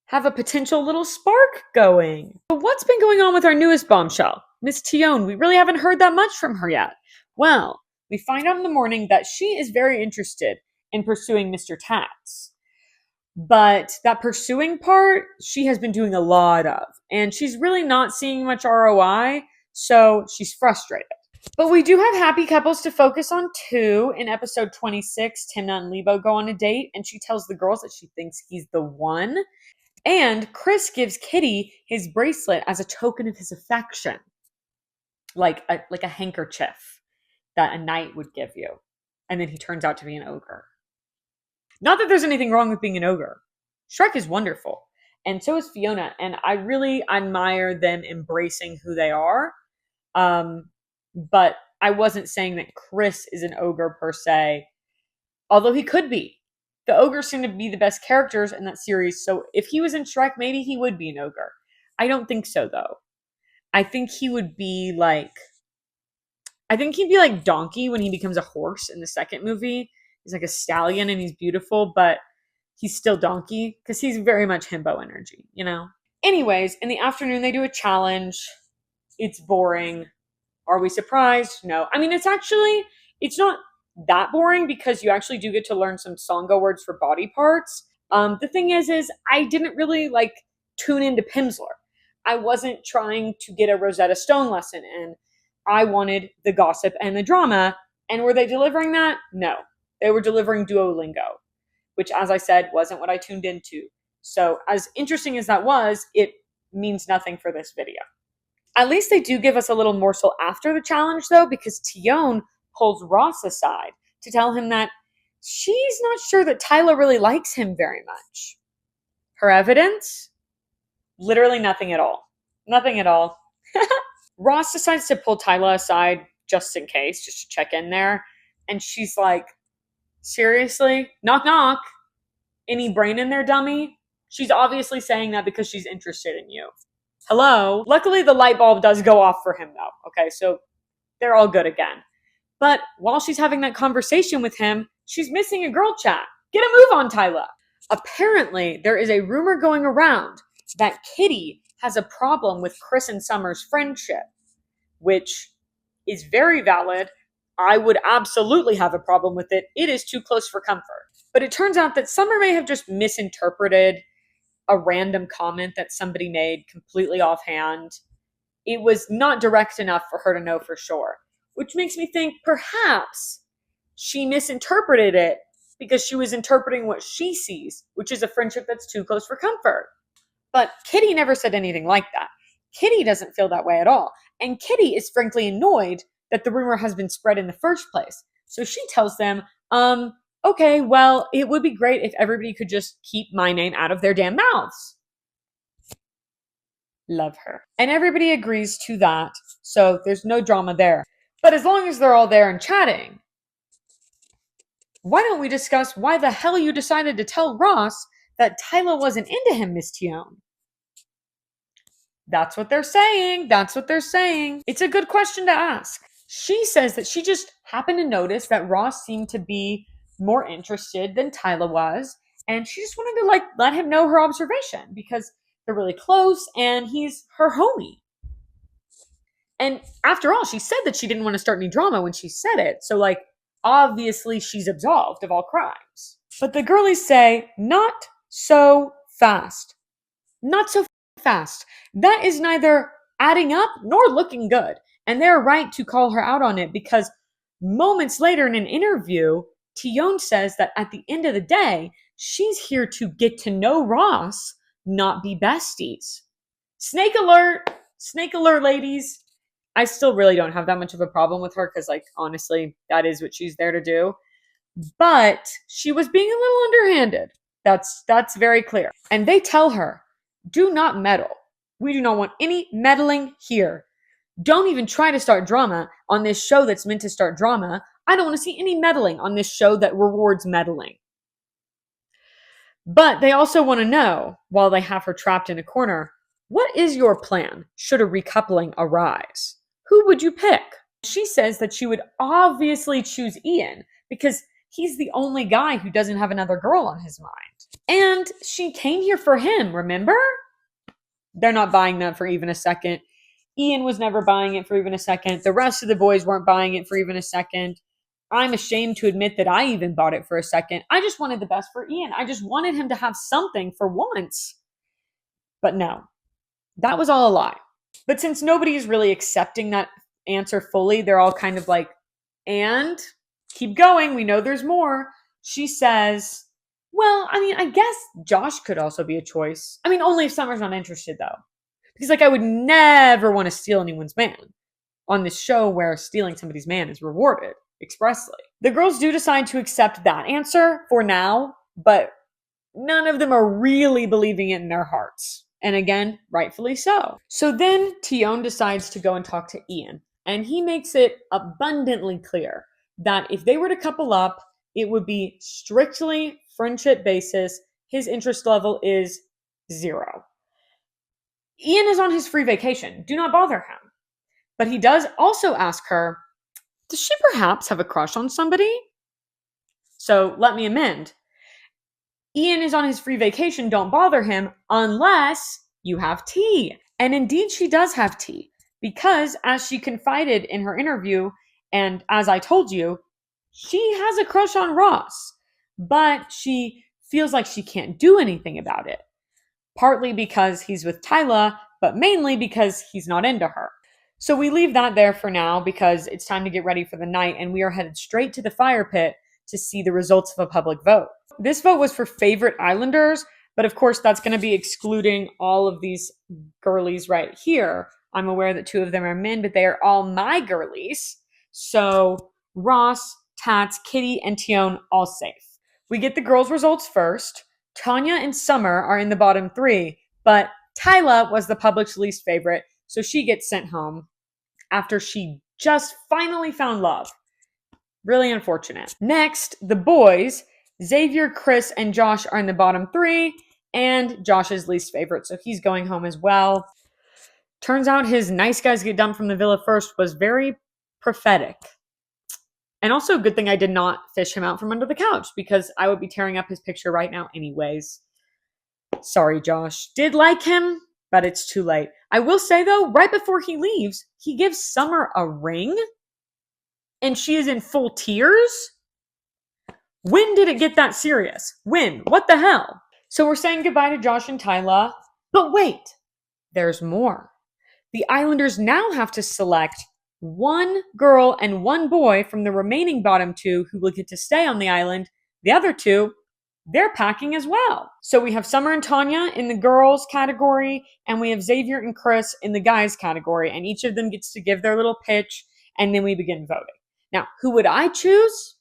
have a potential little spark going. But what's been going on with our newest bombshell, Miss Tionne? We really haven't heard that much from her yet. Well, we find out in the morning that she is very interested in pursuing Mr. Tats. But that pursuing part, she has been doing a lot of. And she's really not seeing much ROI, so she's frustrated. But we do have happy couples to focus on too. In episode 26, Thimna and Libho go on a date, and she tells the girls that she thinks he's the one. And Chris gives Kitty his bracelet as a token of his affection, like a handkerchief that a knight would give you. And then he turns out to be an ogre. Not that there's anything wrong with being an ogre. Shrek is wonderful, and so is Fiona. And I really admire them embracing who they are. But I wasn't saying that Chris is an ogre per se, although he could be. The ogres seem to be the best characters in that series, so if he was in Shrek, maybe he would be an ogre. I don't think so, though. I think he would be like... I think he'd be like Donkey when he becomes a horse in the second movie. He's like a stallion and he's beautiful, but he's still Donkey because he's very much himbo energy, you know? Anyways, in the afternoon, they do a challenge. It's boring. Are we surprised? No. I mean, it's not that boring because you actually do get to learn some Songo words for body parts. The thing is I didn't really like tune into Pimsleur. I wasn't trying to get a Rosetta Stone lesson in. I wanted the gossip and the drama. And were they delivering that? No. They were delivering Duolingo, which, as I said, wasn't what I tuned into. So as interesting as that was, it means nothing for this video. At least they do give us a little morsel after the challenge, though, because Tionne pulls Ross aside to tell him that she's not sure that Tyler really likes him very much. Her evidence? Literally nothing at all. Nothing at all. Ross decides to pull Tyler aside just in case, just to check in there. And she's like, seriously? Knock, knock. Any brain in there, dummy? She's obviously saying that because she's interested in you. Hello? Luckily, the light bulb does go off for him, though. Okay, so they're all good again. But while she's having that conversation with him, she's missing a girl chat. Get a move on, Tyler. Apparently, there is a rumor going around that Kitty has a problem with Chris and Summer's friendship, which is very valid. I would absolutely have a problem with it. It is too close for comfort. But it turns out that Summer may have just misinterpreted a random comment that somebody made completely offhand. It was not direct enough for her to know for sure, which makes me think perhaps she misinterpreted it because she was interpreting what she sees, which is a friendship that's too close for comfort. But Kitty never said anything like that. Kitty doesn't feel that way at all. And Kitty is frankly annoyed that the rumor has been spread in the first place. So she tells them, okay, well, it would be great if everybody could just keep my name out of their damn mouths. Love her. And everybody agrees to that, so there's no drama there. But as long as they're all there and chatting, why don't we discuss why the hell you decided to tell Ross that Tyler wasn't into him, Miss Tionne? That's what they're saying. That's what they're saying. It's a good question to ask. She says that she just happened to notice that Ross seemed to be more interested than Tyler was, and she just wanted to let him know her observation because they're really close and he's her homie. And after all, she said that she didn't want to start any drama when she said it. So obviously she's absolved of all crimes. But the girlies say, not so fast. Not so fast. That is neither adding up nor looking good. And they're right to call her out on it because moments later in an interview, Tionne says that at the end of the day, she's here to get to know Ross, not be besties. Snake alert! Snake alert, ladies. I still really don't have that much of a problem with her because, honestly, that is what she's there to do. But she was being a little underhanded. That's very clear. And they tell her, do not meddle. We do not want any meddling here. Don't even try to start drama on this show that's meant to start drama. I don't want to see any meddling on this show that rewards meddling. But they also want to know, while they have her trapped in a corner, What is your plan should a recoupling arise? Who would you pick? She says that she would obviously choose Ian because he's the only guy who doesn't have another girl on his mind. And she came here for him, remember? They're not buying that for even a second. Ian was never buying it for even a second. The rest of the boys weren't buying it for even a second. I'm ashamed to admit that I even bought it for a second. I just wanted the best for Ian. I just wanted him to have something for once. But no, that was all a lie. But since nobody is really accepting that answer fully, they're all kind of like, and keep going. We know there's more. She says, well, I mean, I guess Josh could also be a choice. I mean, only if Summer's not interested, though. Because, like, I would never want to steal anyone's man on this show where stealing somebody's man is rewarded expressly. The girls do decide to accept that answer for now, but none of them are really believing it in their hearts. And again, rightfully so. So then Tion decides to go and talk to Ian. And he makes it abundantly clear that if they were to couple up, it would be strictly friendship basis. His interest level is 0. Ian is on his free vacation. Do not bother him. But he does also ask her, does she perhaps have a crush on somebody? So let me amend. Ian is on his free vacation. Don't bother him unless you have tea. And indeed, she does have tea because, as she confided in her interview, and as I told you, she has a crush on Ross, but she feels like she can't do anything about it. Partly because he's with Tyla, but mainly because he's not into her. So we leave that there for now because it's time to get ready for the night, and we are headed straight to the fire pit to see the results of a public vote. This vote was for favorite Islanders, but of course that's going to be excluding all of these girlies right here. I'm aware that 2 of them are men, but they are all my girlies. So Ross, Tats, Kitty, and Tion all safe. We get the girls' results first. Tanya and Summer are in the bottom 3, but Tyla was the public's least favorite, so she gets sent home after she just finally found love. Really unfortunate. Next, the boys, Xavier, Chris, and Josh are in the bottom 3, and Josh's least favorite, so he's going home as well. Turns out his nice guys get dumped from the villa first was very prophetic. And also a good thing I did not fish him out from under the couch because I would be tearing up his picture right now anyways. Sorry, Josh. Did like him, but it's too late. I will say, though, right before he leaves, he gives Summer a ring, and she is in full tears. When did it get that serious? When? What the hell? So we're saying goodbye to Josh and Tyla, but wait, there's more. The Islanders now have to select 1 girl and 1 boy from the remaining bottom 2 who will get to stay on the island. The other 2, they're packing as well. So we have Summer and Tanya in the girls category, and we have Xavier and Chris in the guys category, and each of them gets to give their little pitch, and then we begin voting. Now, who would I choose?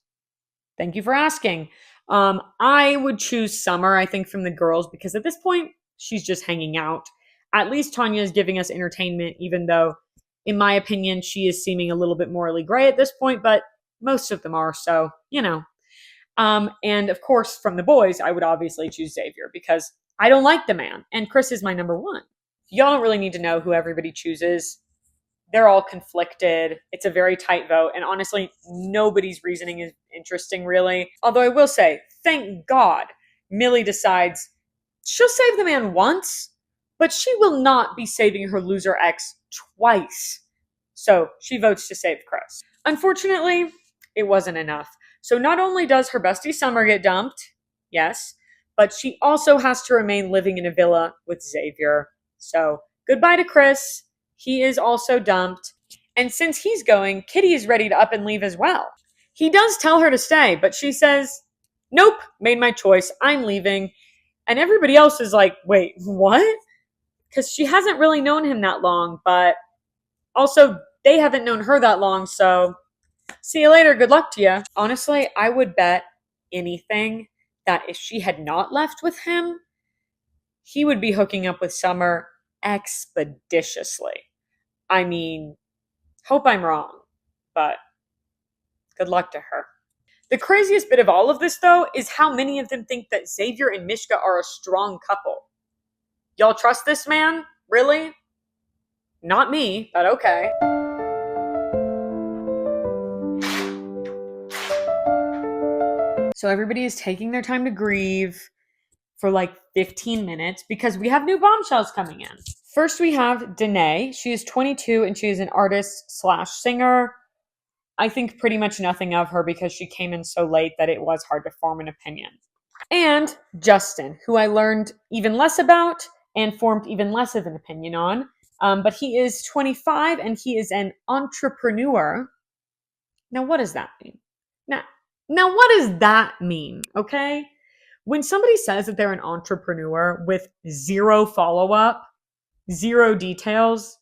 Thank you for asking. I would choose Summer, I think, from the girls, because at this point, she's just hanging out. At least Tanya is giving us entertainment, even though, in my opinion, she is seeming a little bit morally gray at this point, but most of them are, so, you know. And of course, from the boys, I would obviously choose Xavier because I don't like the man, and Chris is my number 1. Y'all don't really need to know who everybody chooses. They're all conflicted. It's a very tight vote, and honestly, nobody's reasoning is interesting, really. Although I will say, thank God, Millie decides she'll save the man once, but she will not be saving her loser ex twice. So she votes to save Chris. Unfortunately, it wasn't enough. So not only does her bestie Summer get dumped, yes, but she also has to remain living in a villa with Xavier. So goodbye to Chris. He is also dumped. And since he's going, Kitty is ready to up and leave as well. He does tell her to stay, but she says, nope, made my choice. I'm leaving. And everybody else is like, wait, what? Because she hasn't really known him that long, but also they haven't known her that long, so see you later. Good luck to you. Honestly, I would bet anything that if she had not left with him, he would be hooking up with Summer expeditiously. I mean, hope I'm wrong, but good luck to her. The craziest bit of all of this, though, is how many of them think that Xavier and Mishka are a strong couple. Y'all trust this man? Really? Not me, but okay. So everybody is taking their time to grieve for like 15 minutes because we have new bombshells coming in. First, we have Danae. She is 22 and she is an artist slash singer. I think pretty much nothing of her because she came in so late that it was hard to form an opinion. And Justin, who I learned even less about and formed even less of an opinion on. But he is 25 and he is an entrepreneur. Now, what does that mean? Now, what does that mean? Okay. When somebody says that they're an entrepreneur with zero follow up, zero details,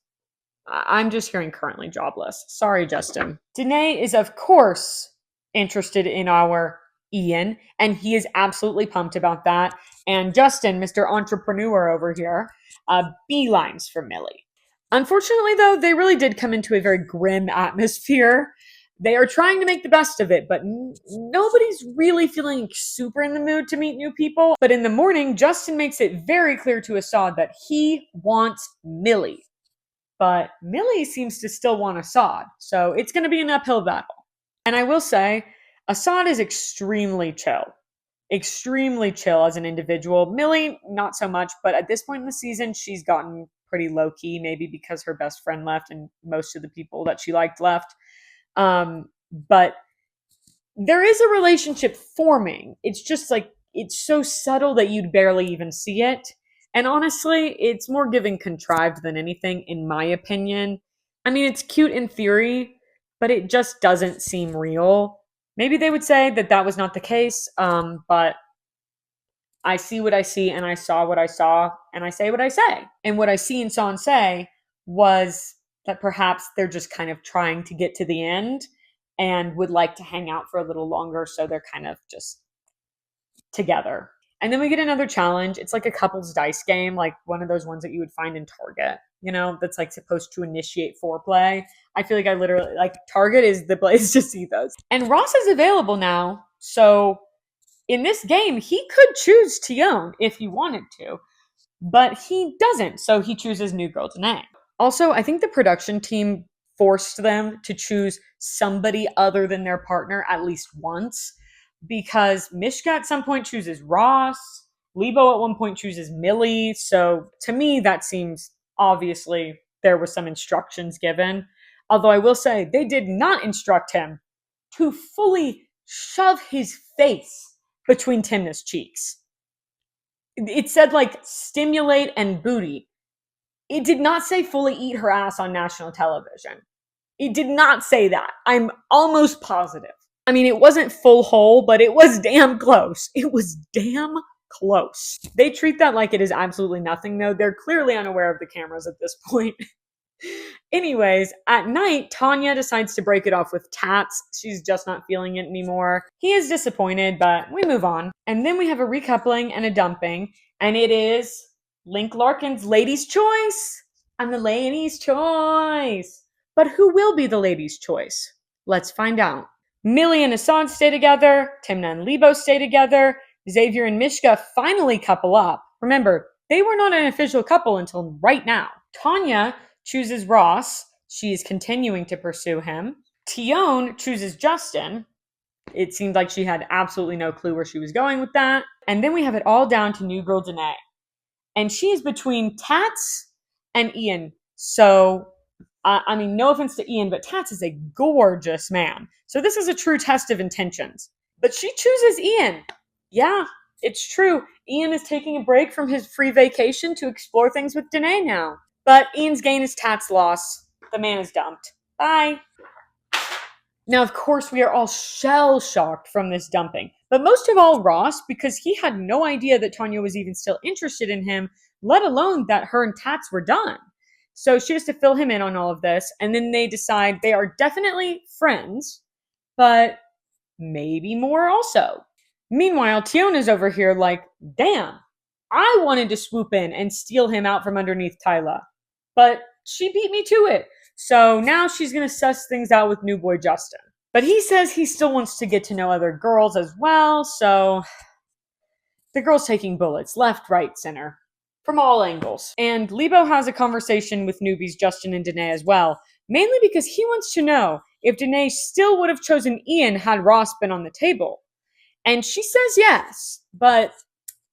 I'm just hearing currently jobless. Sorry, Justin. Danae is, of course, interested in our Ian, and he is absolutely pumped about that. And Justin, Mr. Entrepreneur over here, beelines for Millie. Unfortunately, though, they really did come into a very grim atmosphere. They are trying to make the best of it, but nobody's really feeling super in the mood to meet new people. But in the morning, Justin makes it very clear to Assad that he wants Millie. But Millie seems to still want Assad, so it's going to be an uphill battle. And I will say, Assad is extremely chill as an individual. Millie, not so much, but at this point in the season, she's gotten pretty low key, maybe because her best friend left and most of the people that she liked left. But there is a relationship forming. It's just like, it's so subtle that you'd barely even see it. And honestly, it's more giving contrived than anything, in my opinion. I mean, it's cute in theory, but it just doesn't seem real. Maybe they would say that that was not the case, but I see what I see, and I saw what I saw, and I say what I say. And what I see and saw and say was that perhaps they're just kind of trying to get to the end and would like to hang out for a little longer, so they're kind of just together. And then we get another challenge. It's like a couples dice game, like one of those ones that you would find in Target, that's like supposed to initiate foreplay. I feel like I literally, like, Target is the place to see those. And Ross is available now. So in this game, he could choose Tion if he wanted to, but he doesn't. So he chooses New Girl Danae. Also, I think the production team forced them to choose somebody other than their partner at least once, because Mishka at some point chooses Ross, Libho at one point chooses Millie. So to me, that seems obviously there were some instructions given. Although I will say they did not instruct him to fully shove his face between Thimna's cheeks. It said like stimulate and booty. It did not say fully eat her ass on national television. It did not say that. I'm almost positive. I mean, it wasn't full hole, but it was damn close. It was damn close. They treat that like it is absolutely nothing, though. They're clearly unaware of the cameras at this point. Anyways, at night, Tanya decides to break it off with Tats. She's just not feeling it anymore. He is disappointed, but we move on. And then we have a recoupling and a dumping, and it is Link Larkin's Lady's Choice. I'm the Lady's Choice. But who will be the Lady's Choice? Let's find out. Millie and Assad stay together. Thimna and Libho stay together. Xavier and Mishka finally couple up. Remember, they were not an official couple until right now. Tanya chooses Ross. She is continuing to pursue him. Tion chooses Justin. It seemed like she had absolutely no clue where she was going with that. And then we have it all down to New Girl Danae. And she is between Tats and Ian. So, I mean, no offense to Ian, but Tats is a gorgeous man. So this is a true test of intentions. But she chooses Ian. Yeah, it's true. Ian is taking a break from his free vacation to explore things with Danae now. But Ian's gain is Tats' loss. The man is dumped. Bye. Now, of course, we are all shell-shocked from this dumping. But most of all, Ross, because he had no idea that Tanya was even still interested in him, let alone that her and Tats were done. So she has to fill him in on all of this, and then they decide they are definitely friends, but maybe more also. Meanwhile, Tiona's over here like, damn, I wanted to swoop in and steal him out from underneath Tyla, but she beat me to it. So now she's going to suss things out with new boy Justin. But he says he still wants to get to know other girls as well, so the girl's taking bullets left, right, center. from all angles. And Libho has a conversation with newbies Justin and Danae as well, mainly because he wants to know if Danae still would have chosen Ian had Ross been on the table. And she says yes, but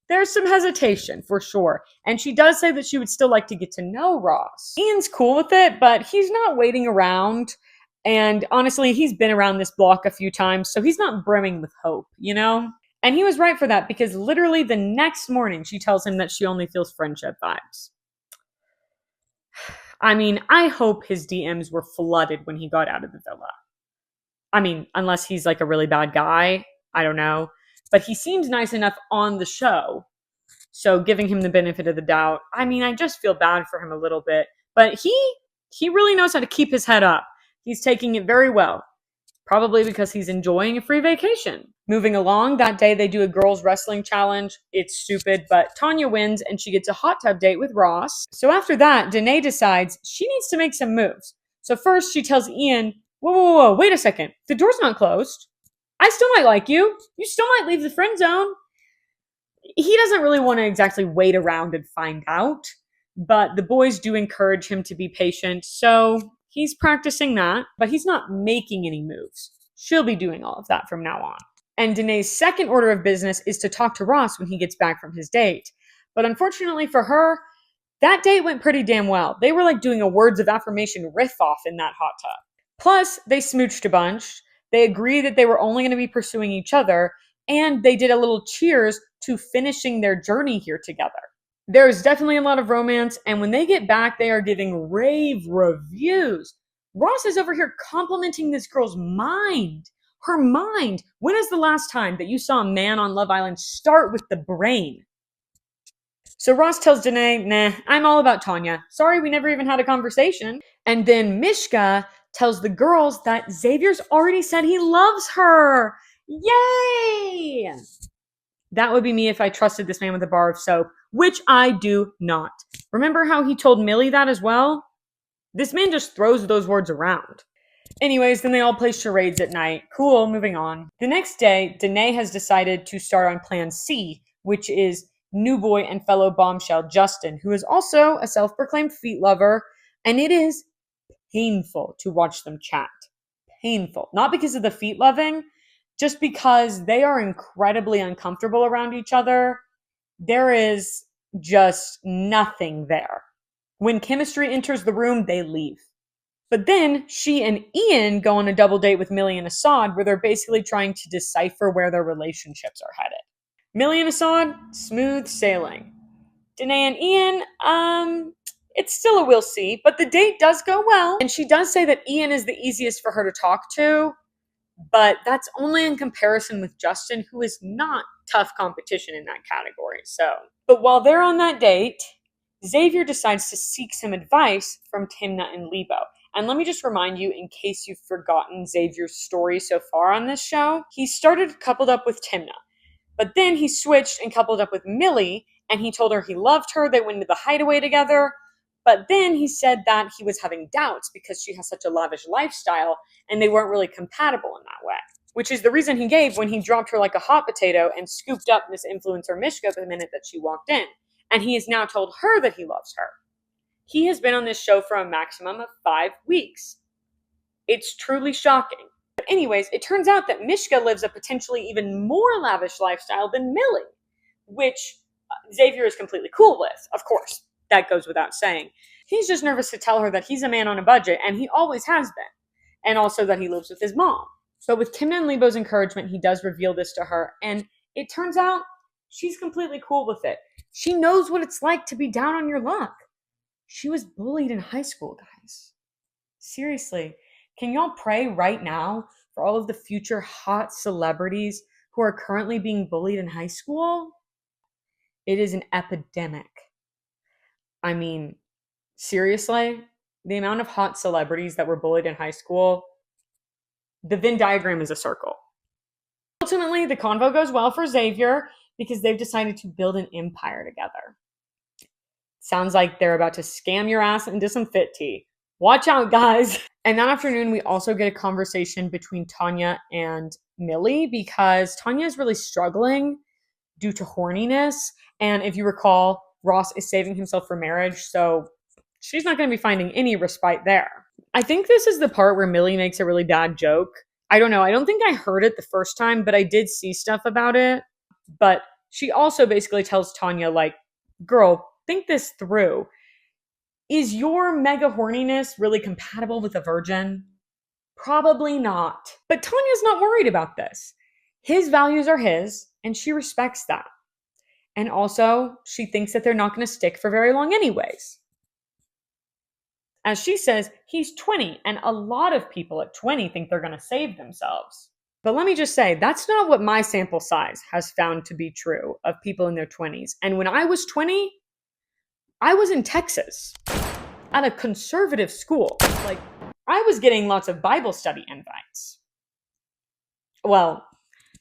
there's some hesitation for sure. And she does say that she would still like to get to know Ross. Ian's cool with it, but he's not waiting around. And honestly, he's been around this block a few times, so he's not brimming with hope, you know? And he was right for that, because literally the next morning she tells him that she only feels friendship vibes. I mean, I hope his DMs were flooded when he got out of the villa. I mean, unless he's like a really bad guy, I don't know. But he seems nice enough on the show. So giving him the benefit of the doubt, I mean, I just feel bad for him a little bit. But he really knows how to keep his head up. He's taking it very well. Probably because he's enjoying a free vacation. Moving along, that day they do a girls wrestling challenge. It's stupid, but Tanya wins and she gets a hot tub date with Ross. So after that, Danae decides she needs to make some moves. So first she tells Ian, whoa, wait a second. The door's not closed. I still might like you. You still might leave the friend zone. He doesn't really want to exactly wait around and find out, but the boys do encourage him to be patient, so he's practicing that, but he's not making any moves. She'll be doing all of that from now on. And Danae's second order of business is to talk to Ross when he gets back from his date. But unfortunately for her, that date went pretty damn well. They were like doing a words of affirmation riff-off in that hot tub. Plus, they smooched a bunch. They agreed that they were only going to be pursuing each other, and they did a little cheers to finishing their journey here together. There is definitely a lot of romance, and when they get back, they are giving rave reviews. Ross is over here complimenting this girl's mind. Her mind. When is the last time that you saw a man on Love Island start with the brain? So Ross tells Danae, nah, I'm all about Tanya. Sorry, we never even had a conversation. And then Mishka tells the girls that Xavier's already said he loves her. Yay! That would be me if I trusted this man with a bar of soap, which I do not. Remember how he told Millie that as well? This man just throws those words around. Anyways, then they all play charades at night. Cool, moving on. The next day, Danae has decided to start on plan C, which is new boy and fellow bombshell Justin, who is also a self-proclaimed feet lover, and it is painful to watch them chat. Painful. Not because of the feet loving, just because they are incredibly uncomfortable around each other. There is just nothing there. When chemistry enters the room, they leave. But then she and Ian go on a double date with Millie and Assad, where they're basically trying to decipher where their relationships are headed. Millie and Assad, smooth sailing. Danae and Ian, it's still a we'll see, but the date does go well. And she does say that Ian is the easiest for her to talk to, but that's only in comparison with Justin, who is not tough competition in that category. But while they're on that date, Xavier decides to seek some advice from Thimna and Libho. And let me just remind you, in case you've forgotten Xavier's story so far on this show, he started coupled up with Thimna, but then he switched and coupled up with Millie, and he told her he loved her. They went to the hideaway together. But then he said that he was having doubts because she has such a lavish lifestyle and they weren't really compatible in that way. Which is the reason he gave when he dropped her like a hot potato and scooped up Miss Influencer Mishka the minute that she walked in. And he has now told her that he loves her. He has been on this show for a maximum of 5 weeks. It's truly shocking. But anyways, it turns out that Mishka lives a potentially even more lavish lifestyle than Millie, which Xavier is completely cool with, of course. That goes without saying. He's just nervous to tell her that he's a man on a budget, and he always has been. And also that he lives with his mom. But with Thimna and Libho's encouragement, he does reveal this to her, and it turns out she's completely cool with it. She knows what it's like to be down on your luck. She was bullied in high school, guys. Seriously, can y'all pray right now for all of the future hot celebrities who are currently being bullied in high school? It is an epidemic. I mean, seriously, the amount of hot celebrities that were bullied in high school, the Venn diagram is a circle. Ultimately, the convo goes well for Xavier because they've decided to build an empire together. Sounds like they're about to scam your ass into some fit tea. Watch out, guys. And that afternoon, we also get a conversation between Tanya and Millie because Tanya is really struggling due to horniness. And if you recall, Ross is saving himself for marriage, so she's not going to be finding any respite there. I think this is the part where Millie makes a really bad joke. I don't know. I don't think I heard it the first time, but I did see stuff about it. But she also basically tells Tanya, like, girl, think this through. Is your mega horniness really compatible with a virgin? Probably not. But Tanya's not worried about this. His values are his, and she respects that. And also, she thinks that they're not going to stick for very long anyways. As she says, he's 20, and a lot of people at 20 think they're going to save themselves. But let me just say, that's not what my sample size has found to be true of people in their 20s. And when I was 20, I was in Texas at a conservative school. Like, I was getting lots of Bible study invites. Well,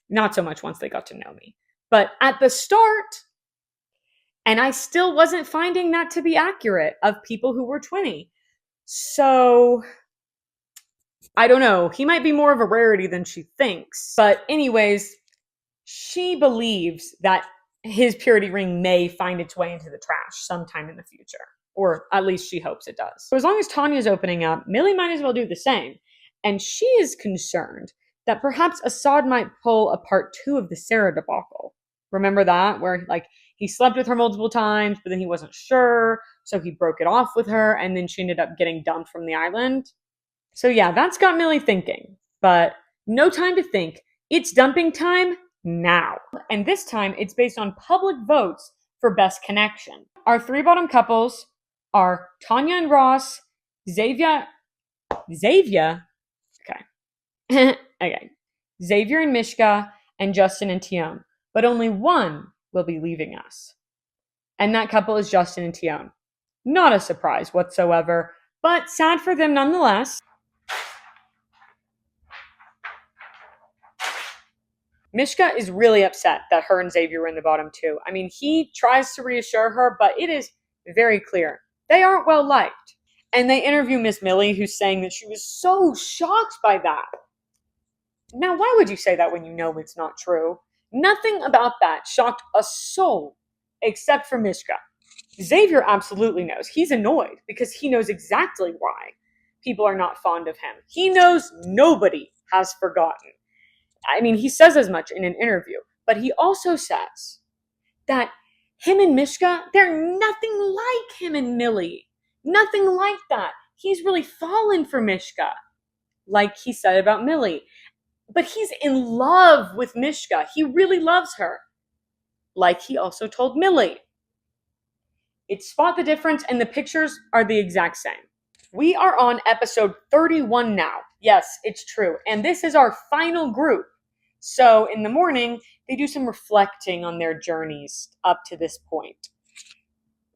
not so much once they got to know me. But at the start, and I still wasn't finding that to be accurate of people who were 20. So, I don't know. He might be more of a rarity than she thinks. But anyways, she believes that his purity ring may find its way into the trash sometime in the future. Or at least she hopes it does. So as long as Tanya's opening up, Millie might as well do the same. And she is concerned that perhaps Assad might pull a part 2 of the Sarah debacle. Remember that? Where like he slept with her multiple times, but then he wasn't sure, so he broke it off with her, and then she ended up getting dumped from the island. So yeah, that's got Millie thinking. But no time to think. It's dumping time now. And this time, it's based on public votes for best connection. Our 3 bottom couples are Tanya and Ross, Xavier? Okay. Okay. Xavier and Mishka, and Justin and Tion. But only one will be leaving us. And that couple is Justin and Tion. Not a surprise whatsoever, but sad for them nonetheless. Mishka is really upset that her and Xavier were in the bottom 2. I mean, he tries to reassure her, but it is very clear. They aren't well liked. And they interview Miss Millie, who's saying that she was so shocked by that. Now, why would you say that when you know it's not true? Nothing about that shocked a soul, except for Mishka. Xavier absolutely knows. He's annoyed because he knows exactly why people are not fond of him. He knows nobody has forgotten. I mean, he says as much in an interview, but he also says that him and Mishka, they're nothing like him and Millie. Nothing like that. He's really fallen for Mishka, like he said about Millie. But he's in love with Mishka. He really loves her, like he also told Millie. It's spot the difference, and the pictures are the exact same. We are on episode 31 now. Yes, it's true. And this is our final group. So in the morning, they do some reflecting on their journeys up to this point.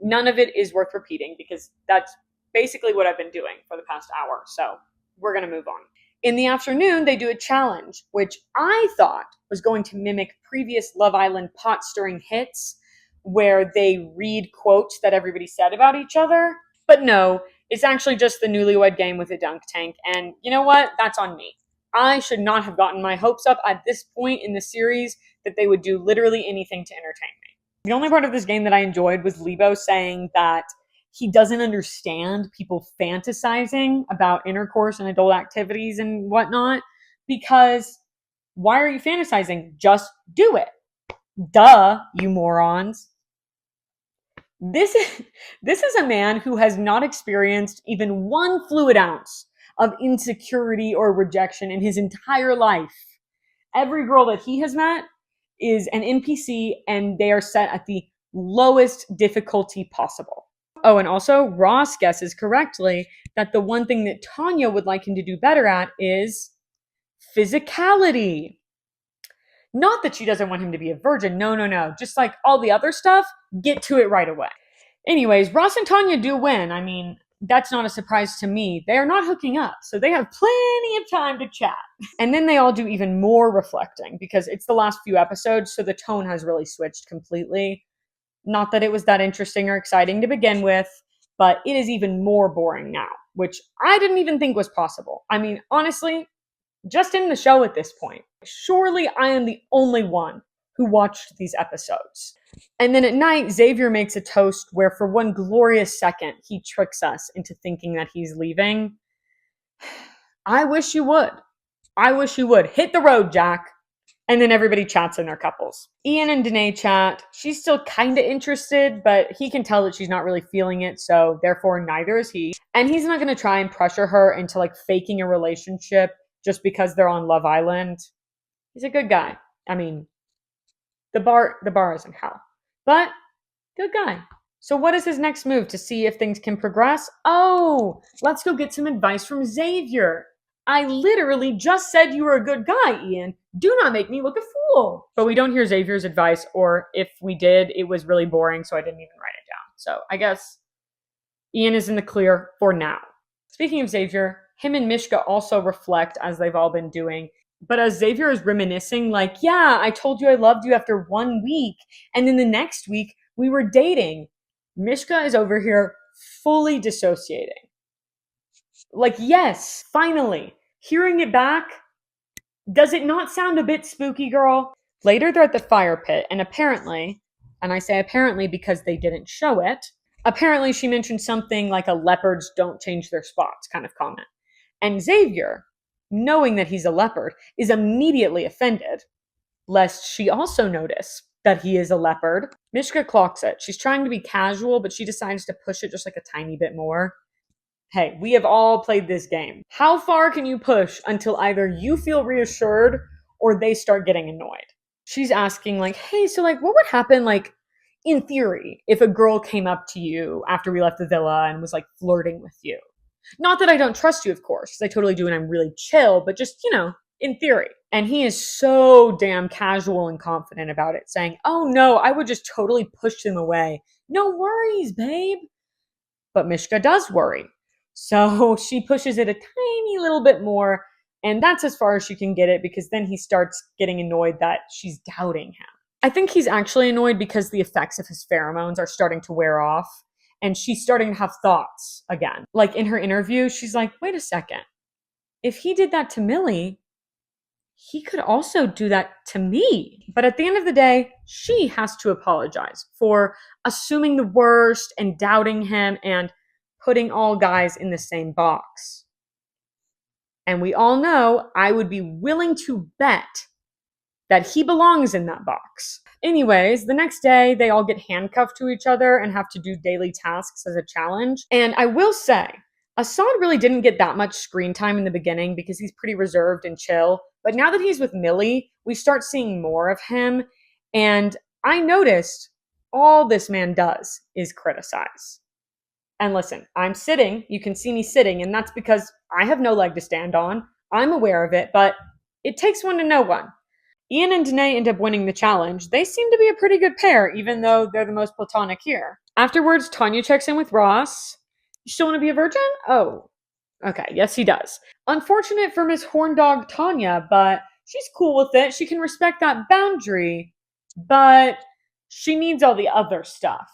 None of it is worth repeating because that's basically what I've been doing for the past hour. So we're going to move on. In the afternoon, they do a challenge, which I thought was going to mimic previous Love Island pot-stirring hits, where they read quotes that everybody said about each other. But no, it's actually just the newlywed game with a dunk tank. And you know what? That's on me. I should not have gotten my hopes up at this point in the series that they would do literally anything to entertain me. The only part of this game that I enjoyed was Libho saying that he doesn't understand people fantasizing about intercourse and adult activities and whatnot, because why are you fantasizing? Just do it. Duh, you morons. This is a man who has not experienced even 1 fluid ounce of insecurity or rejection in his entire life. Every girl that he has met is an NPC, and they are set at the lowest difficulty possible. Oh, and also, Ross guesses correctly that the one thing that Tanya would like him to do better at is physicality. Not that she doesn't want him to be a virgin. No. Just like all the other stuff, get to it right away. Anyways, Ross and Tanya do win. I mean, that's not a surprise to me. They are not hooking up, so they have plenty of time to chat. And then they all do even more reflecting because it's the last few episodes, so the tone has really switched completely. Not that it was that interesting or exciting to begin with, but it is even more boring now, which I didn't even think was possible. I mean, honestly, just in the show at this point, surely I am the only one who watched these episodes. And then at night, Xavier makes a toast where for one glorious second, he tricks us into thinking that he's leaving. I wish you would. I wish you would. Hit the road, Jack. And then everybody chats in their couples. Ian and Danae chat. She's still kind of interested, but he can tell that she's not really feeling it, so therefore neither is he. And he's not going to try and pressure her into like faking a relationship just because they're on Love Island. He's a good guy. I mean, the bar isn't hell. But good guy. So what is his next move to see if things can progress? Oh, let's go get some advice from Xavier. I literally just said you were a good guy, Ian. Do not make me look a fool. But we don't hear Xavier's advice, or if we did, it was really boring, so I didn't even write it down. So I guess Ian is in the clear for now. Speaking of Xavier, him and Mishka also reflect as they've all been doing. But as Xavier is reminiscing, like, yeah, I told you I loved you after 1 week, and then the next week we were dating. Mishka is over here fully dissociating. Like, yes, finally, hearing it back, does it not sound a bit spooky, girl? Later, they're at the fire pit, and apparently, and I say apparently because they didn't show it, apparently she mentioned something like a leopards don't change their spots kind of comment. And Xavier, knowing that he's a leopard, is immediately offended, lest she also notice that he is a leopard. Mishka clocks it. She's trying to be casual, but she decides to push it just like a tiny bit more. Hey, we have all played this game. How far can you push until either you feel reassured or they start getting annoyed? She's asking like, hey, so like what would happen like in theory if a girl came up to you after we left the villa and was like flirting with you? Not that I don't trust you, of course, because I totally do and I'm really chill, but just, in theory. And he is so damn casual and confident about it, saying, oh no, I would just totally push them away. No worries, babe. But Mishka does worry. So she pushes it a tiny little bit more, and that's as far as she can get it because then he starts getting annoyed that she's doubting him. I think he's actually annoyed because the effects of his pheromones are starting to wear off, and she's starting to have thoughts again. Like in her interview, she's like, wait a second. If he did that to Millie, he could also do that to me. But at the end of the day, she has to apologize for assuming the worst and doubting him and putting all guys in the same box. And we all know I would be willing to bet that he belongs in that box. Anyways, the next day, they all get handcuffed to each other and have to do daily tasks as a challenge. And I will say, Assad really didn't get that much screen time in the beginning because he's pretty reserved and chill. But now that he's with Millie, we start seeing more of him. And I noticed all this man does is criticize. And listen, I'm sitting, you can see me sitting, and that's because I have no leg to stand on. I'm aware of it, but it takes one to know one. Ian and Danae end up winning the challenge. They seem to be a pretty good pair, even though they're the most platonic here. Afterwards, Tanya checks in with Ross. You still want to be a virgin? Oh, okay, yes he does. Unfortunate for Miss Horndog Tanya, but she's cool with it. She can respect that boundary, but she needs all the other stuff.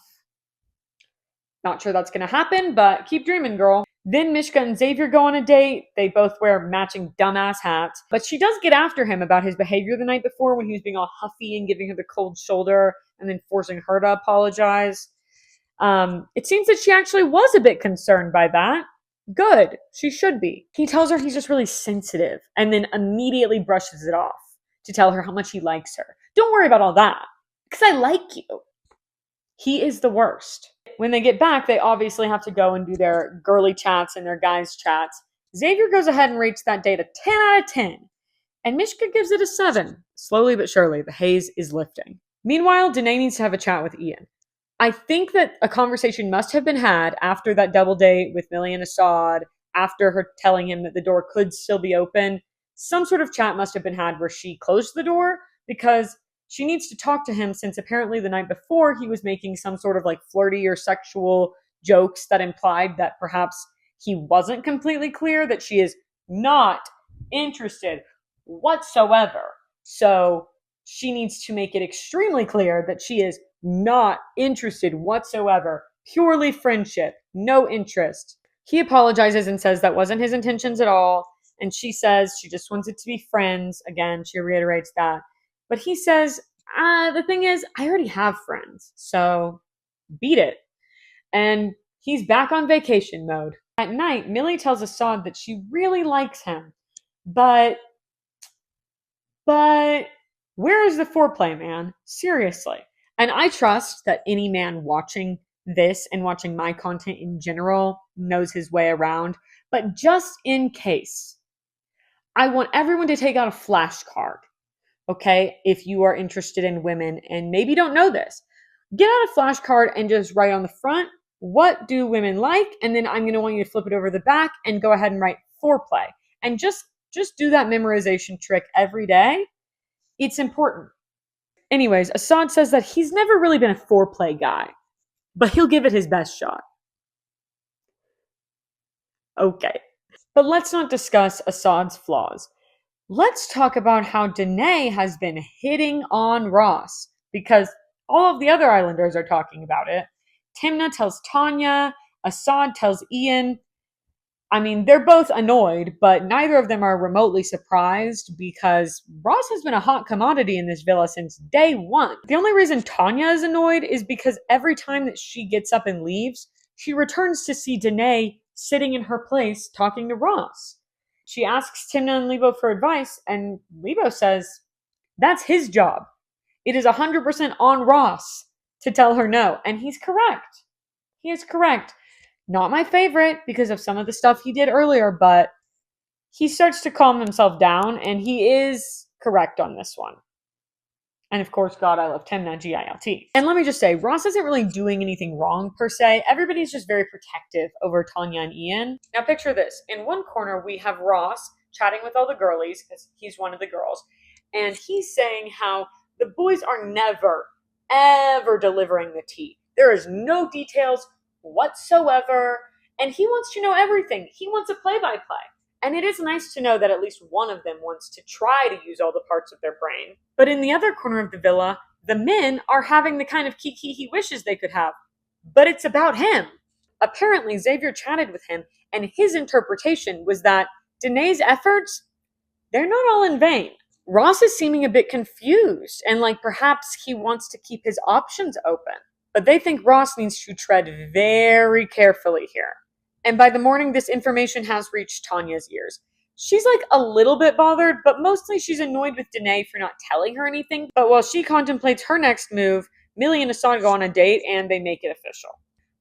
Not sure that's going to happen, but keep dreaming, girl. Then Mishka and Xavier go on a date. They both wear matching dumbass hats. But she does get after him about his behavior the night before when he was being all huffy and giving her the cold shoulder and then forcing her to apologize. It seems that she actually was a bit concerned by that. Good. She should be. He tells her he's just really sensitive and then immediately brushes it off to tell her how much he likes her. Don't worry about all that because I like you. He is the worst. When they get back, they obviously have to go and do their girly chats and their guys chats. Xavier goes ahead and rates that date a 10 out of 10. And Mishka gives it a 7. Slowly but surely, the haze is lifting. Meanwhile, Danae needs to have a chat with Ian. I think that a conversation must have been had after that double date with Millie and Assad, after her telling him that the door could still be open. Some sort of chat must have been had where she closed the door because she needs to talk to him since apparently the night before he was making some sort of like flirty or sexual jokes that implied that perhaps he wasn't completely clear that she is not interested whatsoever. So she needs to make it extremely clear that she is not interested whatsoever. Purely friendship, no interest. He apologizes and says that wasn't his intentions at all. And she says she just wants it to be friends. Again, she reiterates that. But he says The thing is, I already have friends, so beat it. And he's back on vacation mode. At night, Millie tells Assad that she really likes him, but but where is the foreplay, man? Seriously. And I trust that any man watching this and watching my content in general knows his way around. But just in case, I want everyone to take out a flashcard, okay? If you are interested in women and maybe don't know this, get out a flashcard and just write on the front, what do women like? And then I'm going to want you to flip it over the back and go ahead and write foreplay. And just do that memorization trick every day. It's important. Anyways, Assad says that he's never really been a foreplay guy, but he'll give it his best shot. Okay. But let's not discuss Assad's flaws. Let's talk about how Danae has been hitting on Ross, because all of the other islanders are talking about it. Thimna tells Tanya, Assad tells Ian. I mean, they're both annoyed, but neither of them are remotely surprised because Ross has been a hot commodity in this villa since day one. The only reason Tanya is annoyed is because every time that she gets up and leaves, she returns to see Danae sitting in her place talking to Ross. She asks Timna and Libho for advice, and Libho says that's his job. It is 100% on Ross to tell her no, and he's correct. He is correct. Not my favorite because of some of the stuff he did earlier, but he starts to calm himself down, and he is correct on this one. And of course, God, I love Timna, G-I-L-T. And let me just say, Ross isn't really doing anything wrong per se. Everybody's just very protective over Tanya and Ian. Now picture this. In one corner, we have Ross chatting with all the girlies, because he's one of the girls, and he's saying how the boys are never, ever delivering the tea. There is no details whatsoever, and he wants to know everything. He wants a play-by-play. And it is nice to know that at least one of them wants to try to use all the parts of their brain. But in the other corner of the villa, the men are having the kind of kiki he wishes they could have. But it's about him. Apparently, Xavier chatted with him, and his interpretation was that Danae's efforts, they're not all in vain. Ross is seeming a bit confused, and like perhaps he wants to keep his options open. But they think Ross needs to tread very carefully here. And by the morning, this information has reached Tanya's ears. She's like a little bit bothered, but mostly she's annoyed with Danae for not telling her anything. But while she contemplates her next move, Millie and Assad go on a date and they make it official.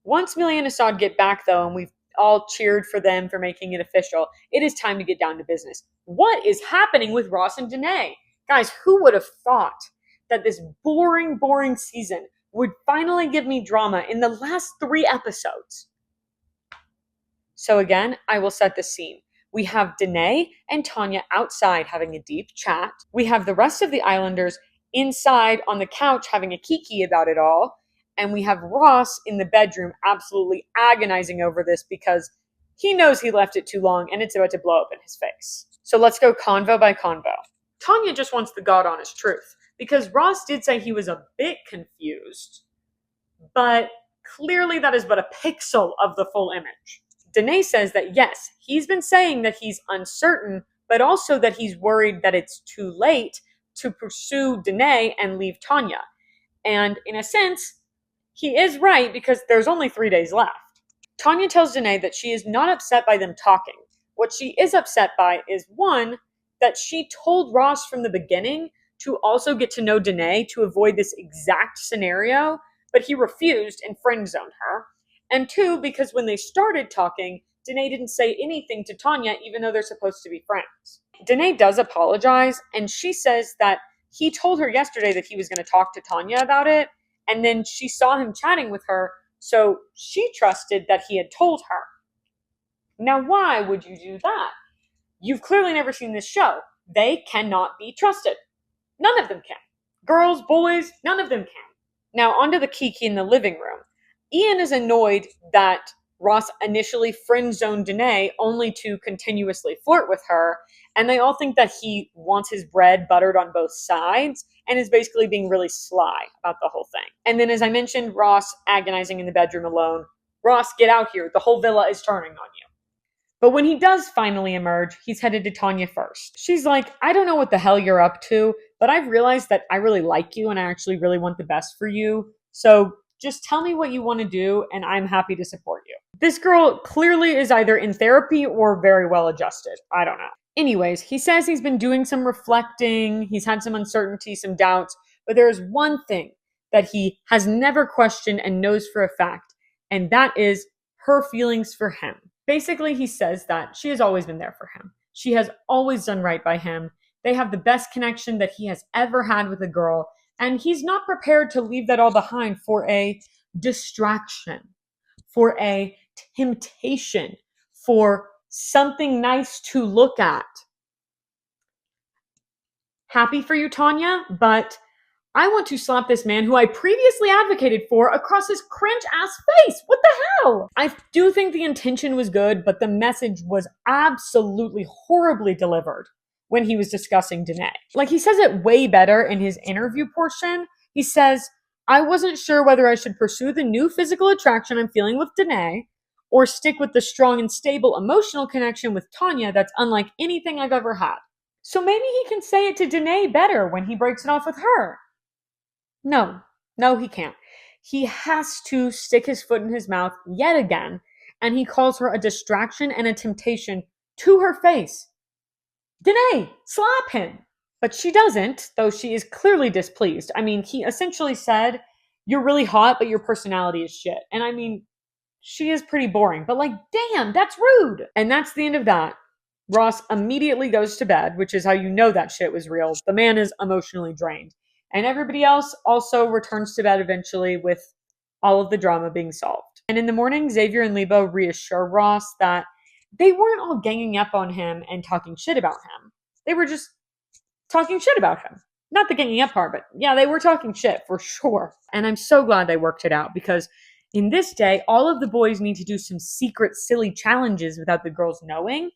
Once Millie and Assad get back though, and we've all cheered for them for making it official, it is time to get down to business. What is happening with Ross and Danae? Guys, who would have thought that this boring season would finally give me drama in the last 3 episodes? So again, I will set the scene. We have Danae and Tanya outside having a deep chat. We have the rest of the Islanders inside on the couch having a kiki about it all. And we have Ross in the bedroom absolutely agonizing over this because he knows he left it too long and it's about to blow up in his face. So let's go convo by convo. Tanya just wants the God honest truth because Ross did say he was a bit confused, but clearly that is but a pixel of the full image. Danae says that yes, he's been saying that he's uncertain, but also that he's worried that it's too late to pursue Danae and leave Tanya. And in a sense, he is right because there's only 3 days left. Tanya tells Danae that she is not upset by them talking. What she is upset by is, one, that she told Ross from the beginning to also get to know Danae to avoid this exact scenario, but he refused and friend-zoned her. And 2, because when they started talking, Danae didn't say anything to Tanya, even though they're supposed to be friends. Danae does apologize, and she says that he told her yesterday that he was going to talk to Tanya about it, and then she saw him chatting with her, so she trusted that he had told her. Now, why would you do that? You've clearly never seen this show. They cannot be trusted. None of them can. Girls, boys, none of them can. Now, onto the kiki in the living room. Ian is annoyed that Ross initially friend-zoned Danae only to continuously flirt with her, and they all think that he wants his bread buttered on both sides and is basically being really sly about the whole thing. And then, as I mentioned, Ross agonizing in the bedroom alone. Ross, get out here. The whole villa is turning on you. But when he does finally emerge, he's headed to Tanya first. She's like, I don't know what the hell you're up to, but I've realized that I really like you and I actually really want the best for you. So just tell me what you want to do and I'm happy to support you. This girl clearly is either in therapy or very well adjusted. I don't know. Anyways, he says he's been doing some reflecting, he's had some uncertainty, some doubts, but there is one thing that he has never questioned and knows for a fact, and that is her feelings for him. Basically, he says that she has always been there for him. She has always done right by him. They have the best connection that he has ever had with a girl, and he's not prepared to leave that all behind for a distraction, for a temptation, for something nice to look at. Happy for you, Tanya, but I want to slap this man who I previously advocated for across his cringe ass face. What the hell? I do think the intention was good, but the message was absolutely horribly delivered when he was discussing Danae. Like, he says it way better in his interview portion. He says, I wasn't sure whether I should pursue the new physical attraction I'm feeling with Danae or stick with the strong and stable emotional connection with Tanya that's unlike anything I've ever had. So maybe he can say it to Danae better when he breaks it off with her. No, he can't. He has to stick his foot in his mouth yet again, and he calls her a distraction and a temptation to her face. Danae, slap him! But she doesn't, though she is clearly displeased. I mean, he essentially said, you're really hot, but your personality is shit. And I mean, she is pretty boring, but like, damn, that's rude. And that's the end of that. Ross immediately goes to bed, which is how you know that shit was real. The man is emotionally drained. And everybody else also returns to bed eventually with all of the drama being solved. And in the morning, Xavier and Libho reassure Ross that they weren't all ganging up on him and talking shit about him. They were just talking shit about him. Not the ganging up part, but yeah, they were talking shit for sure. And I'm so glad they worked it out because in this day, all of the boys need to do some secret, silly challenges without the girls knowing.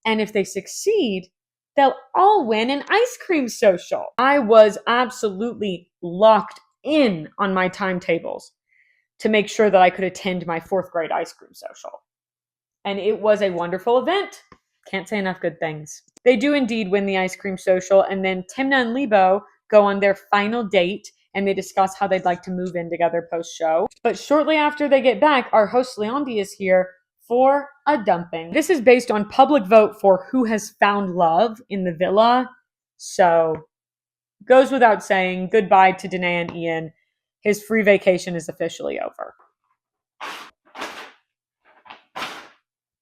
And if they succeed, they'll all win an ice cream social. I was absolutely locked in on my timetables to make sure that I could attend my 4th grade ice cream social. And it was a wonderful event. Can't say enough good things. They do indeed win the ice cream social, and then Thimna and Libho go on their final date, and they discuss how they'd like to move in together post-show. But shortly after they get back, our host Leondi is here for a dumping. This is based on public vote for who has found love in the villa. So, goes without saying, goodbye to Danae and Ian. His free vacation is officially over.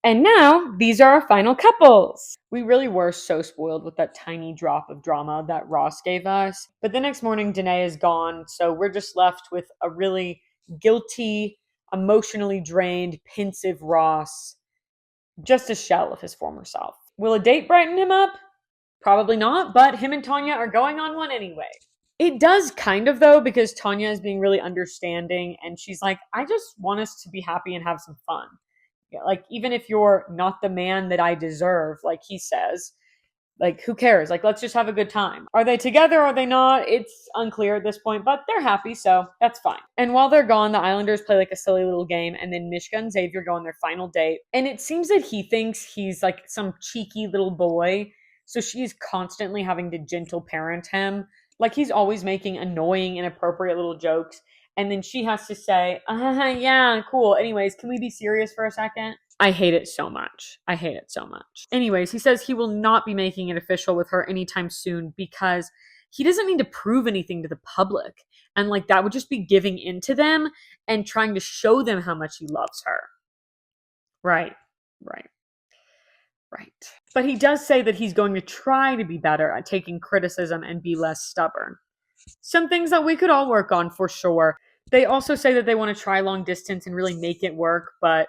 And now, these are our final couples. We really were so spoiled with that tiny drop of drama that Ross gave us. But the next morning, Danae is gone, so we're just left with a really guilty, emotionally drained, pensive Ross. Just a shell of his former self. Will a date brighten him up? Probably not, but him and Tanya are going on one anyway. It does kind of, though, because Tanya is being really understanding, and she's like, I just want us to be happy and have some fun. Like, even if you're not the man that I deserve, like he says, like, who cares? Like, let's just have a good time. Are they together? Are they not? It's unclear at this point, but they're happy, so that's fine. And while they're gone, the Islanders play like a silly little game, and then Mishka and Xavier go on their final date. And it seems that he thinks he's like some cheeky little boy, so she's constantly having to gentle parent him. Like, he's always making annoying, inappropriate little jokes. And then she has to say, yeah, cool. Anyways, can we be serious for a second? I hate it so much. Anyways, he says he will not be making it official with her anytime soon because he doesn't need to prove anything to the public. And like that would just be giving in to them and trying to show them how much he loves her. Right. But he does say that he's going to try to be better at taking criticism and be less stubborn. Some things that we could all work on for sure. They also say that they want to try long distance and really make it work, but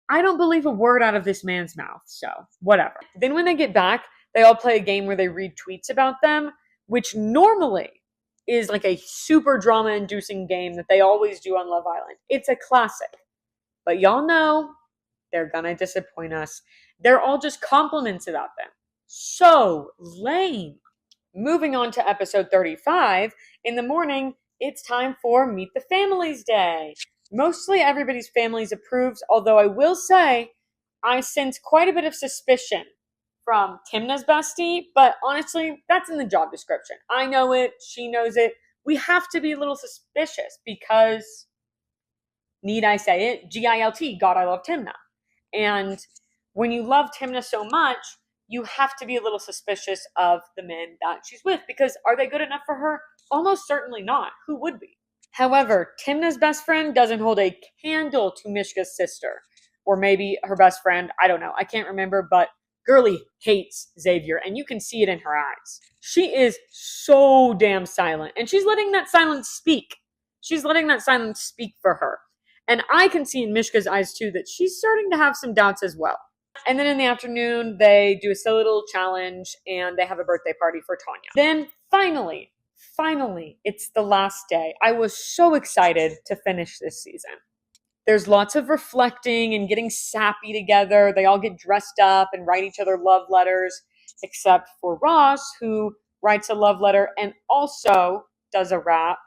I don't believe a word out of this man's mouth, so whatever. Then when they get back, they all play a game where they read tweets about them, which normally is like a super drama-inducing game that they always do on Love Island. It's a classic. But y'all know they're gonna disappoint us. They're all just compliments about them. So lame. Moving on to episode 35, in the morning, it's time for Meet the Families Day. Mostly everybody's families approves, although I will say I sense quite a bit of suspicion from Thimna's bestie, but honestly, that's in the job description. I know it, she knows it. We have to be a little suspicious because, need I say it, GILT, God, I love Thimna. And when you love Thimna so much, you have to be a little suspicious of the men that she's with because are they good enough for her? Almost certainly not. Who would be? However, Thimna's best friend doesn't hold a candle to Mishka's sister. Or maybe her best friend, I don't know, I can't remember, but Girly hates Xavier, and you can see it in her eyes. She is so damn silent, and she's letting that silence speak. She's letting that silence speak for her. And I can see in Mishka's eyes too that she's starting to have some doubts as well. And then in the afternoon, they do a silly little challenge and they have a birthday party for Tanya. Then finally, it's the last day. I was so excited to finish this season. There's lots of reflecting and getting sappy together. They all get dressed up and write each other love letters, except for Ross, who writes a love letter and also does a rap.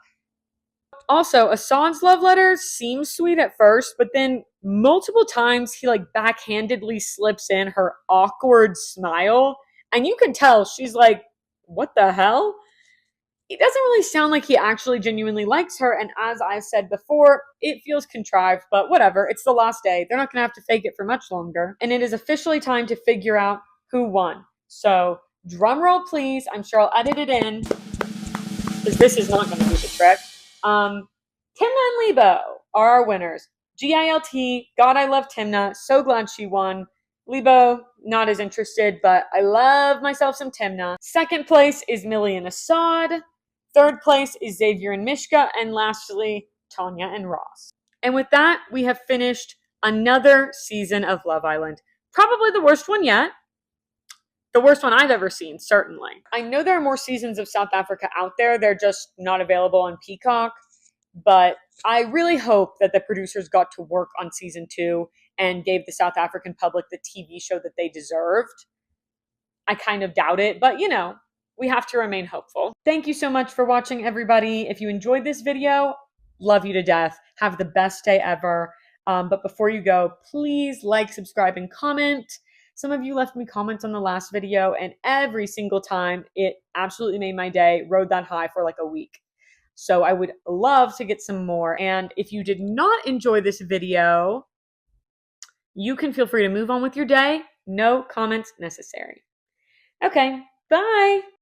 Also, Assad's love letter seems sweet at first, but then multiple times he like backhandedly slips in her awkward smile. And you can tell she's like, what the hell? It doesn't really sound like he actually genuinely likes her. And as I said before, it feels contrived, but whatever. It's the last day. They're not going to have to fake it for much longer. And it is officially time to figure out who won. So drum roll, please. I'm sure I'll edit it in because this is not going to do the trick. Thimna and Libho are our winners. GILT, God, I love Thimna. So glad she won. Libho, not as interested, but I love myself some Thimna. Second place is Millie and Assad. Third place is Xavier and Mishka. And lastly, Tanya and Ross. And with that, we have finished another season of Love Island. Probably the worst one yet. The worst one I've ever seen, certainly. I know there are more seasons of South Africa out there. They're just not available on Peacock. But I really hope that the producers got to work on season 2 and gave the South African public the TV show that they deserved. I kind of doubt it, but you know, we have to remain hopeful. Thank you so much for watching, everybody. If you enjoyed this video, love you to death. Have the best day ever. But before you go, please like, subscribe, and comment. Some of you left me comments on the last video, and every single time it absolutely made my day, rode that high for like a week. So I would love to get some more. And if you did not enjoy this video, you can feel free to move on with your day. No comments necessary. Okay, bye.